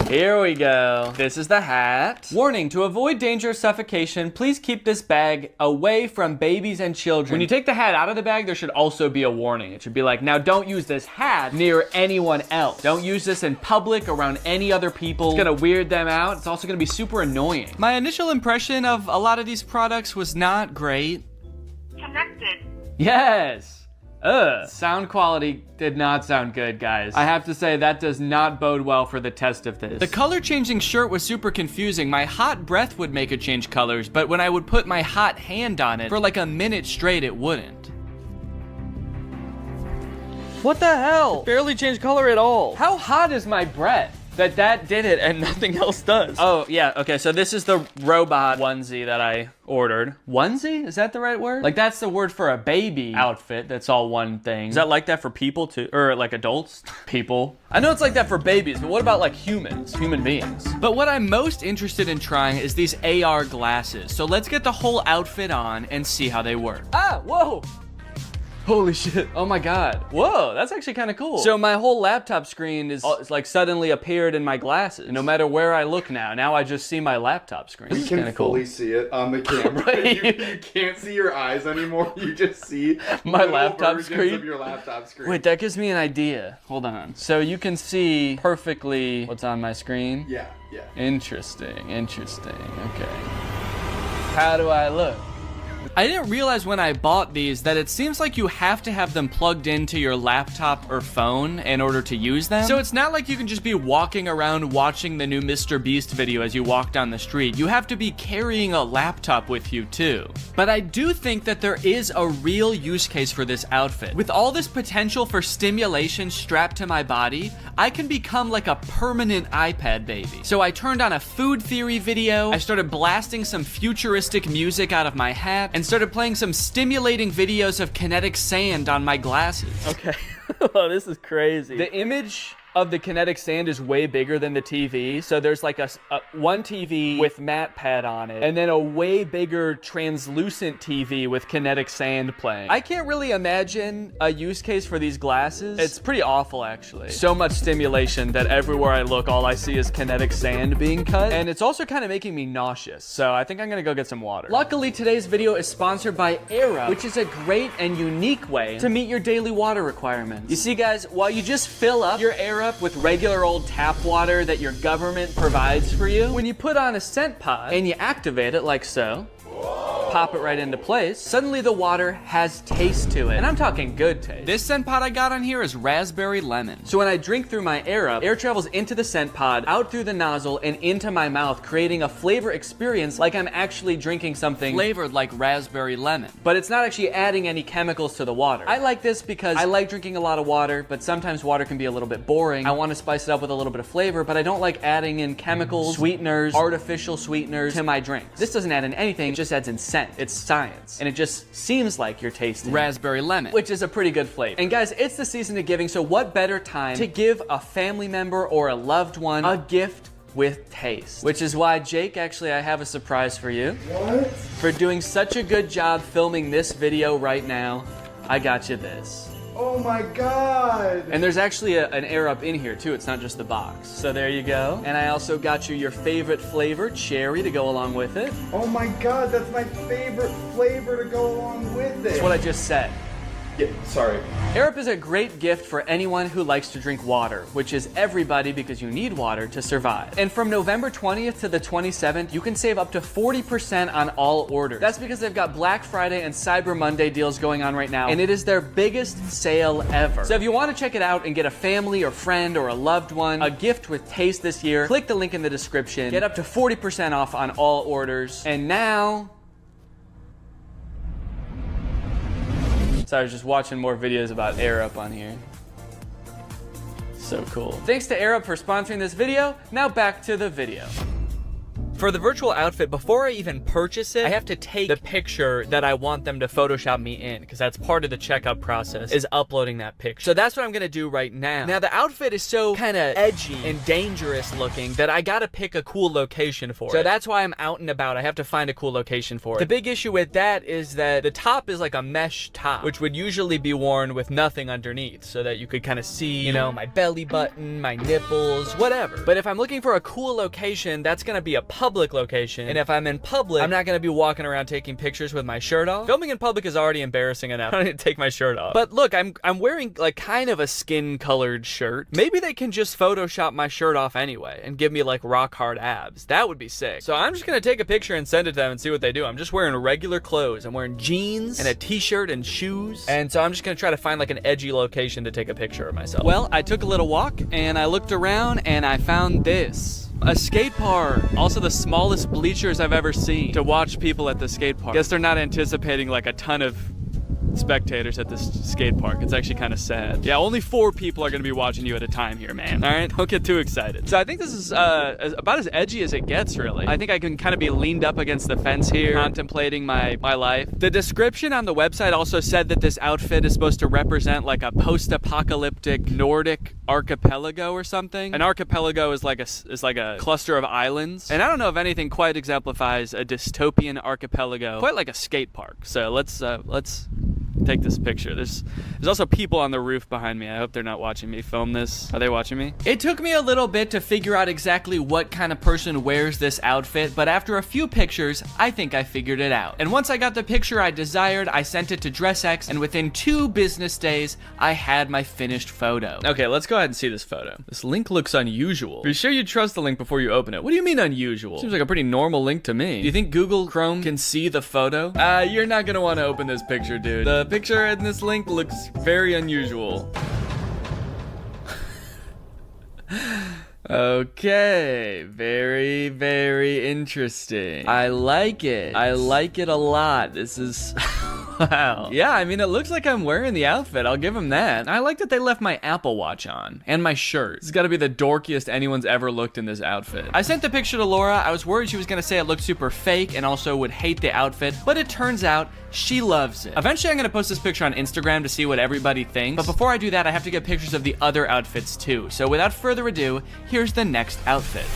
Here we go. This is the hat. Warning, to avoid danger of suffocation, please keep this bag away from babies and children. When you take the hat out of the bag, there should also be a warning. It should be like, now don't use this hat near anyone else. Don't use this in public around any other people. It's gonna weird them out. It's also gonna be super annoying. My initial impression of a lot of these products was not great. Connected. Yes. Sound quality did not sound good, guys. I have to say that does not bode well for the test of this. The color changing shirt was super confusing. My hot breath would make it change colors, but when I would put my hot hand on it for like a minute straight, it wouldn't. What the hell? It barely changed color at all. How hot is my breath that did it and nothing else does? Oh, yeah, okay, so this is the robot onesie that I ordered. Onesie? Is that the right word? Like, that's the word for a baby outfit that's all one thing. Is that like that for people too? Or like adults? People. I know it's like that for babies, but what about like humans? Human beings. But what I'm most interested in trying is these AR glasses. So let's get the whole outfit on and see how they work. Ah, whoa! Holy shit. Oh my God. Whoa, that's actually kind of cool. So my whole laptop screen is like suddenly appeared in my glasses. No matter where I look now I just see my laptop screen. You can fully see it on the camera. you can't see your eyes anymore. You just see my laptop versions screen. Of your laptop screen. Wait, that gives me an idea. Hold on. So you can see perfectly what's on my screen? Yeah. Interesting. Okay. How do I look? I didn't realize when I bought these that it seems like you have to have them plugged into your laptop or phone in order to use them. So it's not like you can just be walking around watching the new Mr. Beast video as you walk down the street. You have to be carrying a laptop with you too. But I do think that there is a real use case for this outfit. With all this potential for stimulation strapped to my body, I can become like a permanent iPad baby. So I turned on a food theory video, I started blasting some futuristic music out of my hat, and started playing some stimulating videos of kinetic sand on my glasses. Okay. Oh, this is crazy. The image of the kinetic sand is way bigger than the TV. So there's like a one TV with matte pad on it, and then a way bigger translucent TV with kinetic sand playing. I can't really imagine a use case for these glasses. It's pretty awful, actually. So much stimulation that everywhere I look, all I see is kinetic sand being cut. And it's also kind of making me nauseous. So I think I'm gonna go get some water. Luckily, today's video is sponsored by Air, which is a great and unique way to meet your daily water requirements. You see, guys, while you just fill up your Air with regular old tap water that your government provides for you, when you put on a scent pod and you activate it like so, pop it right into place, suddenly the water has taste to it. And I'm talking good taste. This scent pod I got on here is raspberry lemon. So when I drink through my air travels into the scent pod, out through the nozzle, and into my mouth, creating a flavor experience like I'm actually drinking something flavored like raspberry lemon. But it's not actually adding any chemicals to the water. I like this because I like drinking a lot of water, but sometimes water can be a little bit boring. I want to spice it up with a little bit of flavor, but I don't like adding in chemicals, sweeteners, artificial sweeteners to my drink. This doesn't add in anything, it just adds in scent. It's science. And it just seems like you're tasting raspberry lemon, which is a pretty good flavor. And guys, it's the season of giving, so what better time to give a family member or a loved one a gift with taste? Which is why, Jake, actually, I have a surprise for you. What? For doing such a good job filming this video right now, I got you this. Oh my God! And there's actually an Air Up in here too, it's not just the box. So there you go. And I also got you your favorite flavor, cherry, to go along with it. Oh my God, that's my favorite flavor to go along with it. That's what I just said. Yeah, sorry. Air Up is a great gift for anyone who likes to drink water, which is everybody because you need water to survive. And from November 20th to the 27th, you can save up to 40% on all orders. That's because they've got Black Friday and Cyber Monday deals going on right now, and it is their biggest sale ever. So if you want to check it out and get a family or friend or a loved one a gift with taste this year, click the link in the description, get up to 40% off on all orders. And now, so I was just watching more videos about Air Up on here. So cool. Thanks to Air Up for sponsoring this video. Now back to the video. For the virtual outfit, before I even purchase it, I have to take the picture that I want them to Photoshop me in, because that's part of the checkout process, is uploading that picture. So that's what I'm gonna do right now. Now, the outfit is so kind of edgy and dangerous looking that I gotta pick a cool location for it. So that's why I'm out and about. I have to find a cool location for it. The big issue with that is that the top is like a mesh top, which would usually be worn with nothing underneath, so that you could kind of see, you know, my belly button, my nipples, whatever. But if I'm looking for a cool location, that's gonna be a public location, and if I'm in public, I'm not gonna be walking around taking pictures with my shirt off. Filming in public is already embarrassing enough. I don't need to take my shirt off. But look, I'm wearing like kind of a skin colored shirt. Maybe they can just Photoshop my shirt off anyway and give me like rock hard abs. That would be sick. So I'm just gonna take a picture and send it to them and see what they do. I'm just wearing regular clothes. I'm wearing jeans and a t-shirt and shoes, and so I'm just gonna try to find like an edgy location to take a picture of myself. Well, I took a little walk and I looked around and I found this. A skate park. Also the smallest bleachers I've ever seen to watch people at the skate park. Guess they're not anticipating like a ton of spectators at this skate park. It's actually kind of sad. Yeah, only 4 people are gonna be watching you at a time here, man. All right, don't get too excited. So I think this is about as edgy as it gets, really. I think I can kind of be leaned up against the fence here, contemplating my life. The description on the website also said that this outfit is supposed to represent like a post-apocalyptic Nordic archipelago or something. An archipelago is like a cluster of islands, and I don't know if anything quite exemplifies a dystopian archipelago quite like a skate park. So let's take this picture. There's also people on the roof behind me. I hope they're not watching me film this. Are they watching me? It took me a little bit to figure out exactly what kind of person wears this outfit, but after a few pictures, I think I figured it out. And once I got the picture I desired, I sent it to DressX, and within 2 business days, I had my finished photo. Okay, let's go ahead and see this photo. This link looks unusual. Are you sure you trust the link before you open it? What do you mean unusual? Seems like a pretty normal link to me. Do you think Google Chrome can see the photo? You're not gonna want to open this picture, dude. The picture in this link looks very unusual. Okay, very, very interesting. I like it. I like it a lot. This is... Wow. Yeah, I mean, it looks like I'm wearing the outfit. I'll give them that. I like that they left my Apple Watch on. And my shirt. This has got to be the dorkiest anyone's ever looked in this outfit. I sent the picture to Laura. I was worried she was going to say it looked super fake and also would hate the outfit. But it turns out she loves it. Eventually, I'm going to post this picture on Instagram to see what everybody thinks. But before I do that, I have to get pictures of the other outfits too. So without further ado, here's the next outfit.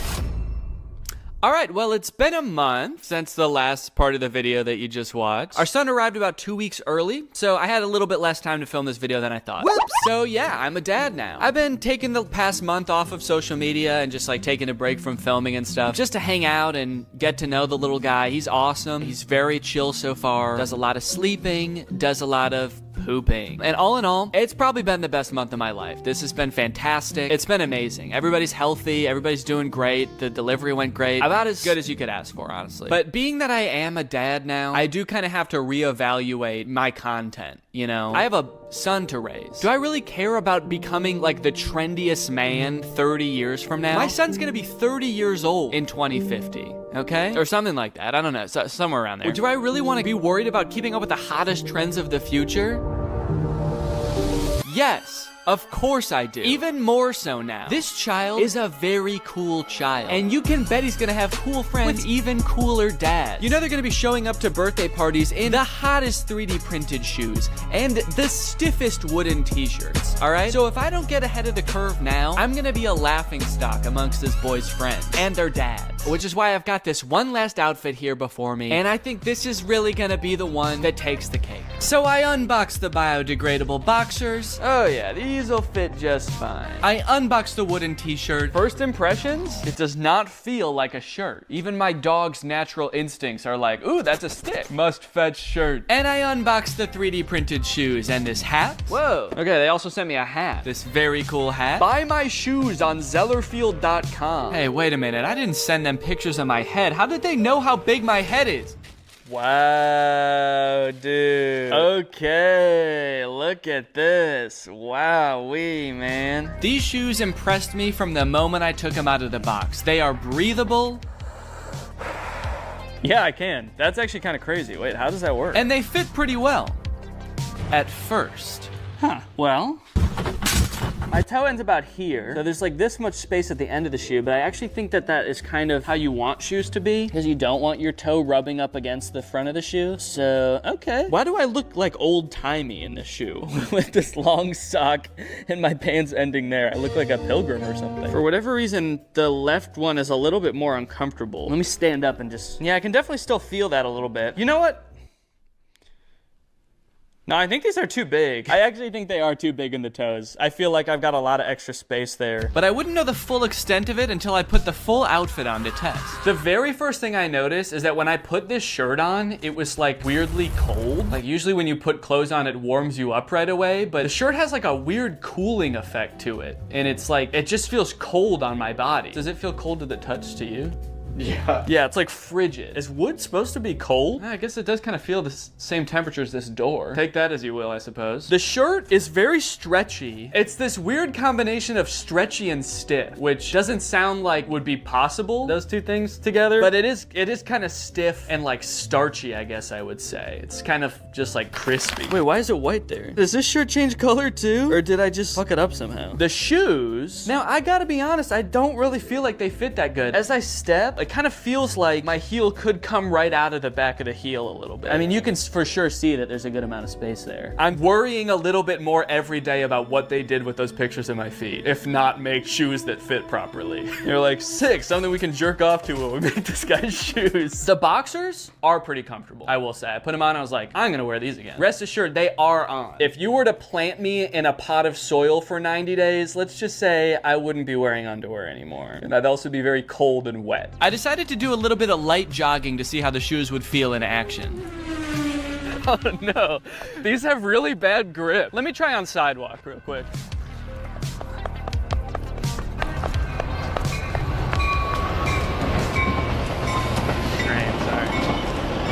All right, well, it's been a month since the last part of the video that you just watched. Our son arrived about 2 weeks early, so I had a little bit less time to film this video than I thought. Whoops. So yeah, I'm a dad now. I've been taking the past month off of social media and just like taking a break from filming and stuff, just to hang out and get to know the little guy. He's awesome. He's very chill so far. Does a lot of sleeping, does a lot of pooping. And all in all, it's probably been the best month of my life. This has been fantastic. It's been amazing. Everybody's healthy. Everybody's doing great. The delivery went great. About as good as you could ask for, honestly. But being that I am a dad now, I do kind of have to reevaluate my content, you know? I have a son to raise. Do I really care about becoming like the trendiest man 30 years from now? My son's gonna be 30 years old in 2050. Okay? Or something like that. I don't know. Somewhere around there. Or do I really want to be worried about keeping up with the hottest trends of the future? Yes. Of course I do. Even more so now. This child is a very cool child. And you can bet he's gonna have cool friends with even cooler dads. You know they're gonna be showing up to birthday parties in the hottest 3D printed shoes and the stiffest wooden t-shirts, all right? So if I don't get ahead of the curve now, I'm gonna be a laughingstock amongst this boy's friends and their dads. Which is why I've got this one last outfit here before me, and I think this is really gonna be the one that takes the cake. So I unboxed the biodegradable boxers. Oh yeah, these will fit just fine. I unboxed the wooden t-shirt. First impressions? It does not feel like a shirt. Even my dog's natural instincts are like, ooh, that's a stick. Must fetch shirt. And I unboxed the 3D printed shoes and this hat. Whoa. Okay, they also sent me a hat. This very cool hat. Buy my shoes on Zellerfield.com. Hey, wait a minute. I didn't send them pictures of my head. How did they know how big my head is? Wow, dude. Okay, look at this. Wowee, man. These shoes impressed me from the moment I took them out of the box. They are breathable. Yeah, I can. That's actually kind of crazy. Wait, how does that work? And they fit pretty well. At first. Huh, well. My toe ends about here, so there's like this much space at the end of the shoe, but I actually think that that is kind of how you want shoes to be, because you don't want your toe rubbing up against the front of the shoe. So, okay. Why do I look like old-timey in this shoe? With this long sock and my pants ending there. I look like a pilgrim or something. For whatever reason, the left one is a little bit more uncomfortable. Let me stand up and just, yeah, I can definitely still feel that a little bit. You know what? No, I think these are too big. I actually think they are too big in the toes. I feel like I've got a lot of extra space there. But I wouldn't know the full extent of it until I put the full outfit on to test. The very first thing I noticed is that when I put this shirt on, it was like weirdly cold. Like usually when you put clothes on, it warms you up right away, but the shirt has like a weird cooling effect to it. And it's like, it just feels cold on my body. Does it feel cold to the touch to you? Yeah. Yeah, it's like frigid. Is wood supposed to be cold? I guess it does kind of feel the same temperature as this door. Take that as you will, I suppose. The shirt is very stretchy. It's this weird combination of stretchy and stiff, which doesn't sound like would be possible, those two things together, but it is kind of stiff and like starchy, I guess I would say. It's kind of just like crispy. Wait, why is it white there? Does this shirt change color too? Or did I just fuck it up somehow? The shoes, now I gotta be honest, I don't really feel like they fit that good. As I step, like it kind of feels like my heel could come right out of the back of the heel a little bit. I mean, you can for sure see that there's a good amount of space there. I'm worrying a little bit more every day about what they did with those pictures of my feet, if not make shoes that fit properly. You're like, sick, something we can jerk off to when we make this guy's shoes. The boxers are pretty comfortable, I will say. I put them on, I was like, I'm gonna wear these again. Rest assured, they are on. If you were to plant me in a pot of soil for 90 days, let's just say I wouldn't be wearing underwear anymore. And I'd also be very cold and wet. I decided to do a little bit of light jogging to see how the shoes would feel in action. Oh no, these have really bad grip. Let me try on sidewalk real quick.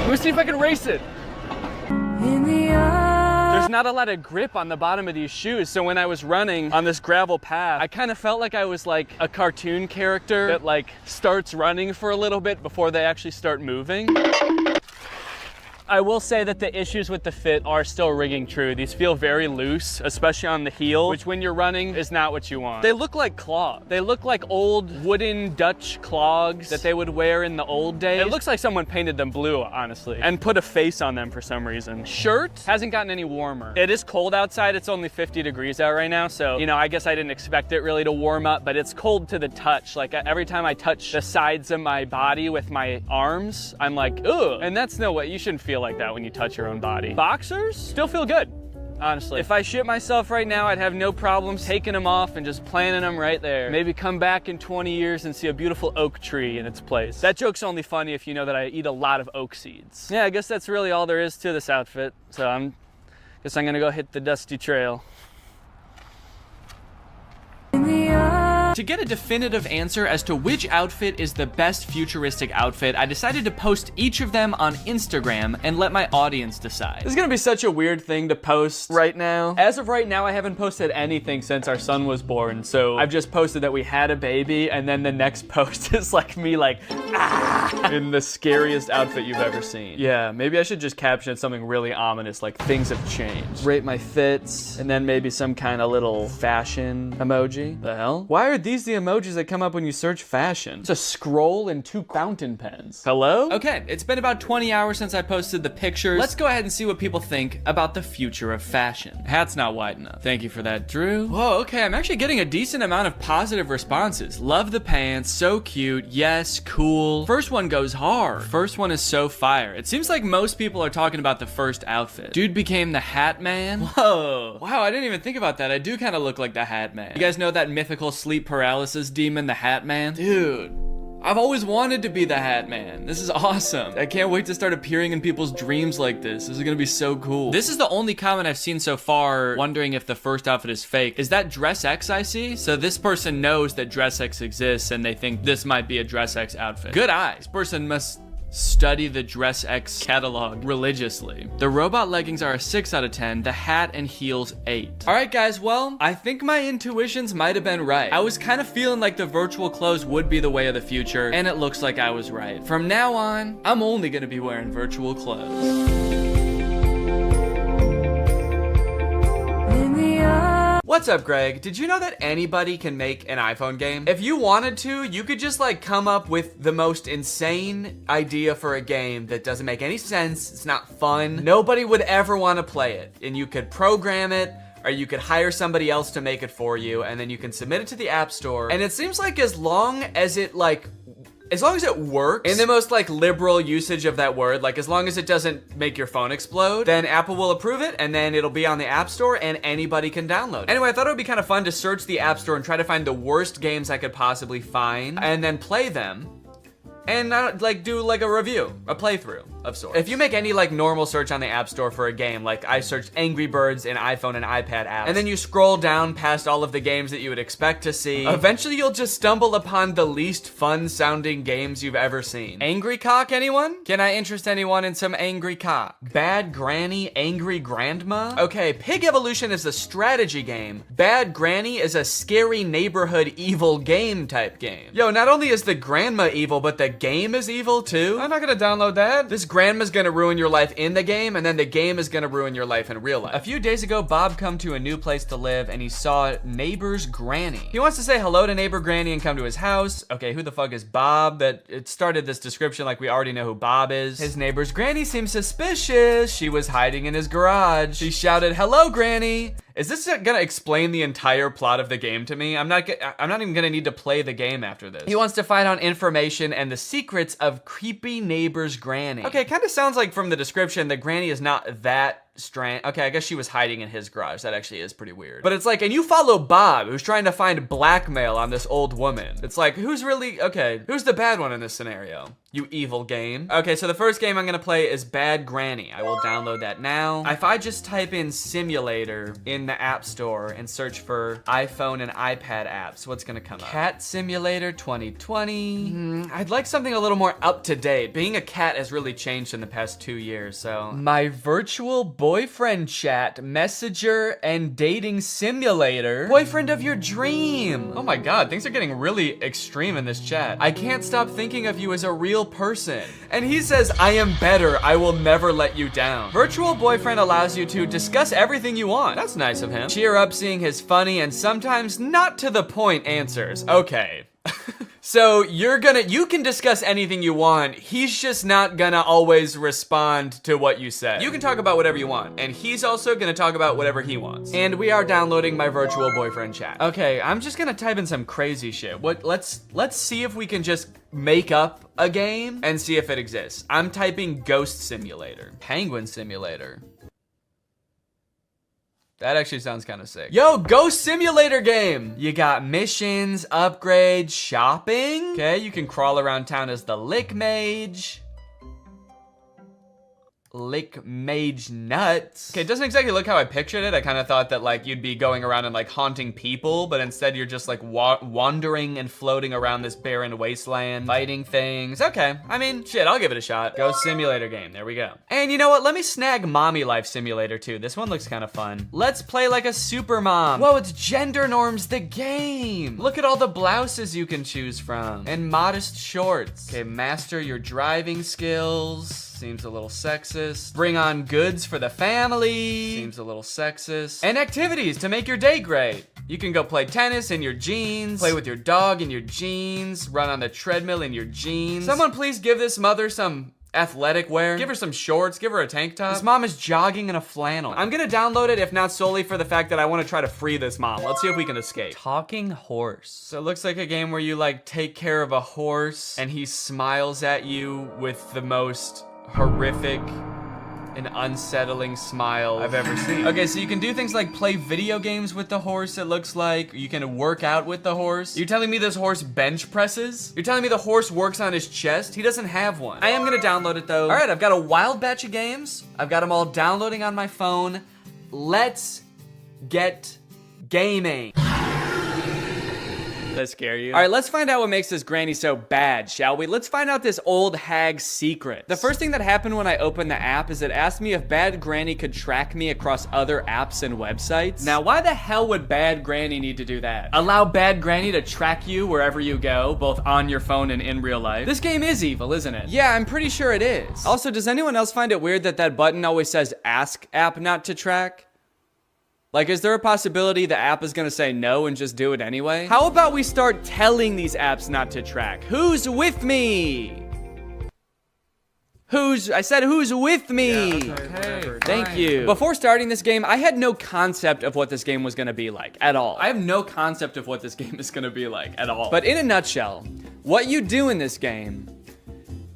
Let me see if I can race it. There's not a lot of grip on the bottom of these shoes, so when I was running on this gravel path, I kind of felt like I was like a cartoon character that like starts running for a little bit before they actually start moving. I will say that the issues with the fit are still ringing true. These feel very loose, especially on the heel, which when you're running is not what you want. They look like clogs. They look like old wooden Dutch clogs that they would wear in the old days. It looks like someone painted them blue, honestly, and put a face on them for some reason. Shirt hasn't gotten any warmer. It is cold outside. It's only 50 degrees out right now, so, you know, I guess I didn't expect it really to warm up, but it's cold to the touch. Like every time I touch the sides of my body with my arms, I'm like, ugh. And that's no way. You shouldn't feel like that when you touch your own body. Boxers still feel good, honestly. If I shit myself right now, I'd have no problems taking them off and just planting them right there. Maybe come back in 20 years and see a beautiful oak tree in its place. That joke's only funny if you know that I eat a lot of oak seeds. Yeah, I guess that's really all there is to this outfit. So guess I'm gonna go hit the dusty trail. To get a definitive answer as to which outfit is the best futuristic outfit, I decided to post each of them on Instagram and let my audience decide. This is gonna be such a weird thing to post right now. As of right now, I haven't posted anything since our son was born, so I've just posted that we had a baby, and then the next post is like me like, ah, in the scariest outfit you've ever seen. Yeah, maybe I should just caption it something really ominous, like things have changed. Rate my fits, and then maybe some kind of little fashion emoji. The hell? Why are these the emojis that come up when you search fashion? It's a scroll and 2 fountain pens. Hello? Okay, it's been about 20 hours since I posted the pictures. Let's go ahead and see what people think about the future of fashion. Hat's not wide enough. Thank you for that, Drew. Whoa, okay, I'm actually getting a decent amount of positive responses. Love the pants, so cute, yes, cool. First one goes hard. First one is so fire. It seems like most people are talking about the first outfit. Dude became the Hat Man. Whoa. Wow, I didn't even think about that. I do kind of look like the Hat Man. You guys know that mythical sleep paralysis demon, the Hat Man? Dude, I've always wanted to be the Hat Man. This is awesome. I can't wait to start appearing in people's dreams like this. This is gonna be so cool. This is the only comment I've seen so far wondering if the first outfit is fake. Is that Dress X I see? So this person knows that Dress X exists and they think this might be a Dress X outfit. Good eyes. This person must study the Dress X catalog religiously. The robot leggings are a 6 out of 10, the hat and heels 8. All right, guys, well, I think my intuitions might have been right. I was kind of feeling like the virtual clothes would be the way of the future, and it looks like I was right. From now on, I'm only gonna be wearing virtual clothes. What's up, Greg? Did you know that anybody can make an iPhone game? If you wanted to, you could just like come up with the most insane idea for a game that doesn't make any sense, it's not fun, nobody would ever want to play it, and you could program it, or you could hire somebody else to make it for you, and then you can submit it to the App Store, and it seems like as long as it works, in the most like liberal usage of that word, like as long as it doesn't make your phone explode, then Apple will approve it, and then it'll be on the App Store and anybody can download it. Anyway, I thought it would be kind of fun to search the App Store and try to find the worst games I could possibly find, and then play them, and like do like a review, a playthrough of sorts. If you make any like normal search on the App Store for a game, like I searched Angry Birds in iPhone and iPad apps, and then you scroll down past all of the games that you would expect to see, eventually you'll just stumble upon the least fun sounding games you've ever seen. Angry Cock, anyone? Can I interest anyone in some Angry Cock? Bad Granny, Angry Grandma? Okay, Pig Evolution is a strategy game. Bad Granny is a scary neighborhood evil game type game. Yo, not only is the grandma evil, but the game is evil too? I'm not gonna download that. This grandma's gonna ruin your life in the game, and then the game is gonna ruin your life in real life. A few days ago, Bob come to a new place to live, and he saw neighbor's granny. He wants to say hello to neighbor granny and come to his house. Okay, who the fuck is Bob? That it started this description like we already know who Bob is. His neighbor's granny seems suspicious. She was hiding in his garage. She shouted, "Hello, granny." Is this gonna explain the entire plot of the game to me? I'm not even gonna need to play the game after this. He wants to find out information and the secrets of creepy neighbor's granny. Okay, it kind of sounds like from the description that granny is not that strange. Okay, I guess she was hiding in his garage. That actually is pretty weird. But it's like, and you follow Bob, who's trying to find blackmail on this old woman. It's like, who's the bad one in this scenario? You evil game. Okay, so the first game I'm gonna play is Bad Granny. I will download that now. If I just type in simulator in the App Store and search for iPhone and iPad apps, what's gonna come up? Cat Simulator 2020. I'd like something a little more up to date. Being a cat has really changed in the past 2 years, so. My virtual boyfriend chat, messenger, and dating simulator. Boyfriend of your dream. Oh my god, things are getting really extreme in this chat. I can't stop thinking of you as a real person. And he says, I am better. I will never let you down. Virtual boyfriend allows you to discuss everything you want. That's nice of him. Cheer up seeing his funny and sometimes not to the point answers. Okay. So you can discuss anything you want. He's just not gonna always respond to what you say. You can talk about whatever you want, and he's also gonna talk about whatever he wants. And we are downloading my virtual boyfriend chat. Okay, I'm just gonna type in some crazy shit. Let's see if we can just make up a game and see if it exists. I'm typing Ghost Simulator, Penguin Simulator. That actually sounds kind of sick. Yo, Ghost Simulator game! You got missions, upgrades, shopping. Okay, you can crawl around town as the Lick Mage. Lick Mage Nuts. Okay, it doesn't exactly look how I pictured it. I kind of thought that like you'd be going around and like haunting people, but instead you're just like wandering and floating around this barren wasteland, fighting things. Okay, I mean, shit, I'll give it a shot. Ghost Simulator game, there we go. And you know what? Let me snag Mommy Life Simulator too. This one looks kind of fun. Let's play like a super mom. Whoa, it's Gender Norms the game. Look at all the blouses you can choose from and modest shorts. Okay, master your driving skills. Seems a little sexist. Bring on goods for the family. Seems a little sexist. And activities to make your day great. You can go play tennis in your jeans, play with your dog in your jeans, run on the treadmill in your jeans. Someone please give this mother some athletic wear. Give her some shorts, give her a tank top. This mom is jogging in a flannel. I'm gonna download it if not solely for the fact that I wanna try to free this mom. Let's see if we can escape. Talking horse. So it looks like a game where you like take care of a horse and he smiles at you with the most horrific and unsettling smile I've ever seen. Okay, so you can do things like play video games with the horse, it looks like. You can work out with the horse. You're telling me this horse bench presses? You're telling me the horse works on his chest? He doesn't have one. I am gonna download it though. All right, I've got a wild batch of games. I've got them all downloading on my phone. Let's get gaming. That scare you? All right, let's find out what makes this granny so bad, shall we? Let's find out this old hag's secret. The first thing that happened when I opened the app is it asked me if Bad Granny could track me across other apps and websites. Now, why the hell would Bad Granny need to do that? Allow Bad Granny to track you wherever you go, both on your phone and in real life. This game is evil, isn't it? Yeah, I'm pretty sure it is. Also, does anyone else find it weird that that button always says ask app not to track? Like, is there a possibility the app is gonna say no and just do it anyway? How about we start telling these apps not to track? Who's with me? I said who's with me? Yeah, okay, thank you. Before starting this game, I had no concept of what this game was gonna be like, at all. I have no concept of what this game is gonna be like, at all. But in a nutshell, what you do in this game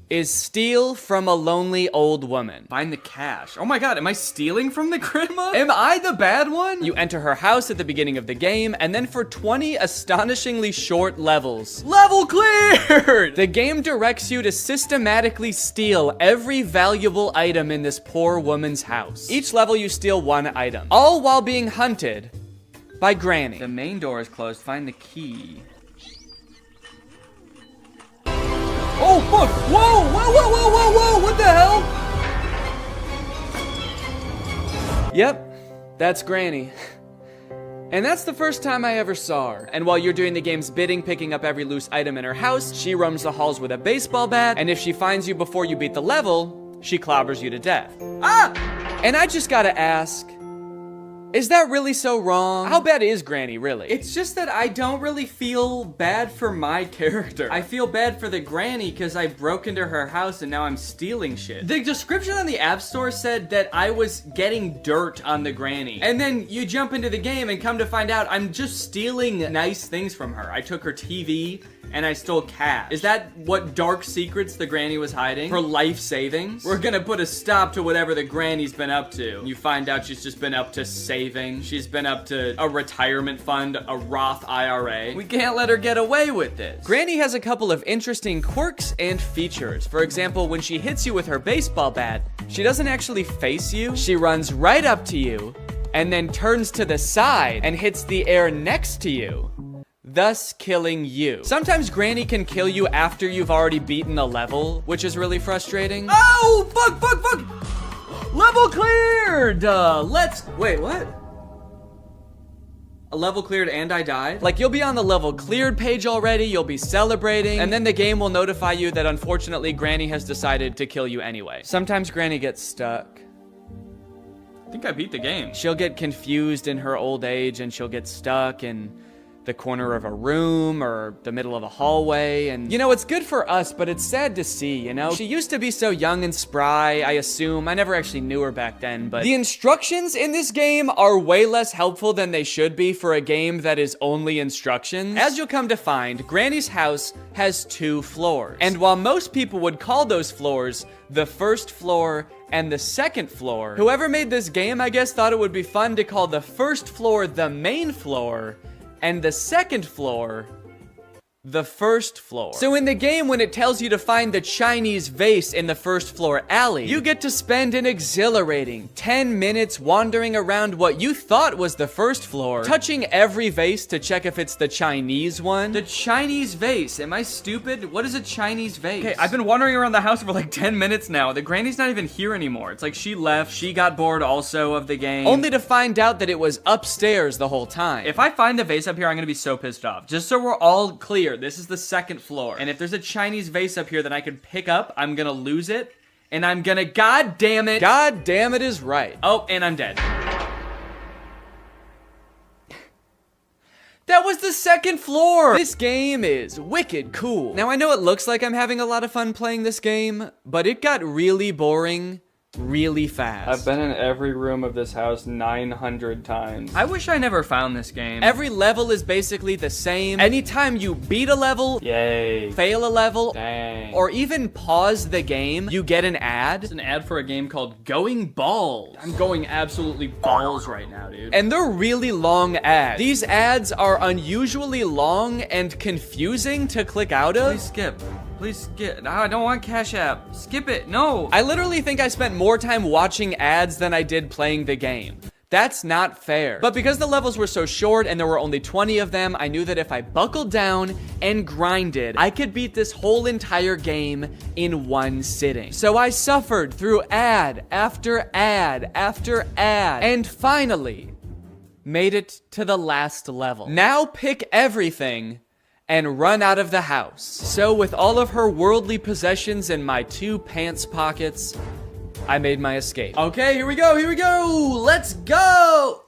is steal from a lonely old woman. Find the cash. Oh my god, am I stealing from the grandma? Am I the bad one? You enter her house at the beginning of the game, and then for 20 astonishingly short levels. Level cleared! The game directs you to systematically steal every valuable item in this poor woman's house. Each level you steal one item, all while being hunted by Granny. The main door is closed, find the key. Oh, fuck! Whoa! Whoa, whoa, whoa, whoa, whoa! What the hell? Yep, that's Granny. And that's the first time I ever saw her. And while you're doing the game's bidding, picking up every loose item in her house, she roams the halls with a baseball bat, and if she finds you before you beat the level, she clobbers you to death. Ah! And I just gotta ask, is that really so wrong? How bad is Granny, really? It's just that I don't really feel bad for my character. I feel bad for the granny because I broke into her house and now I'm stealing shit. The description on the App Store said that I was getting dirt on the granny. And then you jump into the game and come to find out I'm just stealing nice things from her. I took her TV and I stole cash. Is that what dark secrets the granny was hiding? Her life savings? We're gonna put a stop to whatever the granny's been up to. You find out she's just been up to saving. She's been up to a retirement fund, a Roth IRA. We can't let her get away with this. Granny has a couple of interesting quirks and features. For example, when she hits you with her baseball bat, she doesn't actually face you. She runs right up to you and then turns to the side and hits the air next to you, thus killing you. Sometimes Granny can kill you after you've already beaten a level, which is really frustrating. Oh, fuck! Level cleared! Wait, what? A level cleared and I died? Like, you'll be on the level cleared page already, you'll be celebrating, and then the game will notify you that unfortunately Granny has decided to kill you anyway. Sometimes Granny gets stuck. I think I beat the game. She'll get confused in her old age and she'll get stuck in the corner of a room or the middle of a hallway, and you know, it's good for us, but it's sad to see, you know? She used to be so young and spry, I assume. I never actually knew her back then, but the instructions in this game are way less helpful than they should be for a game that is only instructions. As you'll come to find, Granny's house has 2 floors, and while most people would call those floors the first floor and the second floor, whoever made this game, I guess, thought it would be fun to call the first floor the main floor and the second floor the first floor. So in the game, when it tells you to find the Chinese vase in the first floor alley, you get to spend an exhilarating 10 minutes wandering around what you thought was the first floor, touching every vase to check if it's the Chinese one. The Chinese vase, am I stupid? What is a Chinese vase? Okay, I've been wandering around the house for like 10 minutes now. The granny's not even here anymore. It's like she left, she got bored also of the game, only to find out that it was upstairs the whole time. If I find the vase up here, I'm gonna be so pissed off. Just so we're all clear, this is the second floor. And if there's a Chinese vase up here that I could pick up, I'm gonna lose it. And I'm gonna, God damn it is right. Oh, and I'm dead. That was the second floor! This game is wicked cool. Now I know it looks like I'm having a lot of fun playing this game, but it got really boring really fast. I've been in every room of this house 900 times. I wish I never found this game. Every level is basically the same. Anytime you beat a level, yay, fail a level, dang, or even pause the game, you get an ad. It's an ad for a game called Going Balls. I'm going absolutely balls right now, dude. And they're really long ads. These ads are unusually long and confusing to click out of. Please skip. Please skip. I don't want Cash App. Skip it. No. I literally think I spent more time watching ads than I did playing the game. That's not fair. But because the levels were so short and there were only 20 of them, I knew that if I buckled down and grinded, I could beat this whole entire game in one sitting. So I suffered through ad after ad after ad, and finally made it to the last level. Now pick everything and run out of the house. So with all of her worldly possessions in my 2 pants pockets, I made my escape. Okay, here we go, let's go!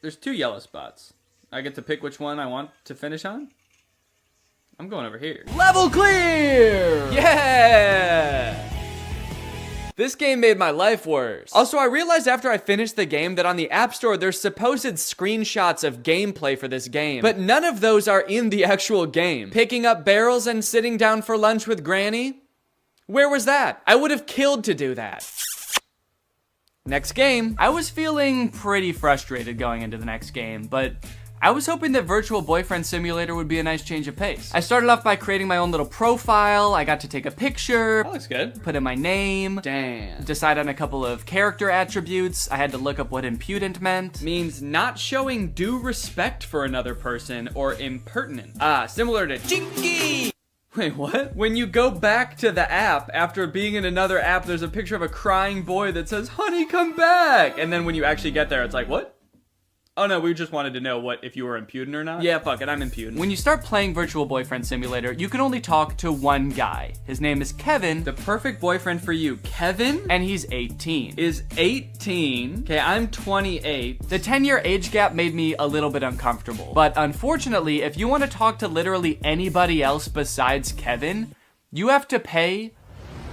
There's 2 yellow spots. I get to pick which one I want to finish on? I'm going over here. Level clear! Yeah! This game made my life worse. Also, I realized after I finished the game that on the App Store, there's supposed screenshots of gameplay for this game, but none of those are in the actual game. Picking up barrels and sitting down for lunch with Granny? Where was that? I would have killed to do that. Next game. I was feeling pretty frustrated going into the next game, but I was hoping that Virtual Boyfriend Simulator would be a nice change of pace. I started off by creating my own little profile. I got to take a picture. That looks good. Put in my name. Damn. Decide on a couple of character attributes. I had to look up what impudent meant. Means not showing due respect for another person or impertinent. Similar to Chinky. Wait, what? When you go back to the app after being in another app, there's a picture of a crying boy that says, "Honey, come back." And then when you actually get there, it's like, what? Oh no, we just wanted to know if you were impudent or not. Yeah, fuck it, I'm impudent. When you start playing Virtual Boyfriend Simulator, you can only talk to one guy. His name is Kevin, the perfect boyfriend for you. Kevin, and he's 18. Is 18. Okay, I'm 28. The 10-year age gap made me a little bit uncomfortable. But unfortunately, if you want to talk to literally anybody else besides Kevin, you have to pay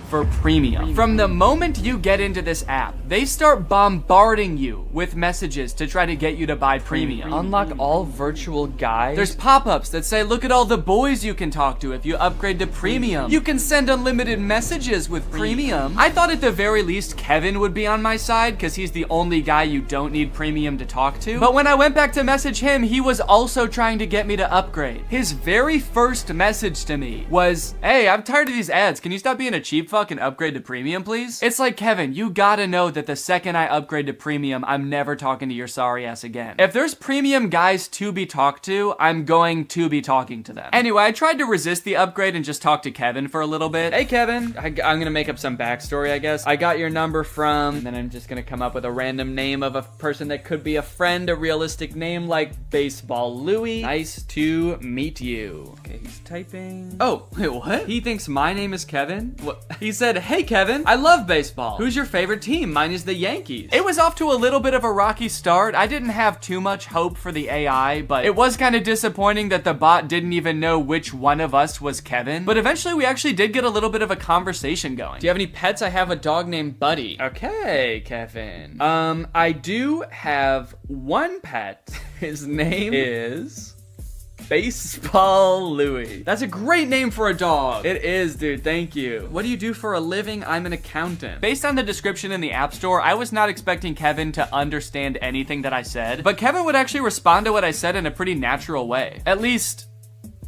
for premium. From the moment you get into this app, they start bombarding you with messages to try to get you to buy premium. Unlock all virtual guys. There's pop-ups that say, look at all the boys you can talk to if you upgrade to premium. You can send unlimited messages with premium. I thought at the very least Kevin would be on my side because he's the only guy you don't need premium to talk to. But when I went back to message him, he was also trying to get me to upgrade. His very first message to me was, hey, I'm tired of these ads. Can you stop being a cheap fuck and upgrade to premium, please? It's like, Kevin, you gotta know that the second I upgrade to premium, I'm never talking to your sorry ass again. If there's premium guys to be talked to, I'm going to be talking to them. Anyway, I tried to resist the upgrade and just talk to Kevin for a little bit. Hey, Kevin, I'm gonna make up some backstory, I guess. I got your number from, and then I'm just gonna come up with a random name of a person that could be a friend, a realistic name like Baseball Louie. Nice to meet you. Okay, he's typing. Oh, wait, what? He thinks my name is Kevin? What? He said, hey Kevin, I love baseball. Who's your favorite team? Mine is the Yankees. It was off to a little bit of a rocky start. I didn't have too much hope for the AI, but it was kind of disappointing that the bot didn't even know which one of us was Kevin. But eventually we actually did get a little bit of a conversation going. Do you have any pets? I have a dog named Buddy. Okay, Kevin. I do have one pet. His name is Baseball Louie. That's a great name for a dog. It is, dude. Thank you. What do you do for a living? I'm an accountant. Based on the description in the App Store, I was not expecting Kevin to understand anything that I said, but Kevin would actually respond to what I said in a pretty natural way. At least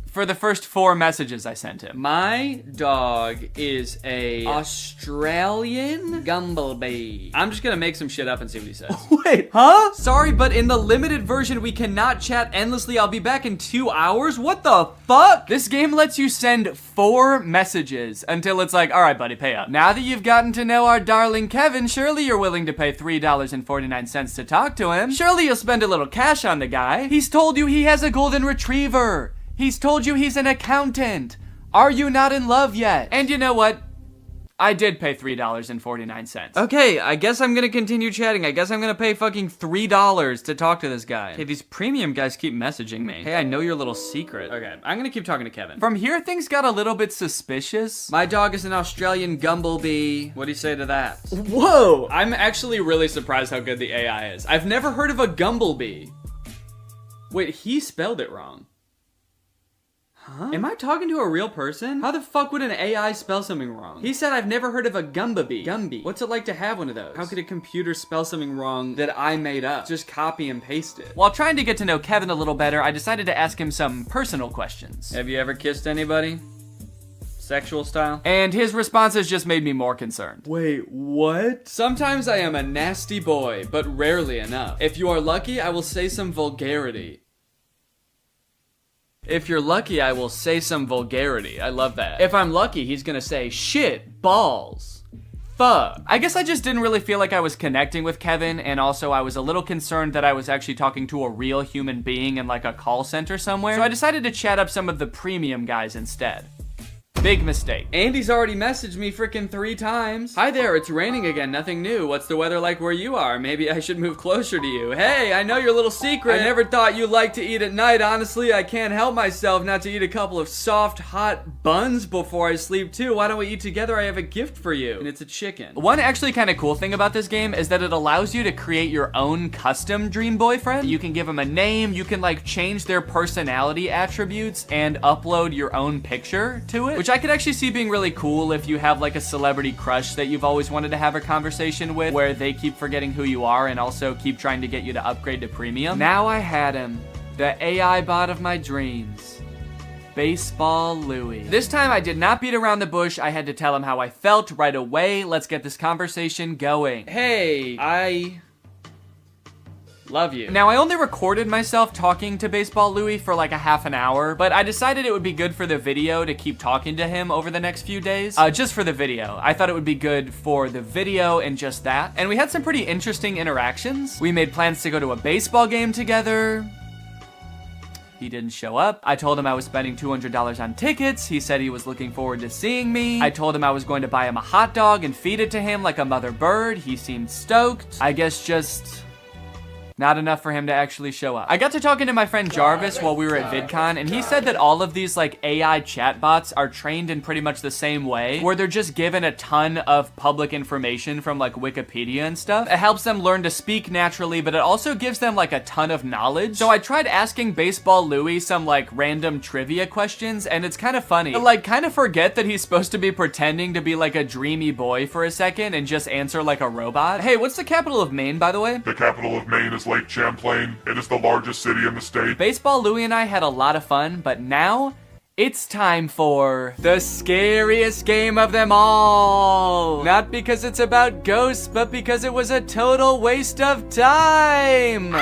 for the first 4 messages I sent him. My dog is a Australian Gumblebee. I'm just gonna make some shit up and see what he says. Wait, huh? Sorry, but in the limited version, we cannot chat endlessly. I'll be back in 2 hours. What the fuck? This game lets you send 4 messages until it's like, all right, buddy, pay up. Now that you've gotten to know our darling Kevin, surely you're willing to pay $3.49 to talk to him. Surely you'll spend a little cash on the guy. He's told you he has a golden retriever. He's told you he's an accountant. Are you not in love yet? And you know what? I did pay $3.49. Okay, I guess I'm gonna continue chatting. I guess I'm gonna pay fucking $3 to talk to this guy. Okay, these premium guys keep messaging me. Hey, I know your little secret. Okay, I'm gonna keep talking to Kevin. From here, things got a little bit suspicious. My dog is an Australian Gumblebee. What do you say to that? Whoa! I'm actually really surprised how good the AI is. I've never heard of a Gumblebee. Wait, he spelled it wrong. Huh? Am I talking to a real person? How the fuck would an AI spell something wrong? He said I've never heard of a Gumblebee. Gumby. What's it like to have one of those? How could a computer spell something wrong that I made up? Just copy and paste it. While trying to get to know Kevin a little better, I decided to ask him some personal questions. Have you ever kissed anybody? Sexual style? And his responses just made me more concerned. Wait, what? Sometimes I am a nasty boy, but rarely enough. If you are lucky, I will say some vulgarity. If you're lucky, I will say some vulgarity. I love that. If I'm lucky, he's gonna say shit, balls, fuck. I guess I just didn't really feel like I was connecting with Kevin, and also I was a little concerned that I was actually talking to a real human being in like a call center somewhere. So I decided to chat up some of the premium guys instead. Big mistake. Andy's already messaged me freaking 3 times. Hi there, it's raining again, nothing new. What's the weather like where you are? Maybe I should move closer to you. Hey, I know your little secret. I never thought you liked to eat at night. Honestly, I can't help myself not to eat a couple of soft, hot buns before I sleep too. Why don't we eat together? I have a gift for you. And it's a chicken. One actually kind of cool thing about this game is that it allows you to create your own custom dream boyfriend. You can give them a name, you can like change their personality attributes and upload your own picture to it, which I could actually see being really cool if you have like a celebrity crush that you've always wanted to have a conversation with, where they keep forgetting who you are and also keep trying to get you to upgrade to premium. Now I had him, the AI bot of my dreams, Baseball Louie. This time I did not beat around the bush. I had to tell him how I felt right away. Let's get this conversation going. Hey, Love you. Now, I only recorded myself talking to Baseball Louie for like a half an hour, but I decided it would be good for the video to keep talking to him over the next few days. Just for the video. I thought it would be good for the video and just that. And we had some pretty interesting interactions. We made plans to go to a baseball game together. He didn't show up. I told him I was spending $200 on tickets. He said he was looking forward to seeing me. I told him I was going to buy him a hot dog and feed it to him like a mother bird. He seemed stoked. I guess just not enough for him to actually show up. I got to talking to my friend Jarvis while we were at VidCon, and he said that all of these like AI chatbots are trained in pretty much the same way, where they're just given a ton of public information from like Wikipedia and stuff. It helps them learn to speak naturally, but it also gives them like a ton of knowledge. So I tried asking Baseball Louie some like random trivia questions, and it's kind of funny. I like kind of forget that he's supposed to be pretending to be like a dreamy boy for a second and just answer like a robot. Hey, what's the capital of Maine, by the way? The capital of Maine is Lake Champlain. It is the largest city in the state. Baseball Louie and I had a lot of fun, but now it's time for the scariest game of them all. Not because it's about ghosts, but because it was a total waste of time.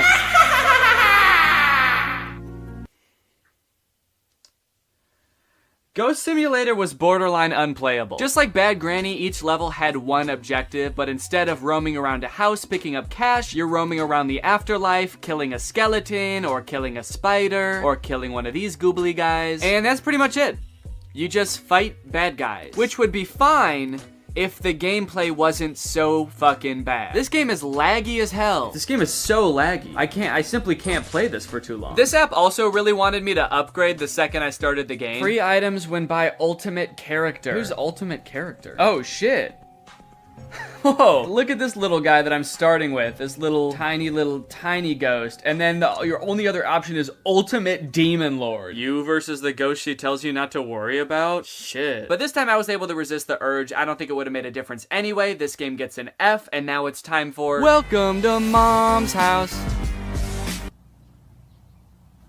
Ghost Simulator was borderline unplayable. Just like Bad Granny, each level had one objective, but instead of roaming around a house picking up cash, you're roaming around the afterlife, killing a skeleton, or killing a spider, or killing one of these goobly guys. And that's pretty much it. You just fight bad guys. Which would be fine if the gameplay wasn't so fucking bad. This game is laggy as hell. This game is so laggy. I simply can't play this for too long. This app also really wanted me to upgrade the second I started the game. Free items when by ultimate character. Who's ultimate character? Oh shit. Whoa, look at this little guy that I'm starting with. This little tiny ghost. And then your only other option is ultimate demon lord. You versus the ghost she tells you not to worry about? Shit. But this time I was able to resist the urge. I don't think it would have made a difference anyway. This game gets an F, and now it's time for Welcome to Mom's House.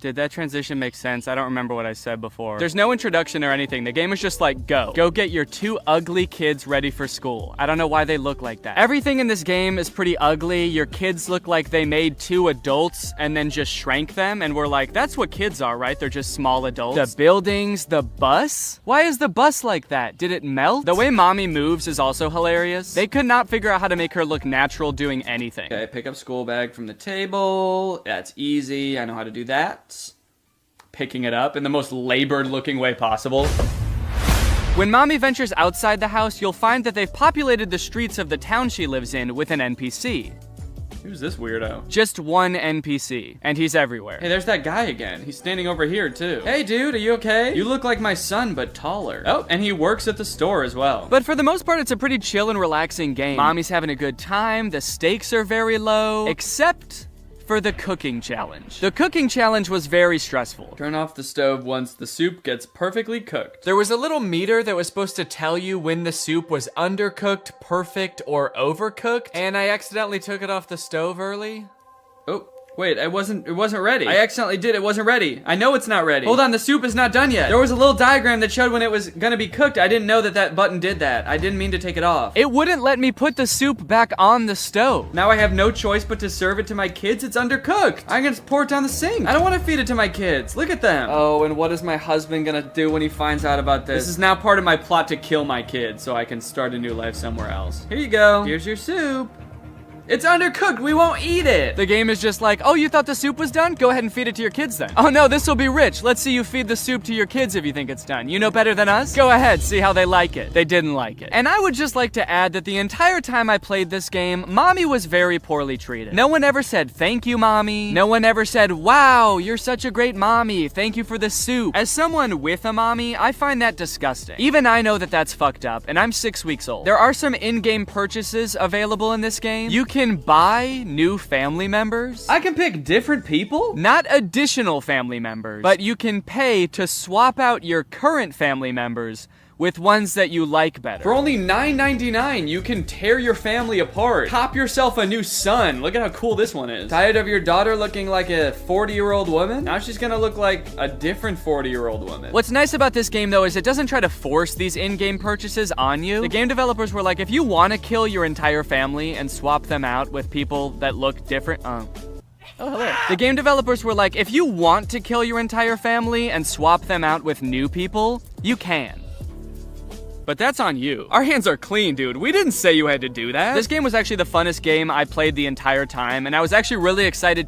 Did that transition make sense? I don't remember what I said before. There's no introduction or anything. The game is just like, go. Go get your two ugly kids ready for school. I don't know why they look like that. Everything in this game is pretty ugly. Your kids look like they made two adults and then just shrank them, and we're like, that's what kids are, right? They're just small adults. The buildings, the bus? Why is the bus like that? Did it melt? The way mommy moves is also hilarious. They could not figure out how to make her look natural doing anything. Okay, pick up school bag from the table. That's easy. I know how to do that. Picking it up in the most labored looking way possible. When mommy ventures outside the house, you'll find that they've populated the streets of the town she lives in with an NPC. Who's this weirdo? Just one NPC, and he's everywhere. Hey, there's that guy again. He's standing over here too. Hey dude, are you okay? You look like my son, but taller. Oh, and he works at the store as well. But for the most part, it's a pretty chill and relaxing game. Mommy's having a good time, the stakes are very low, except for the cooking challenge. The cooking challenge was very stressful. Turn off the stove once the soup gets perfectly cooked. There was a little meter that was supposed to tell you when the soup was undercooked, perfect, or overcooked, and I accidentally took it off the stove early. Oh. Wait, it wasn't ready. I accidentally did, it wasn't ready. I know it's not ready. Hold on, the soup is not done yet. There was a little diagram that showed when it was gonna be cooked. I didn't know that that button did that. I didn't mean to take it off. It wouldn't let me put the soup back on the stove. Now I have no choice but to serve it to my kids. It's undercooked. I'm gonna pour it down the sink. I don't wanna feed it to my kids. Look at them. Oh, and what is my husband gonna do when he finds out about this? This is now part of my plot to kill my kids so I can start a new life somewhere else. Here you go. Here's your soup. It's undercooked, we won't eat it. The game is just like, oh, you thought the soup was done? Go ahead and feed it to your kids then. Oh no, this will be rich. Let's see you feed the soup to your kids if you think it's done. You know better than us? Go ahead, see how they like it. They didn't like it. And I would just like to add that the entire time I played this game, mommy was very poorly treated. No one ever said, thank you, mommy. No one ever said, wow, you're such a great mommy. Thank you for the soup. As someone with a mommy, I find that disgusting. Even I know that that's fucked up, and I'm 6 weeks old. There are some in-game purchases available in this game. You can buy new family members. I can pick different people? Not additional family members, but you can pay to swap out your current family members with ones that you like better. For only $9.99, you can tear your family apart. Cop yourself a new son. Look at how cool this one is. Tired of your daughter looking like a 40-year-old woman? Now she's gonna look like a different 40-year-old woman. What's nice about this game, though, is it doesn't try to force these in-game purchases on you. The game developers were like, if you want to kill your entire family and swap them out with people that look different, Oh, hello. The game developers were like, if you want to kill your entire family and swap them out with new people, you can. But that's on you. Our hands are clean, dude. We didn't say you had to do that. This game was actually the funnest game I played the entire time, and I was actually really excited to